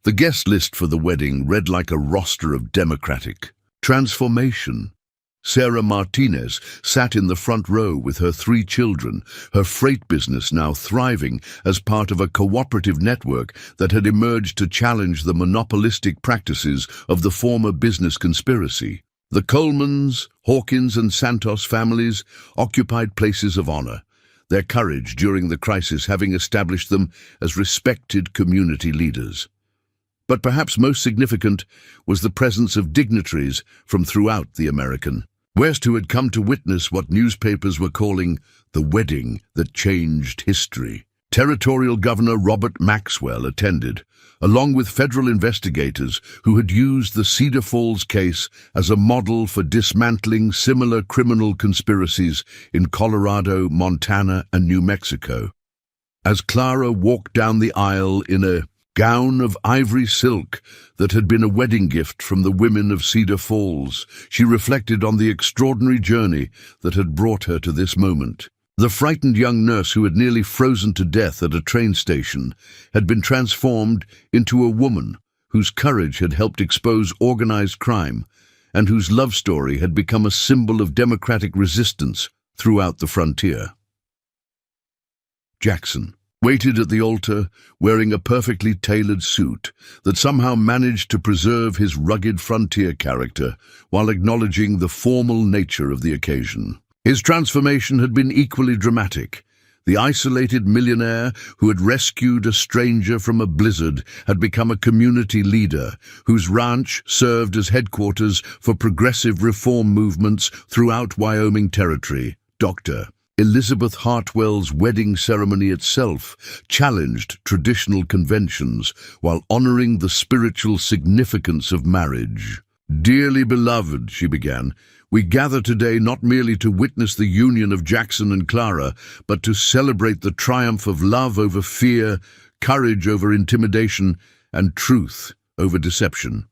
The guest list for the wedding read like a roster of democratic transformation. Sarah Martinez sat in the front row with her 3 children, her freight business now thriving as part of a cooperative network that had emerged to challenge the monopolistic practices of the former business conspiracy. The Colemans, Hawkins, and Santos families occupied places of honor, their courage during the crisis having established them as respected community leaders. But perhaps most significant was the presence of dignitaries from throughout the American West who had come to witness what newspapers were calling the wedding that changed history. Territorial Governor Robert Maxwell attended, along with federal investigators who had used the Cedar Falls case as a model for dismantling similar criminal conspiracies in Colorado, Montana, and New Mexico. As Clara walked down the aisle in a gown of ivory silk that had been a wedding gift from the women of Cedar Falls, she reflected on the extraordinary journey that had brought her to this moment. The frightened young nurse who had nearly frozen to death at a train station had been transformed into a woman whose courage had helped expose organized crime and whose love story had become a symbol of democratic resistance throughout the frontier. Jackson waited at the altar wearing a perfectly tailored suit that somehow managed to preserve his rugged frontier character while acknowledging the formal nature of the occasion. His transformation had been equally dramatic. The isolated millionaire who had rescued a stranger from a blizzard had become a community leader whose ranch served as headquarters for progressive reform movements throughout Wyoming Territory. Dr. Elizabeth Hartwell's wedding ceremony itself challenged traditional conventions while honoring the spiritual significance of marriage. "Dearly beloved," she began, "we gather today not merely to witness the union of Jackson and Clara, but to celebrate the triumph of love over fear, courage over intimidation, and truth over deception."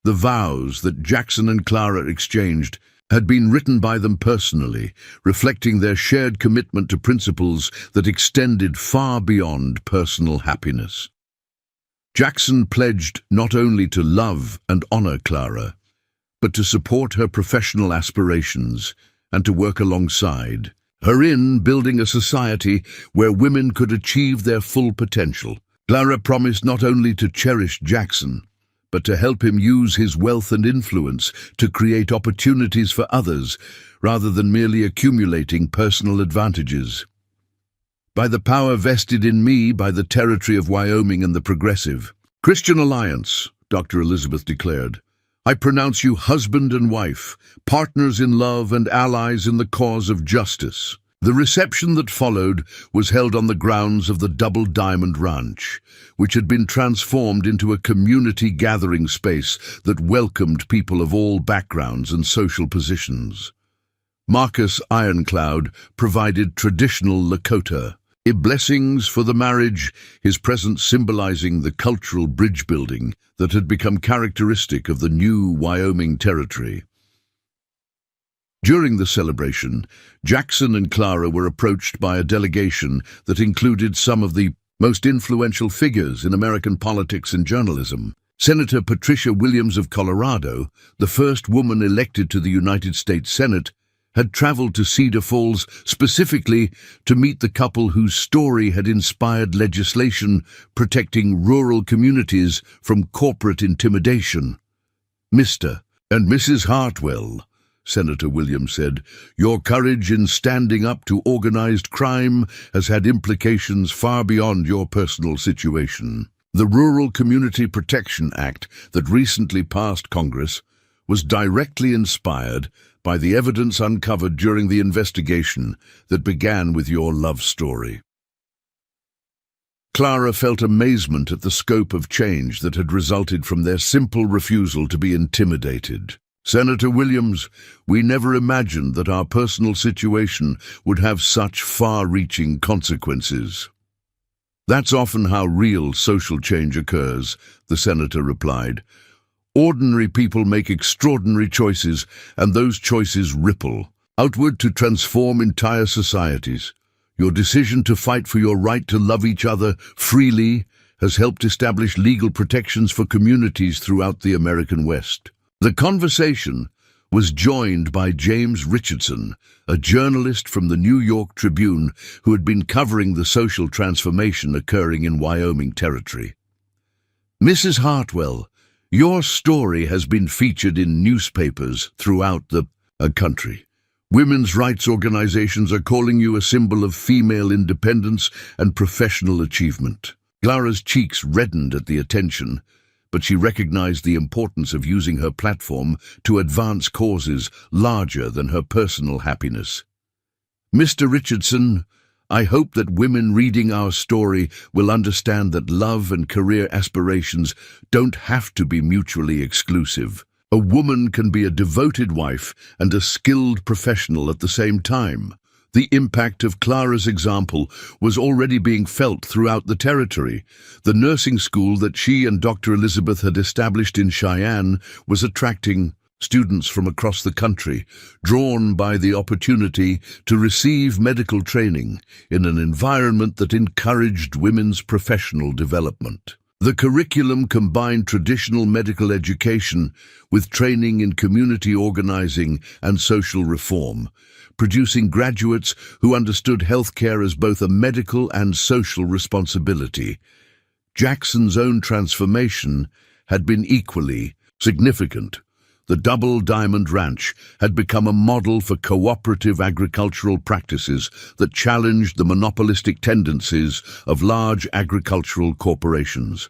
The vows that Jackson and Clara exchanged had been written by them personally, reflecting their shared commitment to principles that extended far beyond personal happiness. Jackson pledged not only to love and honor Clara, but to support her professional aspirations and to work alongside her in building a society where women could achieve their full potential. Clara promised not only to cherish Jackson, but to help him use his wealth and influence to create opportunities for others, rather than merely accumulating personal advantages. "By the power vested in me by the territory of Wyoming and the Progressive Christian Alliance," Dr. Elizabeth declared, "I pronounce you husband and wife, partners in love and allies in the cause of justice." The reception that followed was held on the grounds of the Double Diamond Ranch, which had been transformed into a community gathering space that welcomed people of all backgrounds and social positions. Marcus Ironcloud provided traditional Lakota blessings for the marriage, his presence symbolizing the cultural bridge building that had become characteristic of the new Wyoming Territory. During the celebration, Jackson and Clara were approached by a delegation that included some of the most influential figures in American politics and journalism. Senator Patricia Williams of Colorado, the first woman elected to the United States Senate, had traveled to Cedar Falls specifically to meet the couple whose story had inspired legislation protecting rural communities from corporate intimidation. Mr. and Mrs. Hartwell, Senator Williams said. "Your courage in standing up to organized crime has had implications far beyond your personal situation." The Rural Community Protection Act that recently passed Congress was directly inspired by the evidence uncovered during the investigation that began with your love story. Clara felt amazement at the scope of change that had resulted from their simple refusal to be intimidated. "Senator Williams, we never imagined that our personal situation would have such far-reaching consequences." "That's often how real social change occurs," the senator replied. "Ordinary people make extraordinary choices, and those choices ripple outward to transform entire societies. Your decision to fight for your right to love each other freely has helped establish legal protections for communities throughout the American West." The conversation was joined by James Richardson, a journalist from the New York Tribune who had been covering the social transformation occurring in Wyoming Territory. "Mrs. Hartwell, your story has been featured in newspapers throughout the country. Women's rights organizations are calling you a symbol of female independence and professional achievement." Clara's cheeks reddened at the attention, but she recognized the importance of using her platform to advance causes larger than her personal happiness. "Mr. Richardson, I hope that women reading our story will understand that love and career aspirations don't have to be mutually exclusive. A woman can be a devoted wife and a skilled professional at the same time." The impact of Clara's example was already being felt throughout the territory. The nursing school that she and Dr. Elizabeth had established in Cheyenne was attracting students from across the country, drawn by the opportunity to receive medical training in an environment that encouraged women's professional development. The curriculum combined traditional medical education with training in community organizing and social reform, producing graduates who understood healthcare as both a medical and social responsibility. Jackson's own transformation had been equally significant. The Double Diamond Ranch had become a model for cooperative agricultural practices that challenged the monopolistic tendencies of large agricultural corporations.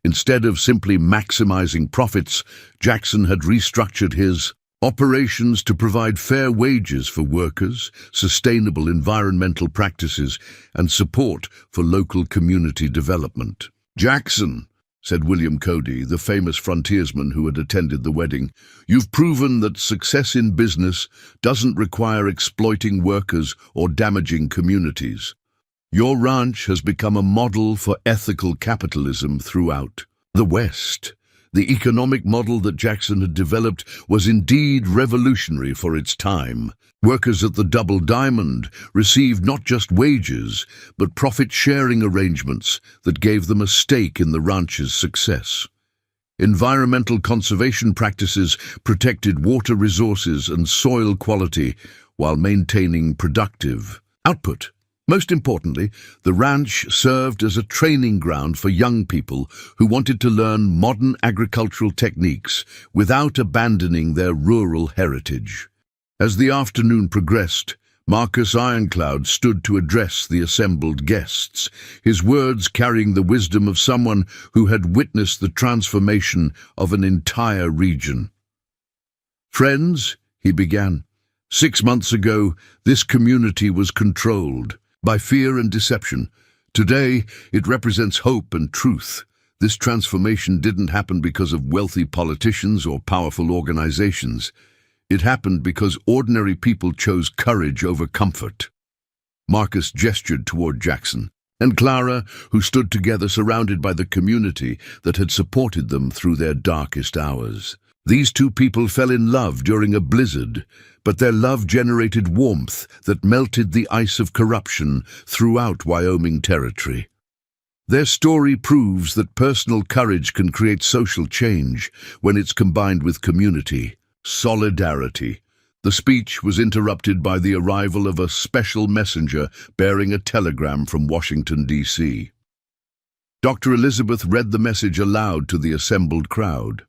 Instead of simply maximizing profits, Jackson had restructured his operations to provide fair wages for workers, sustainable environmental practices, and support for local community development. "Jackson," said William Cody, the famous frontiersman who had attended the wedding, "you've proven that success in business doesn't require exploiting workers or damaging communities. Your ranch has become a model for ethical capitalism throughout the West." The economic model that Jackson had developed was indeed revolutionary for its time. Workers at the Double Diamond received not just wages, but profit-sharing arrangements that gave them a stake in the ranch's success. Environmental conservation practices protected water resources and soil quality while maintaining productive output. Most importantly, the ranch served as a training ground for young people who wanted to learn modern agricultural techniques without abandoning their rural heritage. As the afternoon progressed, Marcus Ironcloud stood to address the assembled guests, his words carrying the wisdom of someone who had witnessed the transformation of an entire region. "Friends," he began, "6 months ago, this community was controlled by fear and deception. Today, it represents hope and truth. This transformation didn't happen because of wealthy politicians or powerful organizations. It happened because ordinary people chose courage over comfort." Marcus gestured toward Jackson and Clara, who stood together surrounded by the community that had supported them through their darkest hours. These two people fell in love during a blizzard, but their love generated warmth that melted the ice of corruption throughout Wyoming Territory. Their story proves that personal courage can create social change when it's combined with community solidarity. The speech was interrupted by the arrival of a special messenger bearing a telegram from Washington, D.C. Dr. Elizabeth read the message aloud to the assembled crowd.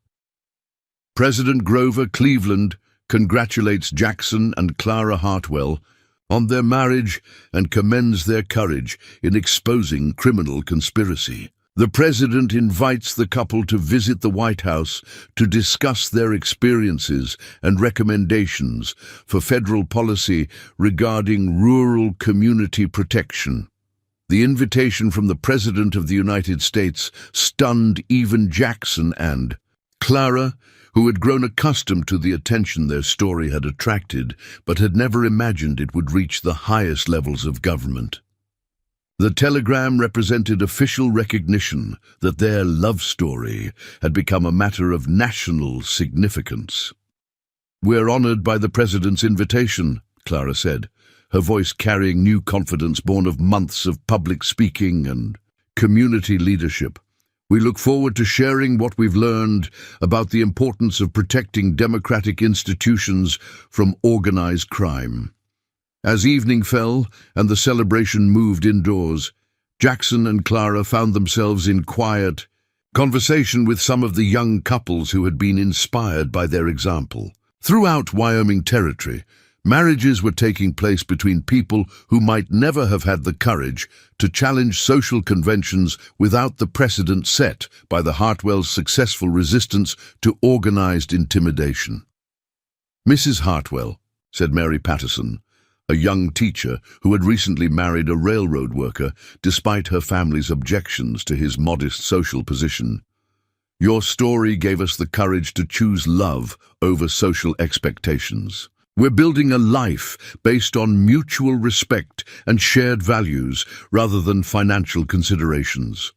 "President Grover Cleveland congratulates Jackson and Clara Hartwell on their marriage and commends their courage in exposing criminal conspiracy. The president invites the couple to visit the White House to discuss their experiences and recommendations for federal policy regarding rural community protection. The invitation from the President of the United States stunned even Jackson and Clara, who had grown accustomed to the attention their story had attracted, but had never imagined it would reach the highest levels of government. The telegram represented official recognition that their love story had become a matter of national significance. "We're honored by the President's invitation," Clara said, her voice carrying new confidence born of months of public speaking and community leadership. "We look forward to sharing what we've learned about the importance of protecting democratic institutions from organized crime." As evening fell and the celebration moved indoors, Jackson and Clara found themselves in quiet conversation with some of the young couples who had been inspired by their example. Throughout Wyoming Territory, marriages were taking place between people who might never have had the courage to challenge social conventions without the precedent set by the Hartwells' successful resistance to organized intimidation. "Mrs. Hartwell," said Mary Patterson, a young teacher who had recently married a railroad worker despite her family's objections to his modest social position, "your story gave us the courage to choose love over social expectations. We're building a life based on mutual respect and shared values rather than financial considerations."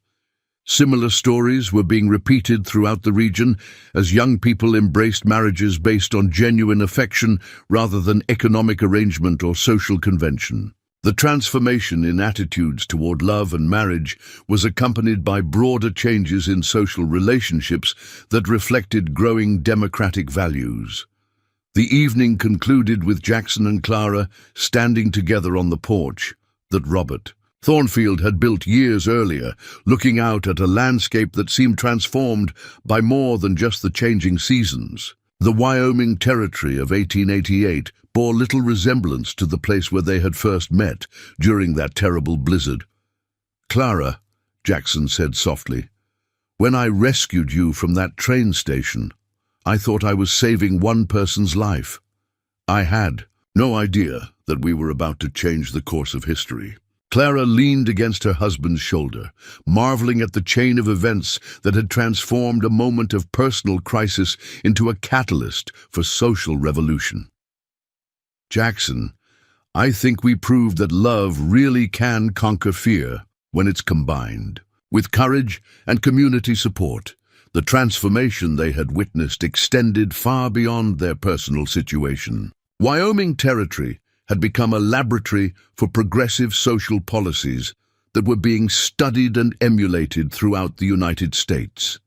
Similar stories were being repeated throughout the region as young people embraced marriages based on genuine affection rather than economic arrangement or social convention. The transformation in attitudes toward love and marriage was accompanied by broader changes in social relationships that reflected growing democratic values. The evening concluded with Jackson and Clara standing together on the porch that Robert Thornfield had built years earlier, looking out at a landscape that seemed transformed by more than just the changing seasons. The Wyoming Territory of 1888 bore little resemblance to the place where they had first met during that terrible blizzard. "Clara," Jackson said softly, "when I rescued you from that train station, I thought I was saving one person's life. I had no idea that we were about to change the course of history." Clara leaned against her husband's shoulder, marveling at the chain of events that had transformed a moment of personal crisis into a catalyst for social revolution. "Jackson, I think we proved that love really can conquer fear when it's combined. With courage and community support, the transformation they had witnessed extended far beyond their personal situation. Wyoming Territory had become a laboratory for progressive social policies that were being studied and emulated throughout the United States.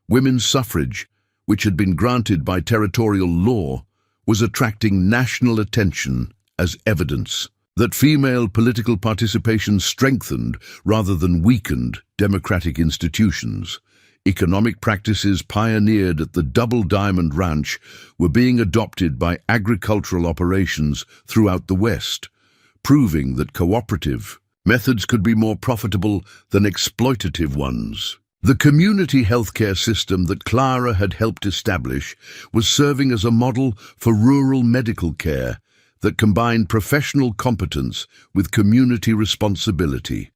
Women's suffrage, which had been granted by territorial law, was attracting national attention as evidence that female political participation strengthened rather than weakened democratic institutions. Economic practices pioneered at the Double Diamond Ranch were being adopted by agricultural operations throughout the West, proving that cooperative methods could be more profitable than exploitative ones. The community healthcare system that Clara had helped establish was serving as a model for rural medical care that combined professional competence with community responsibility.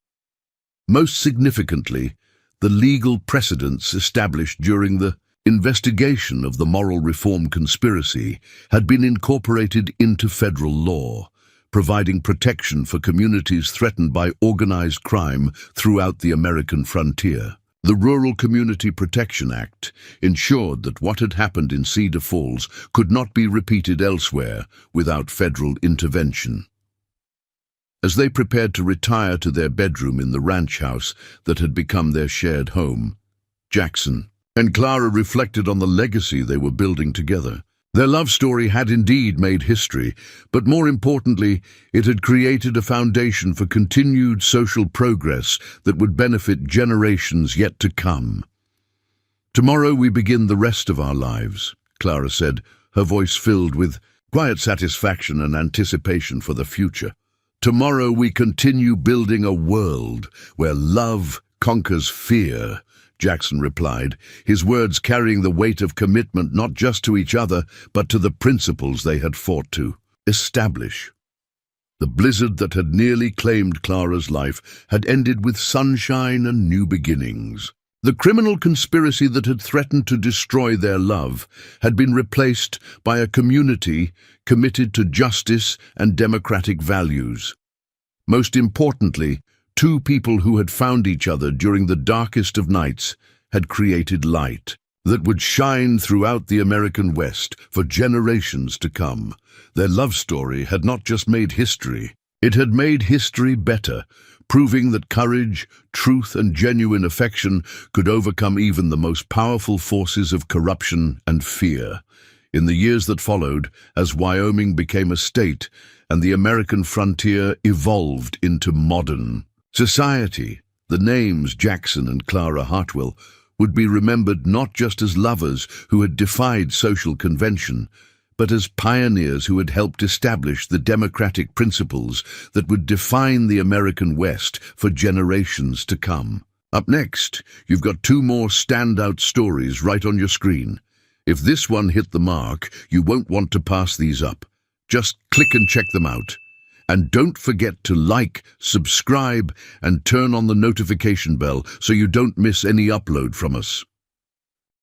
Most significantly, the legal precedents established during the investigation of the moral reform conspiracy had been incorporated into federal law, providing protection for communities threatened by organized crime throughout the American frontier. The Rural Community Protection Act ensured that what had happened in Cedar Falls could not be repeated elsewhere without federal intervention. As they prepared to retire to their bedroom in the ranch house that had become their shared home, Jackson and Clara reflected on the legacy they were building together. Their love story had indeed made history, but more importantly, it had created a foundation for continued social progress that would benefit generations yet to come. "Tomorrow we begin the rest of our lives," Clara said, her voice filled with quiet satisfaction and anticipation for the future. Tomorrow we continue building a world where love conquers fear, Jackson replied, his words carrying the weight of commitment not just to each other, but to the principles they had fought to establish. The blizzard that had nearly claimed Clara's life had ended with sunshine and new beginnings. The criminal conspiracy that had threatened to destroy their love had been replaced by a community committed to justice and democratic values. Most importantly, two people who had found each other during the darkest of nights had created light that would shine throughout the American West for generations to come. Their love story had not just made history, it had made history better, proving that courage, truth, and genuine affection could overcome even the most powerful forces of corruption and fear. In the years that followed, as Wyoming became a state and the American frontier evolved into modern society, the names Jackson and Clara Hartwell would be remembered not just as lovers who had defied social convention, but as pioneers who had helped establish the democratic principles that would define the American West for generations to come. Up next, you've got two more standout stories right on your screen. If this one hit the mark, you won't want to pass these up. Just click and check them out. And don't forget to like, subscribe, and turn on the notification bell so you don't miss any upload from us.